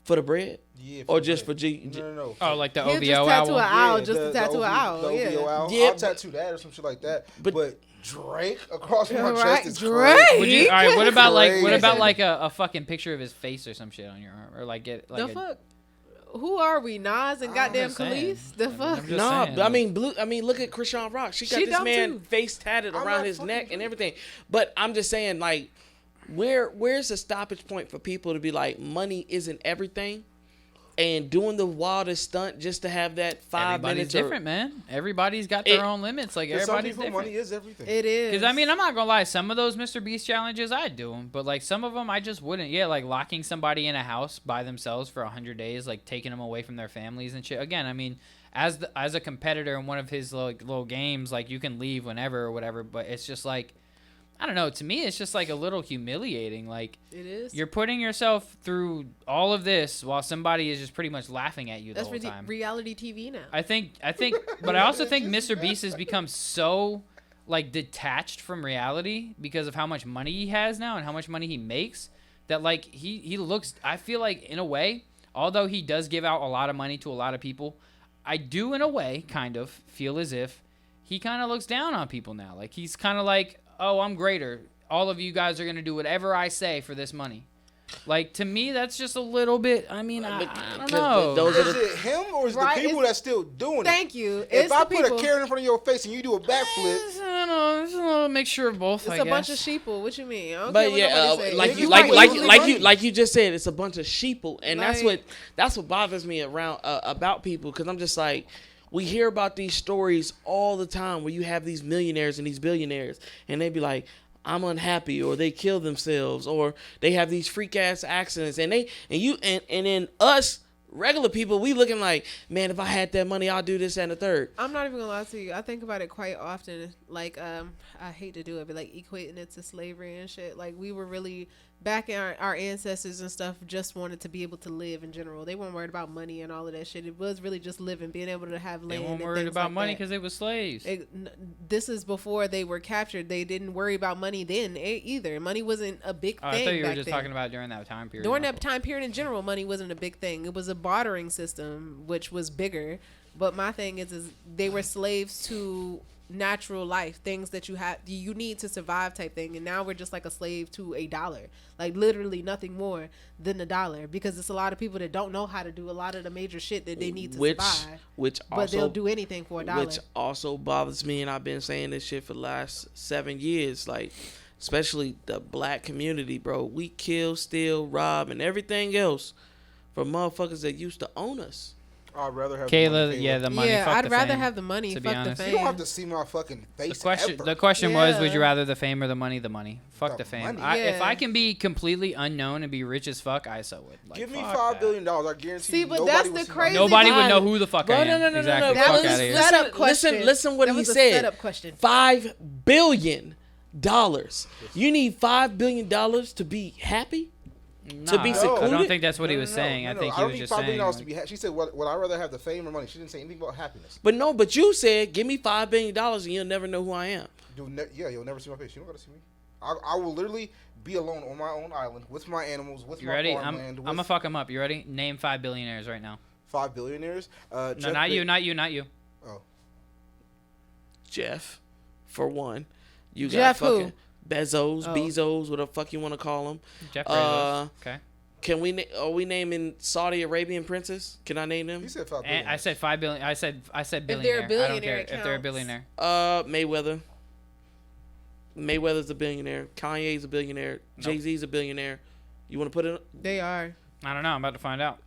for the bread." Yeah. Or just for G? No. oh, like the he'll OVO just tattoo owl. an owl Yeah, just to tattoo an owl. The Yeah. OVO owl. Yeah, I'll but- tattoo that or some shit like that. But- But Drake across my Right, chest is Drake. crazy. Would you, all right, what about Crazy. like a fucking picture of his face or some shit on your arm, or like get like The a, fuck? Who are we, Nas and goddamn just saying. Khalees? The I'm fuck? just Nah, saying, but like- I mean, look at Krishan Rock. She got She this dumb man too. face tatted I'm around not his fucking neck and Drake. everything. But I'm just saying, like, where's the stoppage point for people to be like, money isn't everything, and doing the wildest stunt just to have that 5 Everybody's minutes? different, man. Everybody's got their It- own limits. Like, For some everybody's people, different. money is everything. It is. Because, I mean, I'm not going to lie. Some of those Mr. Beast challenges, I'd do them. But, like, some of them, I just wouldn't. Yeah, like, locking somebody in a house by themselves for 100 days, like, taking them away from their families and shit. Again, I mean, as a competitor in one of his little games, like, you can leave whenever or whatever. But it's just, like, I don't know. To me, it's just, like, a little humiliating. Like, It is. you're putting yourself through all of this while somebody is just pretty much laughing at you the That's whole time. reality TV now. I think, but I also think Mr. Beast has become so like detached from reality because of how much money he has now and how much money he makes that like he looks. I feel like in a way, although he does give out a lot of money to a lot of people, I do in a way kind of feel as if he kind of looks down on people now. Like he's kind of like, oh, I'm greater. All of you guys are gonna do whatever I say for this money. Like to me, that's just a little bit. I mean, I don't know. Those are Is the, it him or is Right, the people it's- that's still doing it? Thank you. If It's I the put people. a carrot in front of your face and you do a backflip, I don't know. It's a little mixture of both. It's I a bunch of guess. sheeple. What you mean? I don't care but what yeah, nobody say. like If you fight easily money. like you just said, it's a bunch of sheeple, and Like- that's what bothers me around about people, because I'm just like, we hear about these stories all the time where you have these millionaires and these billionaires, and they be like, I'm unhappy, or they kill themselves, or they have these freak ass accidents, and then us regular people, we looking like, man, if I had that money, I'll do this and the third. I'm not even gonna lie to you. I think about it quite often. Like, I hate to do it, but like equating it to slavery and shit. Like, we were really back in our ancestors and stuff just wanted to be able to live in general. They weren't worried about money and all of that shit. It was really just living, being able to have land. They weren't and worried things about like money that. because they were slaves. This is before they were captured. They didn't worry about money then either. Money wasn't a big thing. I thought you were back just then. talking about during that time period. During that time period in general, money wasn't a big thing. It was a bartering system, which was bigger. But my thing is they were slaves to natural life, things that you need to survive type thing. And now we're just like a slave to a dollar, like literally nothing more than a dollar, because it's a lot of people that don't know how to do a lot of the major shit that they need to survive. But they'll do anything for a dollar. Which also bothers me, and I've been saying this shit for the last 7 years, like, especially the black community, bro. We kill, steal, rob, and everything else for motherfuckers that used to own us. I'd rather have Kayla, the money, yeah, the money. Yeah, fuck I'd the rather fame, have the money. to be Fuck the honest. fame. You don't have to see my fucking face. The question was, would you Yeah. rather the fame or the money? The money. Fuck The the fame. money. If Yeah. I can be completely unknown and be rich as fuck, I so would. Like, Give me fuck $5 that. billion. I guarantee. See, you but nobody that's will the see my crazy face. Nobody would part. know who the fuck I am. No. Exactly. That Fuck was outta a here. setup question. Listen what That he was a said. setup question. $5 billion. You need $5 billion to be happy? To be Nah, secluded? I don't think that's what he was saying. I think I he don't was need just $5 saying. billion to like- be. She said, "Would I rather have the fame or money?" She didn't say anything about happiness. But you said, give me $5 billion and you'll never know who I am. You'll never see my face. You don't gotta see me. I will literally be alone on my own island with my animals, with You my ready? I'm farmland. with gonna fuck him up. You ready? Name 5 billionaires right now. 5 billionaires. No, Jeff not you, Be- not you, not you. Oh, Jeff, for one. You got Jeff who? fucking Bezos, Oh. Bezos, whatever the fuck you want to call him. Jeff Bezos. Okay. Are we naming Saudi Arabian princes? Can I name them? he said 5 And billion. I said 5 billion. I said billionaire. they're a I don't billionaire, care it if they're a counts. billionaire. Mayweather. Mayweather's a billionaire. Kanye's a billionaire. Nope. Jay-Z's a billionaire. You want to put it? They are. I don't know. I'm about to find out.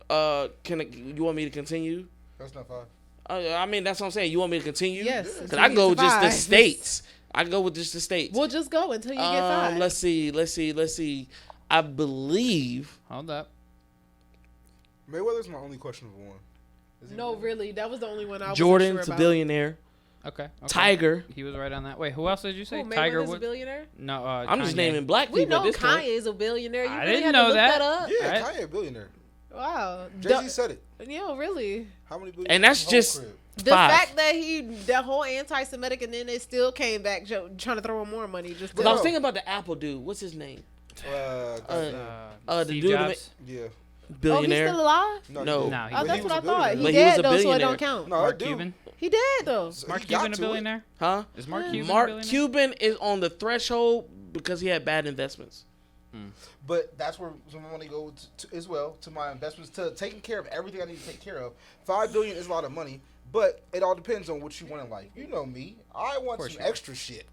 You want me to continue? That's not 5. I mean, that's what I'm saying. You want me to continue? Yes. Because until I you go get with just the five. states. I go with just the states. We'll just go until you get 5. Let's see. I believe. Hold up. Mayweather's my only questionable one. Is he No, really. That was the only one I was Jordan's sure a about. billionaire. Okay. Tiger. He was right on that. Wait, who else did you say? Who, Tiger Mayweather's a Woods? billionaire? No, I'm just Kanye. naming black We people know at this point. Kanye is a billionaire. You I really didn't had know to look that. that up? Yeah, Right. Kanye a billionaire. Wow. Jay-Z said it. Yeah, really. How many billion? And that's Whole just- crib. The Five. fact that that whole anti-Semitic, and then they still came back trying to throw him more money. Just Because to, I was thinking about the Apple dude. What's his name? Goddamn. The Steve dude Jobs. Yeah. oh, he's Billionaire. still alive? No. he didn't. No, he Oh, was- that's what I a thought. billionaire. He But he was dead a though, so it billionaire. don't count. No, I Mark do. Cuban. He dead though. So Mark he got Cuban a to it. billionaire? Huh? Is Mark Cuban a Mark billionaire? Cuban is on the threshold because he had bad investments. But that's where some money goes to, as well, to my investments, to taking care of everything I need to take care of. $5 billion is a lot of money, but it all depends on what you want in life. You know me, I want course some you do. extra shit.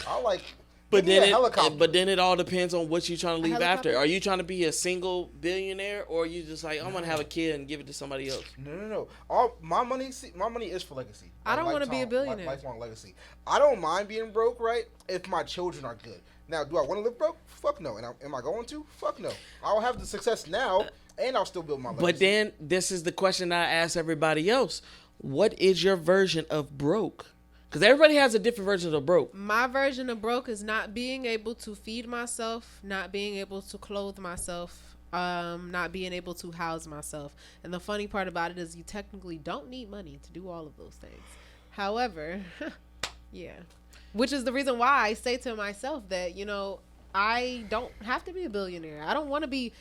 I like. But give me a then helicopter. it all depends on what you're trying to leave after. helicopter? Are you trying to be a single billionaire, or are you just like, I'm gonna have a kid and give it to somebody else? No. All my money is for legacy. I don't wanna be a Lifetime- billionaire. Lifelong legacy. I don't mind being broke, right? If my children are good. Now, do I want to live broke? Fuck no. And am I going to? Fuck no. I'll have the success now, and I'll still build my legacy. But then this is the question I ask everybody else: what is your version of broke? Because everybody has a different version of broke. My version of broke is not being able to feed myself, not being able to clothe myself, not being able to house myself. And the funny part about it is you technically don't need money to do all of those things. However, yeah. Which is the reason why I say to myself that, I don't have to be a billionaire. I don't want to be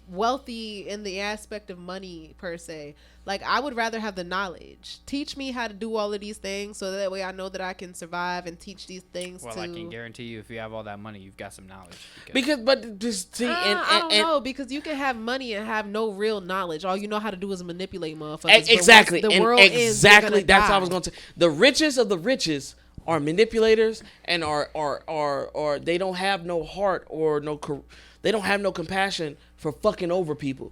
wealthy in the aspect of money per se. Like, I would rather have the knowledge. Teach me how to do all of these things so that way I know that I can survive and teach these things Well, to... I can guarantee you, if you have all that money, you've got some knowledge. But just see, I don't know, because you can have money and have no real knowledge. All you know how to do is manipulate motherfuckers. Exactly, But once the and world ends, you're exactly. gonna That's die. what I was going to. The richest of the richest are manipulators and are they don't have no heart or they don't have no compassion for fucking over people.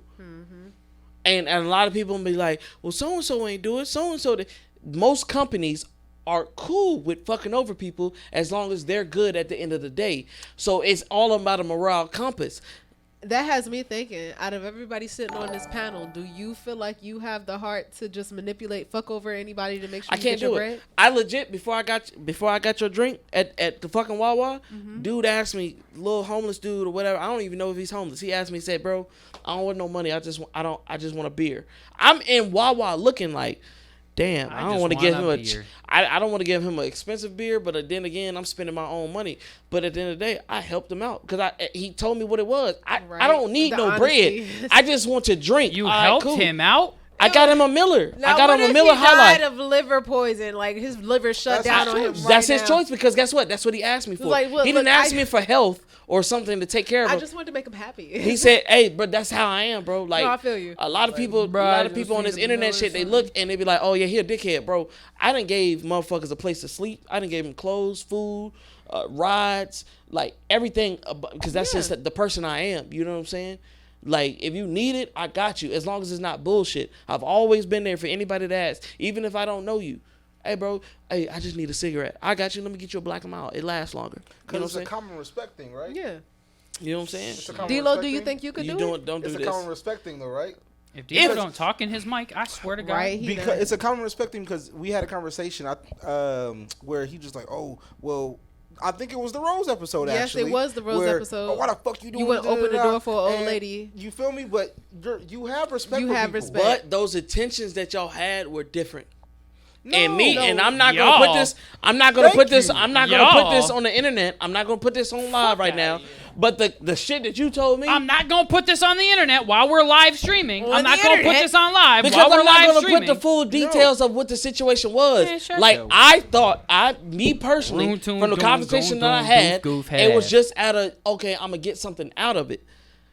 And a lot of people be like, well, so and so ain't do it. So and so. Most companies are cool with fucking over people as long as they're good at the end of the day. So it's all about a morale compass. That has me thinking, out of everybody sitting on this panel, do you feel like you have the heart to just manipulate, fuck over anybody to make sure I you can't get your do bread? it. I legit, before I got your drink at the fucking Wawa, dude asked me, little homeless dude or whatever, I don't even know if he's homeless. He asked me, he said, bro, I don't want no money. I just want a beer. I'm in Wawa looking like, damn, I don't want to give him I don't want to give him an expensive beer, but then again, I'm spending my own money. But at the end of the day, I helped him out because he told me what it was. I don't need no bread. I just want to drink. You helped him out? I got him a Miller. Now, I got what him a if Miller he High Life. died of liver poison? Like his liver shut down on him. That's right his now. choice because guess what? That's what he asked me for. Like, he didn't ask me for health or something to take care of him. I just wanted to make him happy. He said, "Hey, but that's how I am, bro." Like, no, I feel you. a lot of people, on this internet shit, they look and they be like, "Oh yeah, he a dickhead, bro." I done gave motherfuckers a place to sleep. I done gave them clothes, food, rides, like everything, because that's just the person I am. You know what I'm saying? Like, if you need it, I got you. As long as it's not bullshit. I've always been there for anybody that asks, even if I don't know you. Hey, bro, hey, I just need a cigarette. I got you. Let me get you a Black and Mild. It lasts longer. Because it's a common respect thing, right? Yeah. You know what I'm saying? D-Lo, do you think you could do it? Don't do this. It's a common respect thing, though, right? If D-Lo don't talk in his mic, I swear to God. Right, because it's a common respect thing because we had a conversation where he just like, oh, well, I think it was the Rose episode, actually. Yes, it was the Rose episode. Oh, why the fuck you doing? You wouldn't open the door for an old lady. You feel me? But you have respect for people. respect. But those intentions that y'all had were different. No, and I'm not gonna put this. I'm not gonna put this on the internet. I'm not gonna put this on live right now. But the shit that you told me, I'm not gonna put this on the internet while we're live streaming. I'm not gonna put this on live because while we're I'm not live gonna streaming. put the full details of what the situation was. Man, shut like your- I thought, me personally, from the conversation that I had, it was just out of okay, I'm gonna get something out of it.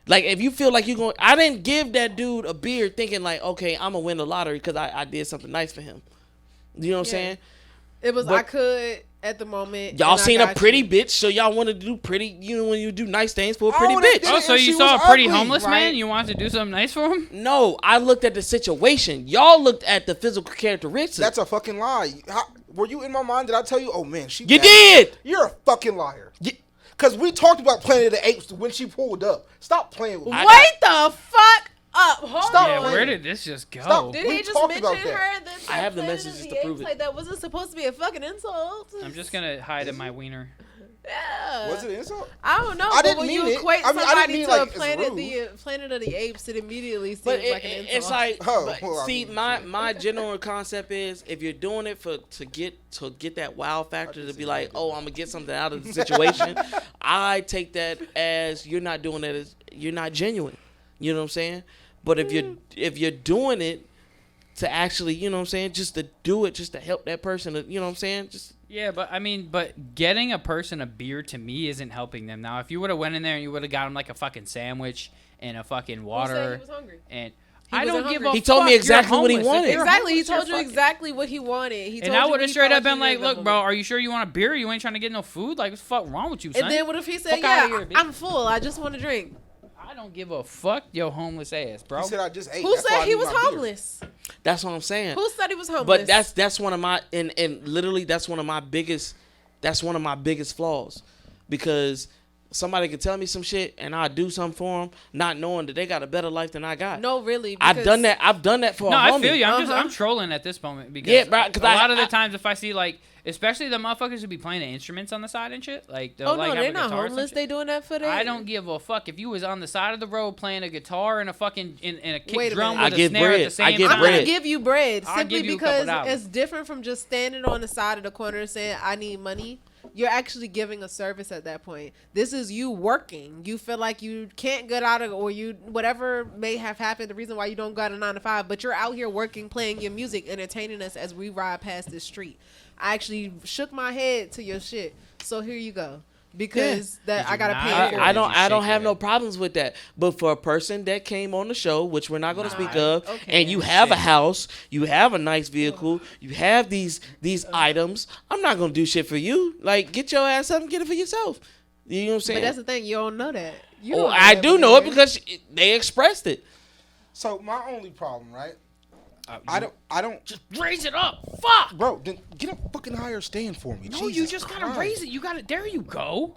Like, if you feel like you're going, I didn't give that dude a beer thinking like, okay, I'm gonna win the lottery because I did something nice for him. You know what I'm saying? It was, But I could at the moment. Y'all and I seen a got pretty you. bitch, so y'all wanted to do pretty, you know, when you do nice things for a pretty they bitch. did Oh, it so and you she saw a was pretty ugly, homeless right? man? You wanted to do something nice for him? No, I looked at the situation. Y'all looked at the physical characteristics. That's a fucking lie. Were you in my mind? Did I tell you? Oh, man, she You bad. did! You're a fucking liar. Because we talked about Planet of the Apes when she pulled up. Stop playing with me. Wait the fuck up. Hold Stop. Yeah, on. where did this just go? Stop. Did We he just talked mention about her that. that I have the Planet of messages the to prove Apes? it. Like, that wasn't supposed to be a fucking insult. I'm just gonna hide in my wiener. Yeah. Was it an insult? I don't know. I but didn't when mean you it. equate I mean, I didn't somebody mean to like a it's Planet of the Apes, it immediately seems But like an insult. it's like, Oh, but well, I see, mean, my general concept is if you're doing it to get that wow factor to be like, oh, I'm gonna get something out of the situation. I take that as you're not doing that as you're not genuine. You know what I'm saying? But if you're doing it to actually, you know what I'm saying, just to do it, just to help that person, you know what I'm saying, just. Yeah, but I mean, but getting a person a beer to me isn't helping them. Now, if you would have went in there and you would have got him like a fucking sandwich and a fucking Who said water, he was hungry? and He I wasn't don't give hungry. a He told me fuck, exactly you're what he homeless. If wanted. you're Exactly. He homeless, told you're you fucking- exactly what he wanted. He And told I you would what have he straight felt up been he like, needed look, from bro, him. are you sure you want a beer? You ain't trying to get no food? Like, what the fuck wrong with you, son? And then what if he said, Fuck outta yeah, here, bitch. I'm full. I just want to drink. I don't give a fuck, yo homeless ass, bro. He said I just ate. Who That's why said I he need was my beer. homeless? That's what I'm saying. Who said he was homeless? But that's one of my and literally that's one of my biggest flaws, because somebody could tell me some shit and I do something for them, not knowing that they got a better life than I got. No, really. I've done that. I've done that for No, a homie. I feel you. I'm Uh-huh. trolling at this moment because Yeah, bro, 'cause a lot I- of the times if I see like, especially the motherfuckers who be playing the instruments on the side and shit, like they'll Oh like no, have they're a not guitar or some homeless. shit. They doing that for that. I don't give a fuck if you was on the side of the road playing a guitar and a fucking in a kick Wait a drum minute. with I a give snare at bread. the same I give time. I'm gonna bread. give you bread I'll simply give you a couple because dollars. it's different from just standing on the side of the corner saying I need money. You're actually giving a service at that point. This is you working. You feel like you can't get out of, or you whatever may have happened, the reason why you don't got a 9 to 5, but you're out here working, playing your music, entertaining us as we ride past this street. I actually shook my head to your shit. So here you go. Because that Did I you gotta not? pay for I it. don't Did you have shake no it? problems with that. But for a person that came on the show, which we're not going to speak of, okay. and you have a Shit. house, you have a nice vehicle, you have these items, I'm not going to do shit for you. Like, get your ass up and get it for yourself. You know what I'm saying? But that's the thing, you don't know that. You Oh, don't know I that do when know you're it because they expressed it. So my only problem, right? I don't Just raise it up. Fuck. bro. Then get a fucking higher stand for me. No, you Jesus just gotta Christ. raise it. You gotta. There you go.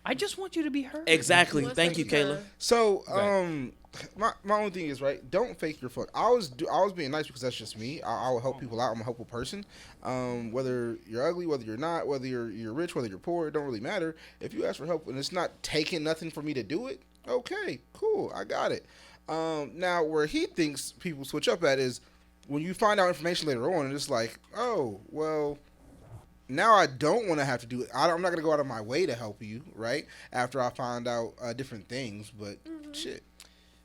I just want you to be heard. Exactly. One Thank you, second, Kayla. So, Right. my only thing is, right, don't fake your fuck. I was being nice because that's just me. I will help people out. I'm a helpful person. Whether you're ugly, whether you're not, whether you're rich, whether you're poor, it don't really matter. If you ask for help and it's not taking nothing for me to do it, okay, cool, I got it. Now where he thinks people switch up at is when you find out information later on and it's like, oh, well, now I don't want to have to do it. I'm not going to go out of my way to help you, right? After I find out different things, but shit.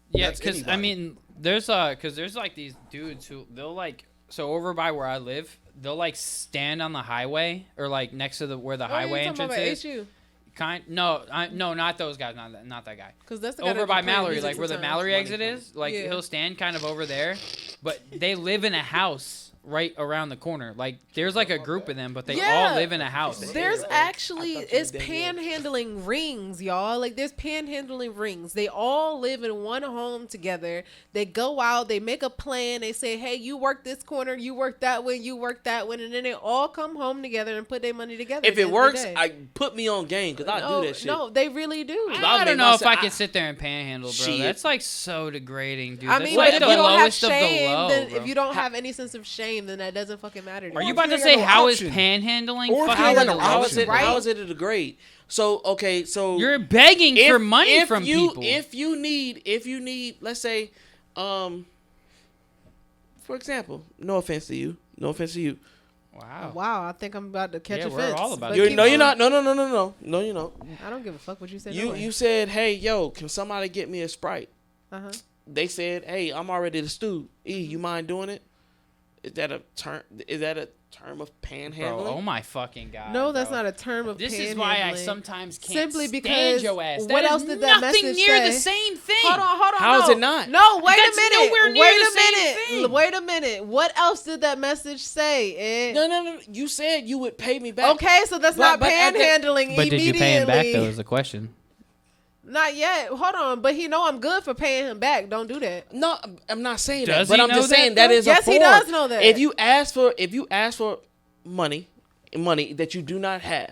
Yeah, That's because I anybody. mean, there's like these dudes who they'll like so over by where I live, they'll like stand on the highway or like next to where the highway entrance is. HU? No, not those guys, not that guy. Because that's the guy Over that by be playing Mallory, music like where the sometimes. Mallory exit Money is, like Yeah. he'll stand kind of over there, but they live in a house right around the corner. Like there's like a group of them, but they Yeah. all live in a house. There's actually, I thought you it's did. panhandling rings, y'all. Like, there's panhandling rings. They all live in one home together. They go out, they make a plan. They say, hey, you work this corner, you work that one, you work that one. And then they all come home together and put their money together. If at the it end of works, the day. I put me on game because I no, do that shit. No, they really do. I'll I make don't know if myself- I can sit there and panhandle, bro. Shit. That's like so degrading, dude. I That's mean, like but if the you don't have lowest of the shame, low, then bro. if you don't have any sense of shame, then that doesn't fucking matter to Are me. you about to ain't say got no how is option. panhandling Or if fucking you ain't got the no How lowest? is it? Right? How is it a degrade? So okay, so You're begging for money from people. If you need, let's say, for example, no offense to you, Wow. Wow, I think I'm about to catch Yeah, a we're fence. all about but it. you're keep no, you're going. not. No, you're not. I don't give a fuck what you said. You said, hey, yo, can somebody get me a Sprite? Uh-huh. They said, hey, I'm already the stew. You mind doing it? Is that a term? Is that a term of panhandling? Bro, oh my fucking god. No, that's bro. not a term of This is why I panhandling. sometimes can't Simply stand because your ass. what That else is did that nothing message near say? the same thing. Hold on. How is no. it not? No, wait That's a minute. nowhere near Wait the a same minute. thing. Wait a minute. What else did that message say, Ed? No. You said you would pay me back. Okay, so that's not But at the- panhandling But did immediately. you pay him back though? Is the question. Not yet. Hold on, but he know I'm good for paying him back. Don't do that. No, I'm not saying Does that. But he I'm know just that, saying that though? is Yes, a he form. does know that. If you ask for money that you do not have,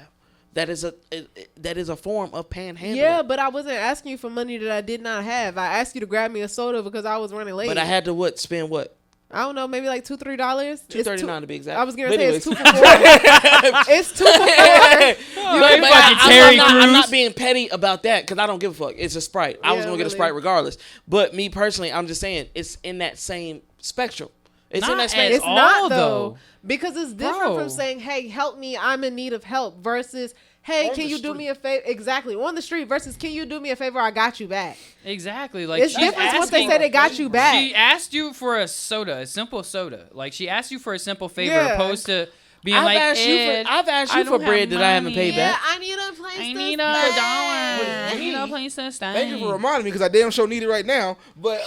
that is a form of panhandling. Yeah, but I wasn't asking you for money that I did not have. I asked you to grab me a soda because I was running late. But I had to spend what? I don't know, maybe like $2-3. $2.39 to be exact. I was gonna But say it's anyways. 2 for 4. It's 2 for 4. But fucking Terry I'm Crews. not being petty about that because I don't give a fuck. It's a Sprite. I was Yeah, gonna get a really. Sprite regardless. But me personally, I'm just saying it's in that same spectrum. It's in Not that at spectrum. It's all, not though, though. because it's different Bro. from saying, "Hey, help me, I'm in need of help," versus, "Hey, On can the you do street. me a favor?" Exactly, on the street versus, "Can you do me a favor? I got you back." Exactly. Like It's she's different once they asking- say they got you back. She asked you for a soda, a simple soda. Like she asked you for a simple favor, Yeah. opposed to being I've like, asked Ed, I've asked I you for don't have bread that I haven't money. paid Yeah, back. I need a place I to need stay. $1. I need a place to stay. Thank you for reminding me because I damn sure need it right now. But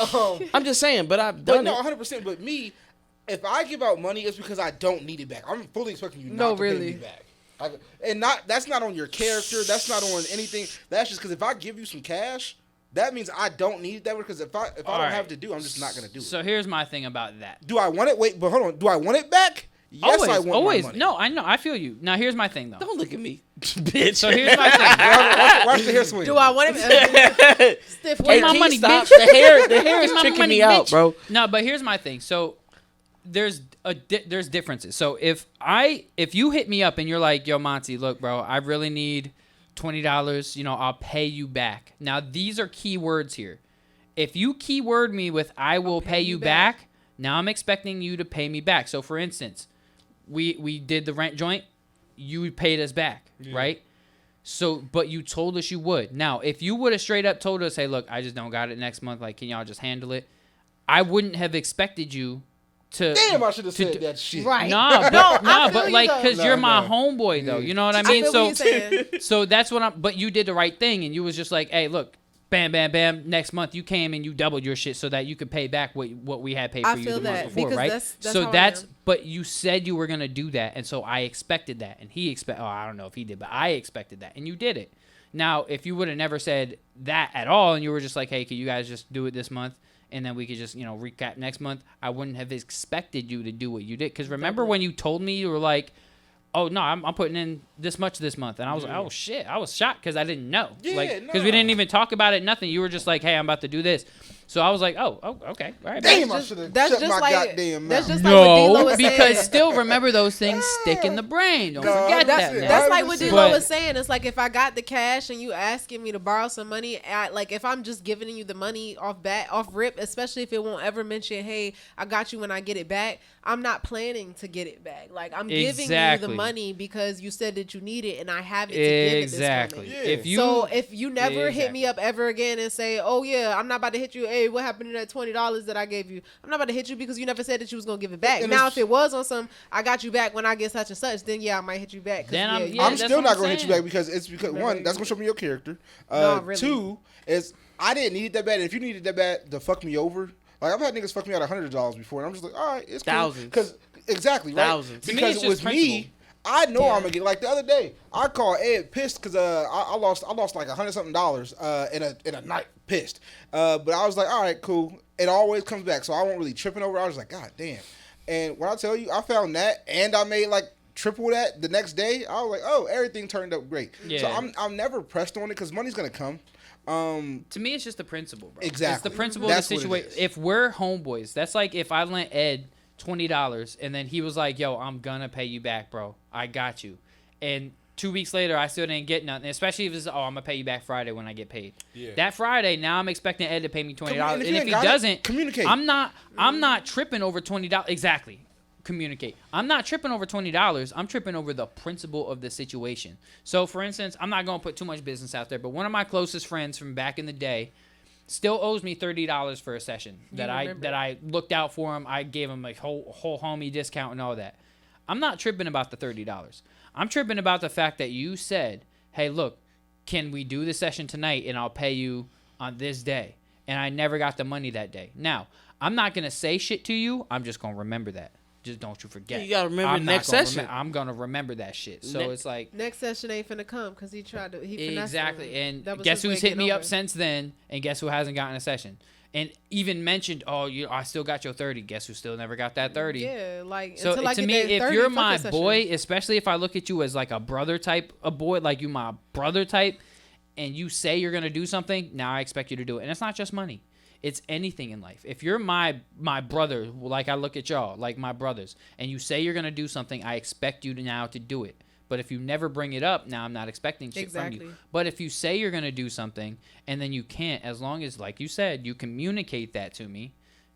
I'm just saying, but I've but done no, it. 100%. But me, if I give out money, it's because I don't need it back. I'm fully expecting you No, not to pay really. me back. That's not on your character. That's not on anything. That's just because if I give you some cash, that means I don't need that. Because if I don't Alright. have to do, I'm just not gonna do it. So here's my thing about that. Do I want it? Wait, but hold on. Do I want it back? Yes, I want always. my money. No, I know. I feel you. Now here's my thing though. Don't look at me, bitch. So here's my thing. Watch the hair swing. Do I want him? Stiff Where's Hey, my can money, you stop? bitch? The hair is Give my tricking money, me out, bitch. bro. No, but here's my thing. So there's there's differences. So if you hit me up and you're like, yo, Monty, look, bro, I really need $20. You know, I'll pay you back. Now these are key words here. If you keyword me with I will pay you back, now I'm expecting you to pay me back. So for instance, we did the rent joint, you paid us back, right? So, but you told us you would. Now, if you would have straight up told us, hey, look, I just don't got it next month. Like, can y'all just handle it? I wouldn't have expected you to. Damn, I should have said do- that shit. Right. Nah, No, but, I nah, feel but you, like, though. cause No, you're my no. homeboy though. You know what I I mean? feel what So, you're saying. so that's what I'm. But you did the right thing, and you was just like, hey, look, bam, bam, bam. Next month you came and you doubled your shit so that you could pay back what we had paid for I you feel the month that, before, because right? that's So how I that's. am. But you said you were gonna do that, and so I expected that, and he expect. Oh, I don't know if he did, but I expected that, and you did it. Now, if you would have never said that at all, and you were just like, hey, can you guys just do it this month? and then we could just, recap next month. I wouldn't have expected you to do what you did. Because remember when you told me, you were like, oh, no, I'm putting in this much this month. And I was like, oh, shit. I was shocked because I didn't know. Yeah, Because we didn't even talk about it, nothing. You were just like, hey, I'm about to do this. So I was like, oh, okay. All right. Damn, I That's should have that's shut just my like- goddamn that's mouth. just like what D-Lo No, was because saying. still remember those things stick in the brain. Don't No, forget that's that. it. man. That's like what 100%. D-Lo But- was saying. It's like if I got the cash and you asking me to borrow some money, like if I'm just giving you the money off rip, especially if it won't ever mention, hey, I got you when I get it back. I'm not planning to get it back. Like I'm giving you Exactly. the money because you said that you need it and I have it to give it this Exactly. moment. Yeah. If You never hit me Exactly. up ever again and say, oh yeah, I'm not about to hit you. Hey, what happened to that $20 that I gave you? I'm not about to hit you because you never said that you was gonna give it back. And Now, it's- if it was on some, I got you back when I get such and such, then yeah, I might hit you back. 'Cause, Then I'm- yeah, yeah, I'm that's still what not I'm gonna hit you saying. back because one, that's gonna show me your character. No, really. 2 is I didn't need it that bad. If you needed that bad to fuck me over, like I've had niggas fuck me out $100 before, and I'm just like, all right, it's cool. Thousands. Because exactly right. Thousands. To me, Because it's it was just me. I know Yeah. I'm gonna get like the other day. I called Ed pissed because I lost like $100-something in a night pissed. But I was like, all right, cool. It always comes back, so I won't really tripping over. I was like, God damn. And when I tell you, I found that, and I made like triple that the next day. I was like, oh, everything turned up great. Yeah. So I'm never pressed on it because money's gonna come. To me, it's just the principle, bro. It's Exactly. the principle That's of what the it situation. is. If we're homeboys, that's like if I lent Ed $20 and then he was like, yo, I'm gonna pay you back, bro. I got you. And 2 weeks later, I still didn't get nothing, especially if it's, I'm gonna pay you back Friday when I get paid. Yeah. That Friday, now I'm expecting Ed to pay me $20. And if And you if ain't he got it, doesn't, communicate. I'm not tripping over $20. Exactly. Communicate. I'm not tripping over $20. I'm tripping over the principle of the situation. So, for instance, I'm not going to put too much business out there, but one of my closest friends from back in the day still owes me $30 for a session that I looked out for him. I gave him a whole homie discount and all that. I'm not tripping about the $30. I'm tripping about the fact that you said, hey, look, can we do the session tonight and I'll pay you on this day? And I never got the money that day. Now, I'm not going to say shit to you. I'm just going to remember that. Just don't you forget. You gotta remember I'm not next gonna session. I'm going to remember that shit. So it's like, Next session ain't finna come because he finessed exactly. him. And That was guess his way who's of hit getting me over up it. since then? And guess who hasn't gotten a session? And even mentioned, I still got your 30. Guess who still never got that 30? Yeah, like So until I to get me, that if 30 you're my fucking boy, session. especially if I look at you as like a brother type of boy, like you my brother type, and you say you're gonna do something, now I expect you to do it. And it's not just money. It's anything in life. If you're my brother, like I look at y'all, like my brothers, and you say you're gonna do something, I expect you to now to do it. But if you never bring it up, now I'm not expecting shit from Exactly. you. But if you say you're gonna do something and then you can't, as long as, like you said, you communicate that to me,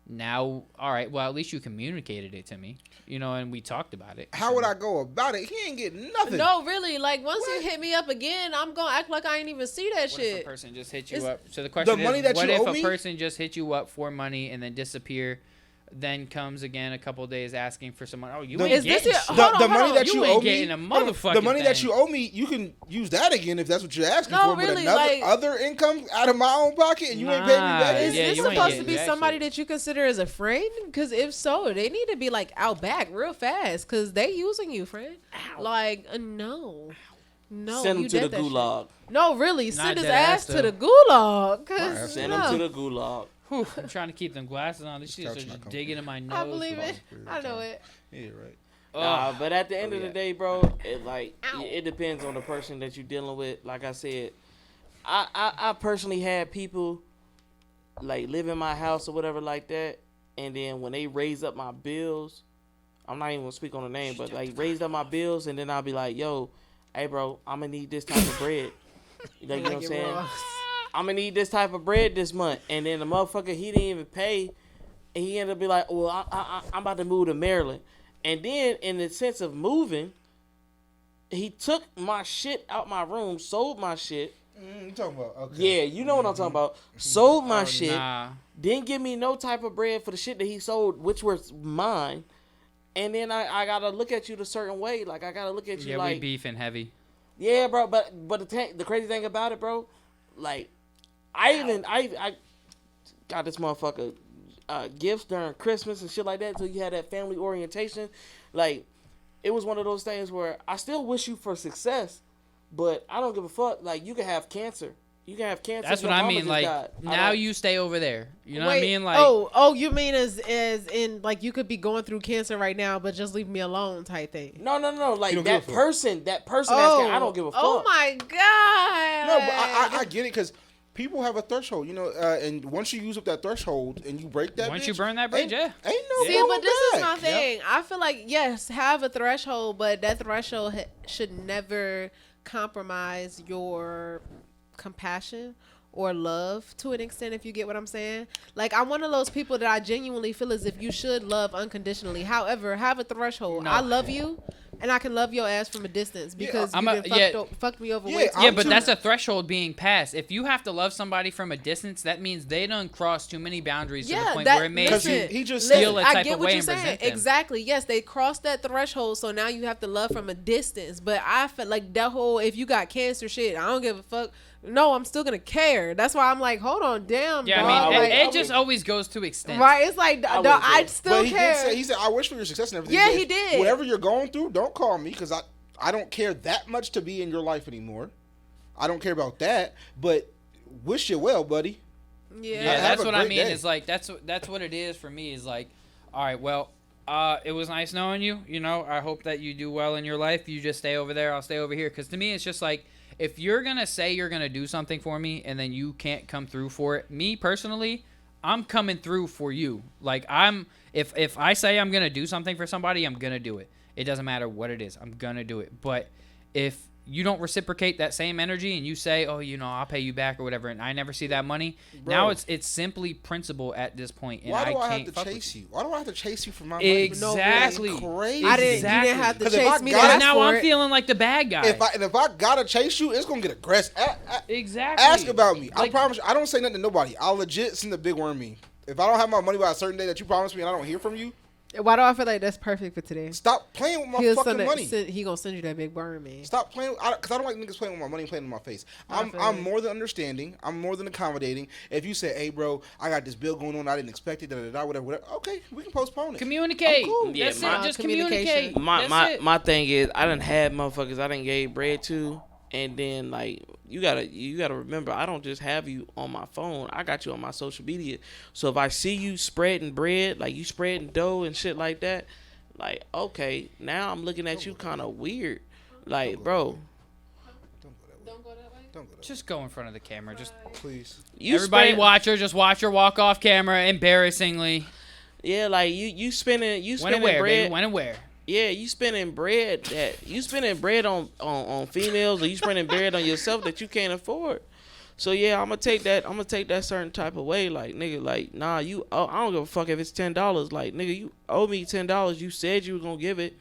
now, all right, well, at least you communicated it to me, and we talked about it. How would I go about it? He ain't getting nothing. No, really. Like once you hit me up again, I'm gonna act like I ain't even see that What if a shit. person just hit you It's- up? So the question money is, that what you if owe a me? person just hit you up for money and then disappear, then comes again a couple days asking for some money? Oh, you The- ain't Is this getting your- shit. hold on, the hold money on. that You you ain't owe me, getting a motherfucking the money that thing. you owe me, you can use that again if that's what you're asking No, for. But really, another like- other income out of my own pocket, and you ain't paying me Nah, back. Is yeah, this you ain't supposed to getting be that somebody shit. that you consider as a friend? Because if so, they need to be like out back real fast because they using you, friend. Like no. Send you him to the did that shit. gulag. No, really, Not send his dead ass ass, to though. the gulag. Cause Send no. him to the gulag. Whew, I'm trying to keep them glasses on. This shit is Couch not just comfortable. digging in my nose. I believe bro. it. I know it. Yeah, right. Nah, but at the end Oh, of the yeah. day, bro, Ow. it depends on the person that you're dealing with. Like I said, I personally had people like live in my house or whatever like that, and then when they raise up my bills, I'm not even gonna speak on the name, but like raised up my bills, and then I'll be like, yo, hey bro, I'm gonna need this type of bread. Like, you know what I'm saying? I'm gonna need this type of bread this month, and then the motherfucker, he didn't even pay, and he ended up be like, well, I'm about to move to Maryland, and then in the sense of moving, he took my shit out my room, sold my shit. You talking about? Okay. Yeah, you know what I'm talking about. Sold my Oh, shit. Nah. Didn't give me no type of bread for the shit that he sold, which was mine. And then I gotta look at you the certain way. Like I gotta look at you Yeah, like, we beefing heavy. yeah, bro. But the crazy thing about it, bro, like I got this motherfucker gifts during Christmas and shit like that. So you had that family orientation. Like it was one of those things where I still wish you for success, but I don't give a fuck. Like you could have cancer You can have cancer. That's your what I mama mean. just Like died. now you stay over there. You know what I Wait, mean? Like oh, you mean as in like you could be going through cancer right now, but just leave me alone type thing. No. Like don't that give a fuck. person asking, I don't give a fuck. Oh my god. No, but I get it because people have a threshold, you know, and once you use up that threshold and you break that, once bitch, you burn that bridge, ain't no See, going but this is my back. thing. I feel like yes, have a threshold, but that threshold should never compromise your compassion or love to an extent, if you get what I'm saying. Like, I'm one of those people that I genuinely feel as if you should love unconditionally. However, have a threshold. No. I love you, and I can love your ass from a distance because I'm you a- done yeah. fucked me over Yeah, way too I'm yeah, but too- that's a threshold being passed. If you have to love somebody from a distance, that means they done crossed too many boundaries to the point where it made Because you he just feel a I type get of what way you're and saying. resent them. Exactly. Yes, they crossed that threshold, so now you have to love from a distance. But I feel like that whole if you got cancer shit, I don't give a fuck. No, I'm still gonna care. That's why I'm like, hold on, damn. Yeah, dog. I mean, like, it just always goes to extent. right. It's like I dog, would I too. still But he care. did say, he said, I wish for your success and everything. Yeah, but he did. Whatever you're going through, don't call me because I don't care that much to be in your life anymore. I don't care about that, but wish you well, buddy. Yeah. Yeah, Have that's a what I great mean. day. Is like that's what it is for me. Is like, all right, well, it was nice knowing you. You know, I hope that you do well in your life. You just stay over there. I'll stay over here. Because to me, it's just like if you're gonna say you're gonna do something for me and then you can't come through for it. Me personally, I'm coming through for you. Like if I say I'm gonna do something for somebody, I'm gonna do it. It doesn't matter what it is. I'm gonna do it. But if you don't reciprocate that same energy and you say, oh, you know, I'll pay you back or whatever, and I never see that money, Bro. now it's simply principle at this point, and Why do I can't have to fuck with chase you? Why do I have to chase you for my money? Exactly. That's crazy. I didn't. You Exactly. didn't have to 'Cause if chase I me. got to it- But ask now for I'm it. feeling like the bad guy. If I gotta chase you, it's gonna get aggressive. exactly. Ask about me. I Like, promise you, I don't say nothing to nobody. I'll legit send the big worm me. If I don't have my money by a certain day that you promised me and I don't hear from you, Why do I feel like that's perfect for today? stop playing with my He'll fucking send money. he gonna send you that big burn, man. Stop playing, because I don't like niggas playing with my money and playing in my face. I feel I'm you. more than understanding. I'm more than accommodating. If you say, hey, bro, I got this bill going on, I didn't expect it, whatever. Okay, we can postpone it. communicate. I'm cool. Yeah, That's my- it. Just Communication. communicate. My thing is I done had motherfuckers I done gave bread to, and then like you gotta remember I don't just have you on my phone. I got you on my social media. So if I see you spreading bread, like you spreading dough and shit like that, like okay, now I'm looking at you kind of weird. Like bro, Don't go that way. Don't go that way. Just go in front of the camera. Just Please. you everybody spread- watch her. Just watch her walk off camera embarrassingly. Yeah, like you spending When and spending where, bread. baby? When and where? Yeah, you spending bread on females, or you spending bread on yourself that you can't afford. So yeah, I'm gonna take that certain type of way. Like nigga, like nah, I don't give a fuck if it's $10. Like nigga, you owe me $10. You said you were gonna give it.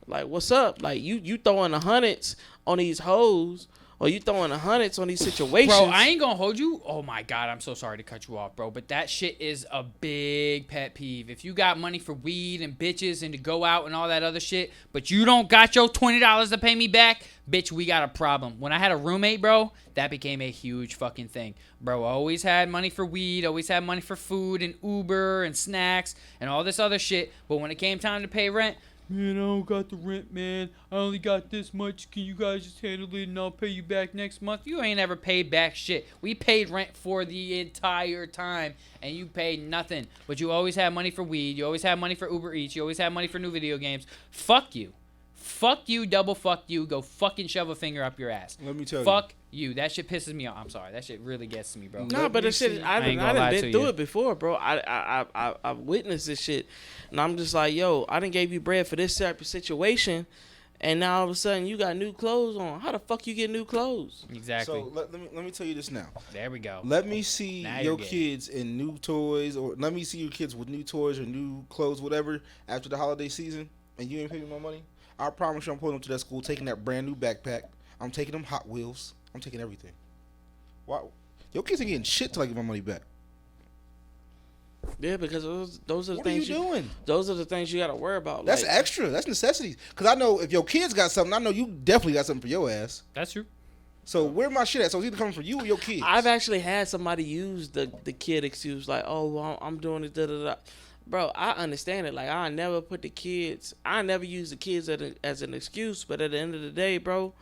Like what's up? Like you throwing the hundreds on these hoes, or you throwing the hundreds on these situations. Bro, I ain't gonna hold you. Oh my god, I'm so sorry to cut you off, bro. But that shit is a big pet peeve. If you got money for weed and bitches and to go out and all that other shit, but you don't got your $20 to pay me back, bitch, we got a problem. When I had a roommate, bro, that became a huge fucking thing. Bro, always had money for weed, always had money for food and Uber and snacks and all this other shit. But when it came time to pay rent, man, I don't got the rent, man. I only got this much. Can you guys just handle it and I'll pay you back next month? You ain't ever paid back shit. We paid rent for the entire time and you paid nothing. But you always had money for weed. You always had money for Uber Eats. You always had money for new video games. Fuck you. Fuck you, double fuck you. Go fucking shove a finger up your ass. Let me tell you. Fuck you. That shit pisses me off. I'm sorry. That shit really gets to me, bro. Nah, Let but me the shit, see. I ain't done gonna lie been to through you. it before, bro. I've witnessed this shit, and I'm just like, yo, I done gave you bread for this type of situation, and now all of a sudden you got new clothes on. How the fuck you get new clothes? Exactly. So let me tell you this now. There we go. Let me see Now your you're getting kids in new toys, or let me see your kids with new toys or new clothes, whatever, after the holiday season, and you ain't paying me my money. I promise you, I'm pulling them to that school, taking that brand new backpack. I'm taking them Hot Wheels. I'm taking everything. Why? Your kids ain't getting shit till I get my money back. Yeah, because those are the What are you things doing? those are the things you got to worry about. That's like, extra. That's necessities. Because I know if your kids got something, I know you definitely got something for your ass. That's true. So where my shit at? So it's either coming from you or your kids. I've actually had somebody use the kid excuse, like, oh, well, I'm doing it, da da da. Bro, I understand it. Like, I never use the kids as an excuse. But at the end of the day, bro,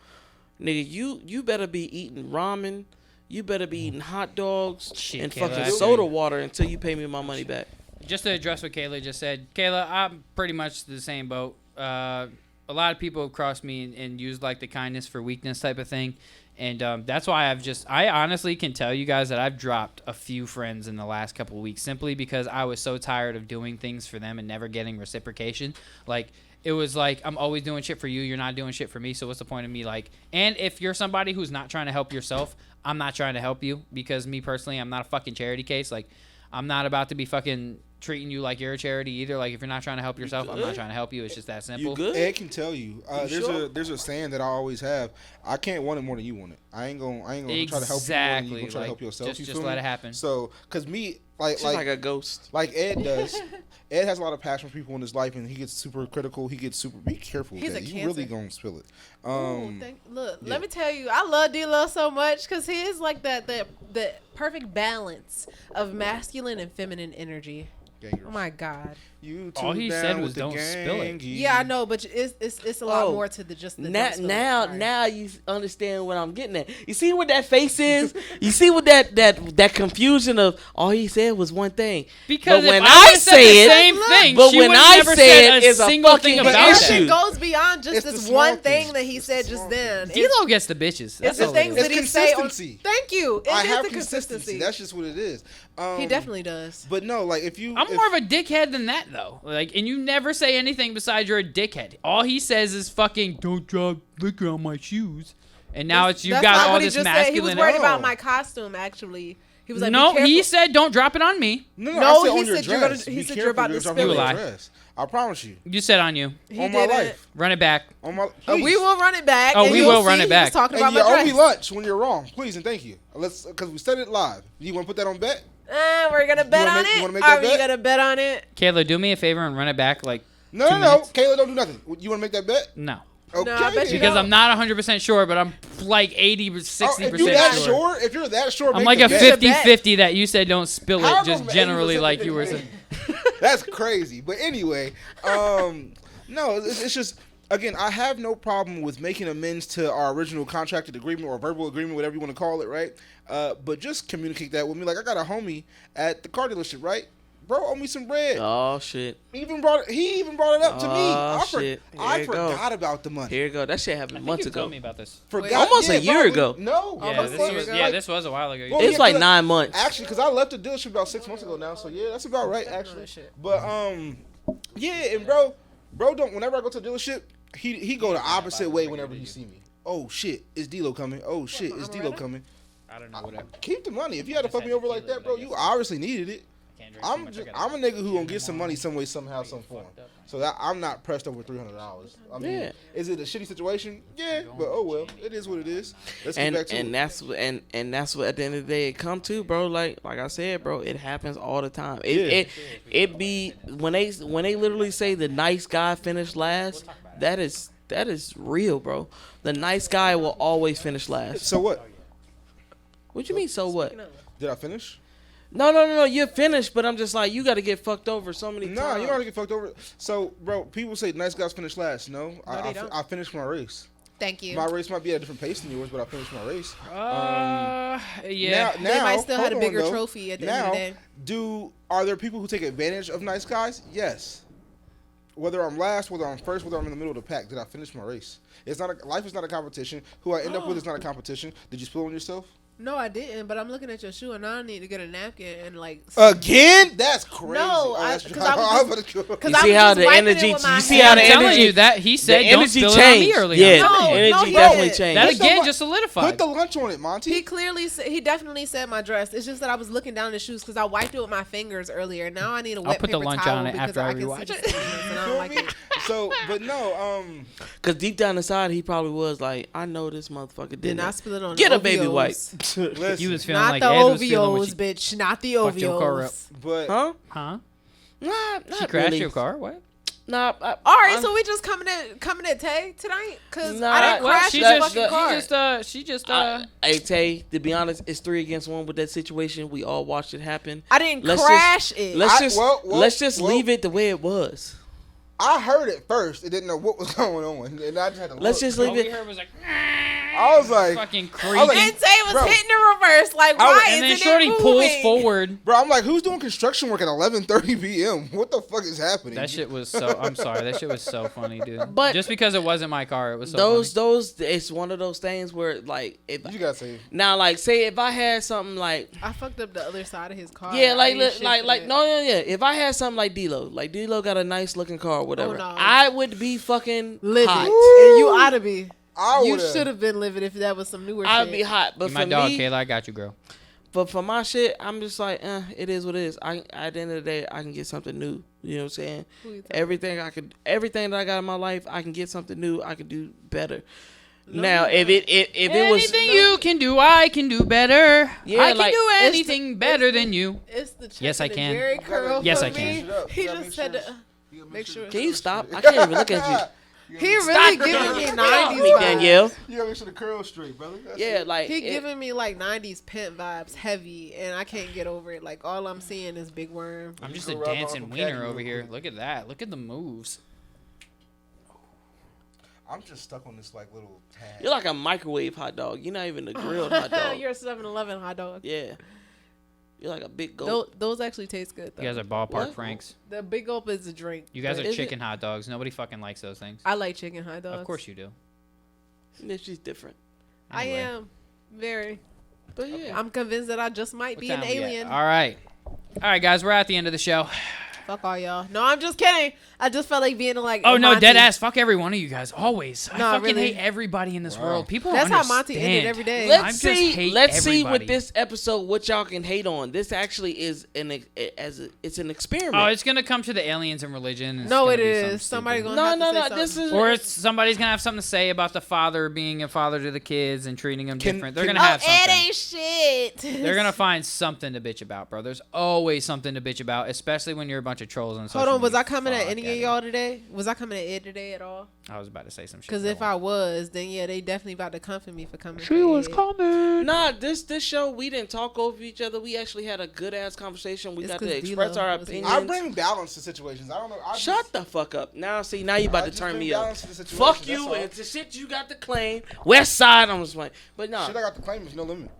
nigga, you better be eating ramen. you better be eating hot dogs Shit, and Kayla, fucking I soda feel water until you pay me my money back. Just to address what Kayla just said, Kayla, I'm pretty much the same boat. A lot of people have crossed me and used like the kindness for weakness type of thing. And that's why I honestly can tell you guys that I've dropped a few friends in the last couple of weeks simply because I was so tired of doing things for them and never getting reciprocation. Like, it was like, I'm always doing shit for you. You're not doing shit for me. So what's the point of me? Like, and if you're somebody who's not trying to help yourself, I'm not trying to help you because me personally, I'm not a fucking charity case. Like, I'm not about to be fucking treating you like you're a charity either. Like, if you're not trying to help yourself, I'm not trying to help you. It's just that simple. You good? Ed can tell you. Sure? There's a saying that I always have. I can't want it more than you want it. I ain't gonna try to help you more than you gonna try to help yourself. Just feel let me? it happen. So, cause me, She's like a ghost. like Ed does. Ed has a lot of passion for people in his life, and he gets super critical. He gets super. Be careful with He's that. a You really Cancer. gonna spill it. Look, yeah. let me tell you, I love D-Lo so much because he is like the perfect balance of masculine and feminine energy. Gangers. Oh my God. You All two he down said with was the don't spill it. gangy. Yeah, I know, but it's a lot Oh, more to the just the Now, don't spill it. now, Sorry. now you understand what I'm getting at. You see what that face is? You see what that confusion of all he said was one thing. Because but if when I I would've said the say same it, thing, but she when would've I never say said it, a it's a single fucking thing But about issue. everything goes beyond just It's the this small one things. thing that he It's said the just small then. D-Lo gets the bitches. It's That's the all it things is. that It's he say on. consistency. Thank you. It I is have the consistency. consistency. That's just what it is. He definitely does. But no, like if you, I'm more of a dickhead than that though. Like, and you never say anything besides you're a dickhead. All he says is fucking don't drop liquor on my shoes. And now it's you That's got not all what he this just said. masculine. He was worried No. about my costume. Actually, he was like, No, be careful. he said don't drop it on me. No, No, I said he on your said you're gonna- dress. he Be said you're careful, about to you're spill dropping it. on You your lie. dress. I promise you. You said on you. He On my didn't. life. Run it back. On my. We please. will run it back. Oh, and we you'll will run see it he back. was talking And about you my owe me dress. lunch when you're wrong. Please and thank you. Because we said it live. You want to put that on bet? We're gonna bet wanna on make- you it. wanna make Are that we bet? gonna bet on it? Kayla, do me a favor and run it back like No, 2 no, minutes. Kayla, don't do nothing. You want to make that bet? No. Okay. I bet you Because don't. I'm not 100% sure, but I'm like 80 or 60% if you're that sure. sure, if you're that sure, I'm make like the a bet. 50-50 that you said don't spill How it, just come generally 80% like you were think saying. That's crazy. But anyway, no, it's just, again, I have no problem with making amends to our original contracted agreement or verbal agreement, whatever you want to call it, right? But just communicate that with me. Like, I got a homie at the car dealership, right? Bro, owe me some bread. Oh shit! He even brought it up to me. Oh, I shit. I Here it go. forgot about the money. Here you go. That shit happened months You ago. told me about this. Forgot, Almost a year probably. ago. No, Yeah, Almost this a year was, ago. yeah, this was a while ago. Well, It's yeah, like 'cause 9 months. Actually, because I left the dealership about 6 months ago now, so yeah, that's about right. Actually, shit. but yeah, and bro don't. Whenever I go to the dealership, he go the opposite way whenever he see me. Oh shit, is D-Lo coming? Oh shit, is D-Lo coming? I don't know what Keep the money. If you had to fuck me over like that, bro, you obviously needed it. I'm a nigga who gonna get some money some way, somehow, some form. So that I'm not pressed over $300. I mean, Yeah. is it a shitty situation? Yeah, but oh well, it is what it is. Let's get And back to it. that's what at the end of the day it come to, bro. Like I said, bro, it happens all the time. Yeah. It be when they literally say the nice guy finished last. That is real, bro. The nice guy will always finish last. So what? What you mean? So what? Did I finish? No. You're finished, but I'm just like you got to get fucked over so many Nah, times. you don't have to get fucked over. So, bro, people say nice guys finish last. No, they I don't. I finished my race. Thank you. My race might be at a different pace than yours, but I finished my race. Yeah. Now, They might still hold have a on, bigger though. trophy at the end of the day. Are there people who take advantage of nice guys? Yes. Whether I'm last, whether I'm first, whether I'm in the middle of the pack, did I finish my race? Life is not a competition. Who I end up with is not a competition. Did you spill on yourself? No, I didn't. But I'm looking at your shoe, and now I need to get a napkin and like. Again? That's crazy. No, that's because I was You I see was how just the wiping it energy? with my You see hand. how I'm the telling energy? you that he said the don't energy spill it on me changed. earlier. Yeah, No, the energy no, he definitely didn't. changed. That That's again not- just solidified. Put the lunch on it, Monty. He clearly said, he definitely said my dress. It's just that I was looking down the shoes because I wiped it with my fingers earlier. Now I need a wet put the paper lunch towel on it because after I can see rewatch the it. stickness and I don't like it. So, but no, Cause deep down inside, he probably was like, I know this motherfucker Did did not not spill it on get the a baby OVOs. wipe. listen, He was feeling Not like the Ed was feeling when OVOs, she bitch. Not the fucked your car up. OVOs. but Huh? Huh? Nah, She not crashed really. your car? What? Nah. All right, so we just coming at Tay tonight because Nah, I didn't well, crash she the just, fucking car. she just, Hey Tay, to be honest, it's 3 against 1 with that situation. We all watched it happen. I didn't Let's crash it. Let's just well, leave it the way it was. I heard it first. It didn't know what was going on, and I just had to. Let's look. just leave all we it. heard was like, I was like, fucking I was like, creepy. And Tay was bro, hitting the reverse. Like, why And then isn't Shorty it pulls moving? forward. Bro, I'm like, who's doing construction work at 11:30 p.m.? What the fuck is happening? That shit was so. I'm sorry. That shit was so funny, dude. But just because it wasn't my car, it was so those it's one of those things where like if You gotta say. now like say if I had something like I fucked up the other side of his car. yeah I ain't like shit like for like that. no if I had something like D-Lo got a nice looking car or whatever, no. I would be fucking livid, hot. and you ought to be. You would've- should have been livid if that was some newer I'd shit. be hot, but You for my dog, me, Kayla. I got you, girl. but for my shit, I'm just like, it is what it is. At the end of the day, I can get something new. You know what I'm saying? Who you talking Everything that I got in my life, I can get something new. I can do better. No, Now, if it was Anything you can do, I can do better. Yeah, I can like, do it's anything better than you. It's the check Yes, I and the can. Jerry curl Yes, for I can. me. He just said to make sure. can you stop? I can't even look at you. He really Stop giving me Get off 90s me, vibes. Danielle. You gotta make sure the curl's straight, brother. That's Yeah, it. like He giving me like 90s pimp vibes, heavy, and I can't get over it. Like all I'm seeing is Big Worm. I'm just go a rub my dancing Uncle wiener Caddy over real here. quick. Look at that. Look at the moves. I'm just stuck on this like little tag. You're like a microwave hot dog. You're not even a grilled hot dog. You're a 7-Eleven hot dog. Yeah, you're like a big goat. Those actually taste good though. You guys are ballpark What? Franks. The Big Gulp is a drink. You guys but are Is it? chicken hot dogs. Nobody fucking likes those things. I like chicken hot dogs. Of course you do. It's just different. Anyway. I am very. But yeah, I'm convinced that I just might What be an time we at? alien. All right. All right, guys. We're at the end of the show. Fuck all y'all. No, I'm just kidding. I just felt like being like. Oh, no. Monty. Dead ass. Fuck every one of you guys. Always. I Nah, fucking really. hate everybody in this Wow. world. People That's don't how Monty ended understand. every day. I let's just see. hate Let's see everybody. with this episode what y'all can hate on. This actually is it's an experiment. Oh, it's gonna come to the aliens and religion. It's No, gonna it be something is. Somebody stupid. gonna no. have to say This something. is Or it's somebody's gonna have something to say about the father being a father to the kids and treating them Can- different. They're can- gonna have Oh, it something. ain't shit. They're gonna find something to bitch about, bro. There's always something to bitch about, especially when you're a bunch of trolls on social Hold on, was media. I coming at Fuck any outta of here. y'all today? Was I coming at Ed today at all? I was about to say some shit. Because if I was, then yeah, they definitely about to come for me for coming. she for was Ed. coming. Nah, this show we didn't talk over each other. We actually had a good ass conversation. We It's got to 'cause express D-Lo our was here. opinions. I bring balance to situations. I don't know. Shut the fuck up. Now see, now you about to just turn bring me up. balance to the situation, Fuck that's you. all. It's the shit you got to claim. West Side, I'm just like, but nah. Shit, I got the claim. There's no limit.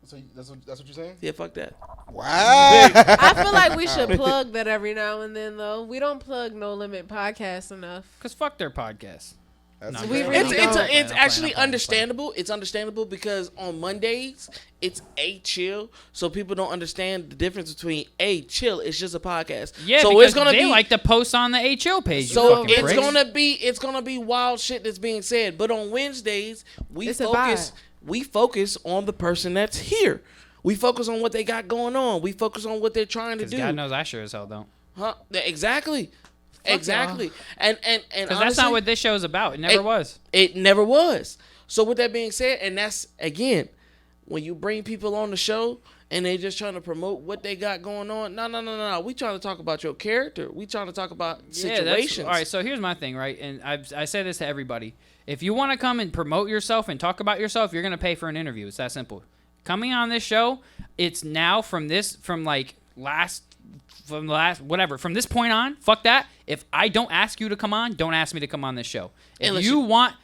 So that's what you're saying? Yeah, fuck that. Wow. I feel like we should plug that every now and then, though. We don't plug No Limit Podcast enough. Cause fuck their podcast. That's No, okay. we I'm really playing, It's I'm don't. playing, it's I'm actually playing. understandable. It's understandable because on Mondays it's a chill, so people don't understand the difference between a chill. It's just a podcast. Yeah, so because it's gonna they be like to post on the HO page. you so fucking it's pricks. gonna be wild shit that's being said. But on Wednesdays we It's a focus on the person that's here. We focus on what they got going on. We focus on what they're trying to Because do. God knows I sure as hell don't. Huh? Exactly. Exactly. And Because that's honestly, not what this show is about. It never was. It never was. So with that being said, and that's again, when you bring people on the show and they just trying to promote what they got going on. No. We trying to talk about your character. We trying to talk about situations. All right, so here's my thing, right? And I say this to everybody. If you want to come and promote yourself and talk about yourself, you're going to pay for an interview. It's that simple. Coming on this show, it's now from this point on, fuck that. If I don't ask you to come on, don't ask me to come on this show. If Unless you want...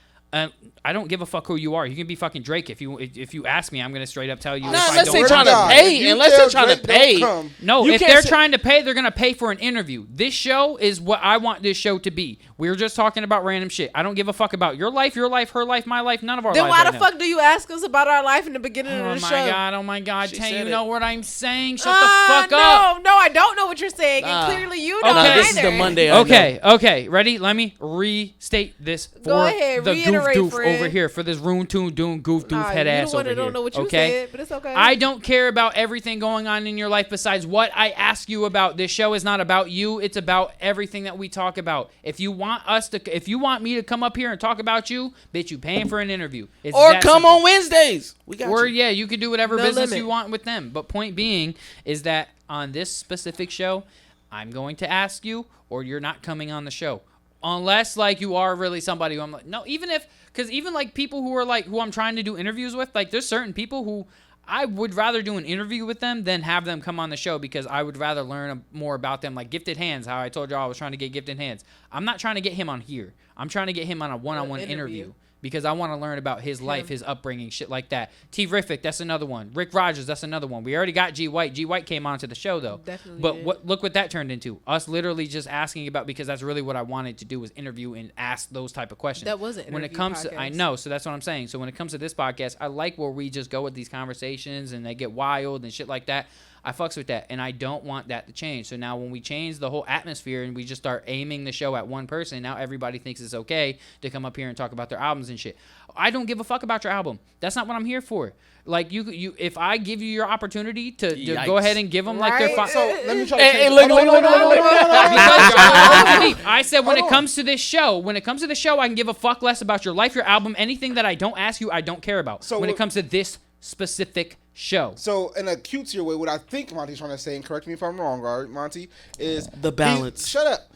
I don't give a fuck who you are. You can be fucking Drake. If you ask me, I'm gonna straight up tell you. No, if I unless don't they come trying on. to pay. Unless they're trying to pay. No, You if can't they're say- trying to pay, they're going to pay for an interview. This show is what I want this show to be. We're just talking about random shit. I don't give a fuck about your life, her life, my life, none of our Then lives why right the now. fuck do you ask us about our life in the beginning Oh of the my show? god, oh my god, She Tay, said you it. know what I'm saying? Shut the fuck no, up. No, I don't know what you're saying, Nah. and clearly you don't Okay. No, this is either. the Monday. I know. Okay, ready? Let me restate this for Go ahead, the goof reiterate, doof friend. over here, for this roon toon doon goof doof Nah, head you ass the one over that here. don't know what you okay? said, but it's okay. I don't care about everything going on in your life besides what I ask you about. This show is not about you. It's about everything that we talk about. If you want me to come up here and talk about you, bitch, you paying for an interview. It's Or that come simple. on Wednesdays. We got Or you. yeah, you can do whatever No business limit. you want with them. But point being is that on this specific show, I'm going to ask you, or you're not coming on the show. Unless like you are really somebody who I'm like, no, because even like people who are like who I'm trying to do interviews with, like there's certain people who I would rather do an interview with them than have them come on the show because I would rather learn more about them. Like Gifted Hands, how I told y'all I was trying to get Gifted Hands. I'm not trying to get him on here. I'm trying to get him on a one-on-one interview. because I want to learn about his life, his upbringing, shit like that. T-Rific, that's another one. Rick Rogers, that's another one. We already got G White. G White came onto the show though. Definitely But did. look what that turned into. Us literally just asking about, because that's really what I wanted to do, was interview and ask those type of questions. That was an when it interview comes to, I podcast. know, so that's what I'm saying. So when it comes to this podcast, I like where we just go with these conversations and they get wild and shit like that. I fucks with that, and I don't want that to change. So now when we change the whole atmosphere and we just start aiming the show at one person, now everybody thinks it's okay to come up here and talk about their albums and shit. I don't give a fuck about your album. That's not what I'm here for. Like, you if I give you your opportunity to go Yikes. ahead and give them like their Right? So let me try to Hey, change- hey, look, hold on, look, hold on, look, hold on, look, hold on, hold on. Because I said when Hold it on. comes to this show, I can give a fuck less about your life, your album, anything that I don't ask you, I don't care about. So when it what- comes to this specific show. So in a cutesier way, what I think Monty's trying to say, and correct me if I'm wrong, all right, Monty, is The balance. Shut up.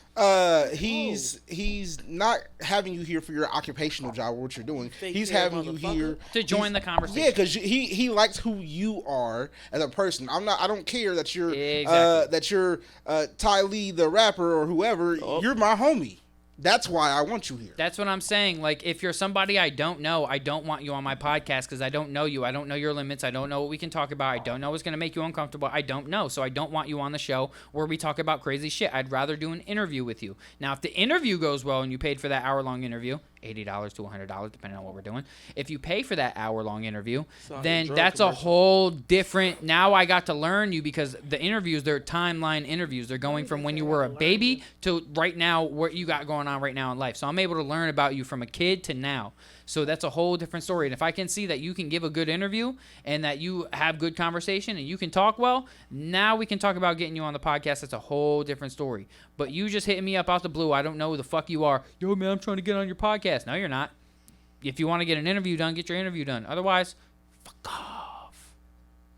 He's not having you here for your occupational job or what you're doing. Fake He's hair having you motherfucker. here To join the conversation. Yeah, because he likes who you are as a person. I don't care that you're Exactly. Ty Lee the rapper or whoever. Oh. You're my homie. That's why I want you here. That's what I'm saying. Like, if you're somebody I don't know, I don't want you on my podcast because I don't know you. I don't know your limits. I don't know what we can talk about. I don't know what's going to make you uncomfortable. I don't know. So I don't want you on the show where we talk about crazy shit. I'd rather do an interview with you. Now, if the interview goes well and you paid for that hour-long interview, $80 to $100, depending on what we're doing. If you pay for that hour-long interview, Sorry, then drug that's a commercial. whole different. Now I got to learn you because the interviews, they're timeline interviews. They're going from when you were a baby to right now, what you got going on right now in life. So I'm able to learn about you from a kid to now. So that's a whole different story. And if I can see that you can give a good interview and that you have good conversation and you can talk well, now we can talk about getting you on the podcast. That's a whole different story. But you just hitting me up out the blue, I don't know who the fuck you are. Yo, man, I'm trying to get on your podcast. No, you're not. If you want to get an interview done, get your interview done. Otherwise, fuck off.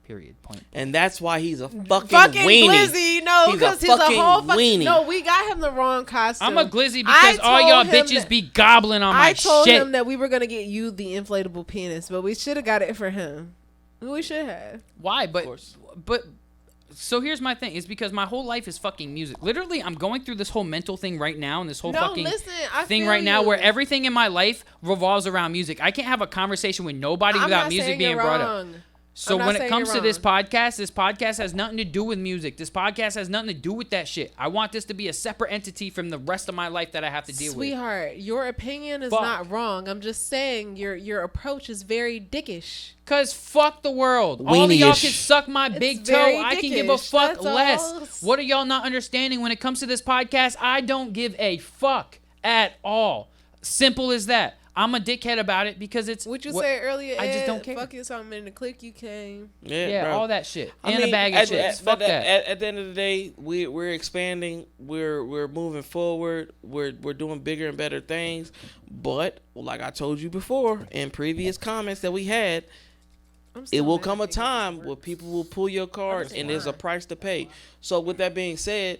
Period. Point. And that's why he's a fucking Fucking weenie. Glizzy, no, He's a because he's a fucking whole fucking weenie. no. We got him the wrong costume. I'm a glizzy because I all told y'all him bitches that- be gobbling on my I told shit. him that we were gonna get you the inflatable penis, but we should have got it for him. We should have. Why? course. But so here's my thing. It's because my whole life is fucking music. Literally, I'm going through this whole mental thing right now and this whole No, fucking listen, I thing feel right now you. where everything in my life revolves around music. I can't have a conversation with nobody I'm without not music saying being you're brought up. wrong. So I'm not when it saying comes you're to this wrong. podcast has nothing to do with music. This podcast has nothing to do with that shit. I want this to be a separate entity from the rest of my life that I have to deal with. Sweetheart, your opinion is Fuck. not wrong. I'm just saying your approach is very dickish. Cause fuck the world. All of y'all Weenie-ish. can suck my big toe. very I can give a dickish. fuck That's less. all. What are y'all not understanding when it comes to this podcast? I don't give a fuck at all. Simple as that. I'm a dickhead about it because it's What you what- said earlier, I just Ed, don't care. fuck you something in the click you came. Yeah, bro. all that shit. I And mean, a bag of at- chips. at- Fuck but that. At the end of the day, we're expanding. We're moving forward. We're doing bigger and better things. But like I told you before in previous comments that we had, I'm it still will mad come a at you. time where people will pull your card and there's a price to pay. So with that being said,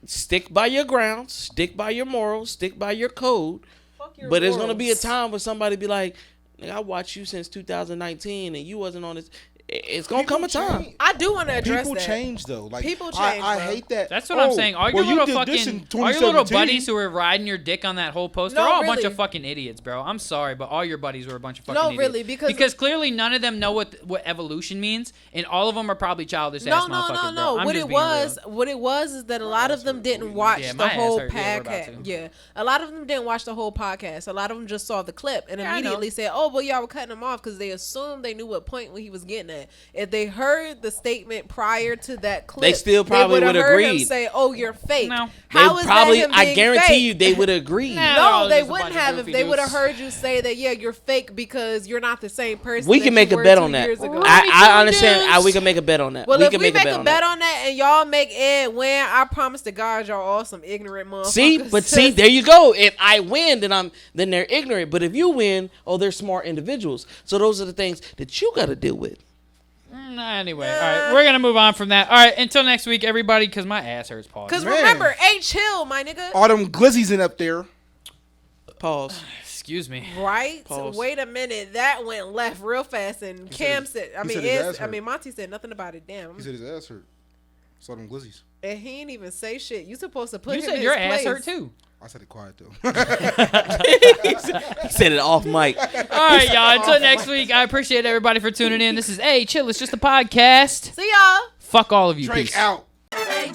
stick by your grounds, stick by your morals, stick by your code. Fuck your But there's gonna be a morals. time where somebody be like, "Nigga, I watched you since 2019 and you wasn't on this." It's gonna come a time. I do want to address People that. change though. Like People I change, I bro. hate that. That's what I'm saying. All your well, you little did this in fucking, all your little 2017. buddies who were riding your dick on that whole post, No, they're all a bunch really. of fucking idiots, bro. I'm sorry, but all your buddies were a bunch of fucking No, idiots. really, because clearly none of them know what evolution means, and all of them are probably childish No, ass no, motherfuckers, no, bro. no. I'm What just it being was, real. what it was, is that a lot of them didn't watch Yeah, the my ass whole hurt. Yeah, we're about podcast. to. Yeah, a lot of them didn't watch the whole podcast. A lot of them just saw the clip and Yeah, I know. immediately said, "Oh, well, y'all were cutting him off," because they assumed they knew what point he was getting at. If they heard the statement prior to that clip, They still probably would've would've heard him agreed. say, "Oh, you're fake." No. How They is probably, that him I being guarantee fake? you, they would agree. Nah. No, they Just a wouldn't bunch of have if goofy they would have dudes. heard you say that. Yeah, you're fake because you're not the same person. We that can you make a were bet 2 on that. years ago. I understand. We can make a bet on that. Well, we if can we make a on bet that. on that and y'all make Ed win, I promise to God y'all all some ignorant motherfuckers. See, there you go. If I win, then they're ignorant. But if you win, they're smart individuals. So those are the things that you got to deal with. Anyway, all right, we're gonna move on from that. All right, until next week, everybody, because my ass hurts. Pause. Because Man. remember, chill, my nigga. all them glizzies in up there. Pause. Excuse me. Right? Pause. Wait a minute. That went left real fast. And Cam said, he said his ass hurt. Monty said nothing about it. Damn. He said his ass hurt. Saw them glizzies. And he ain't even say shit. You supposed to put You him said in your his ass place. hurt too. I said it quiet though. He said it off mic. All right, y'all. Until next week, I appreciate everybody for tuning in. This is Chill. It's just a podcast. See y'all. Fuck all of you. Drake Peace. out. Hey,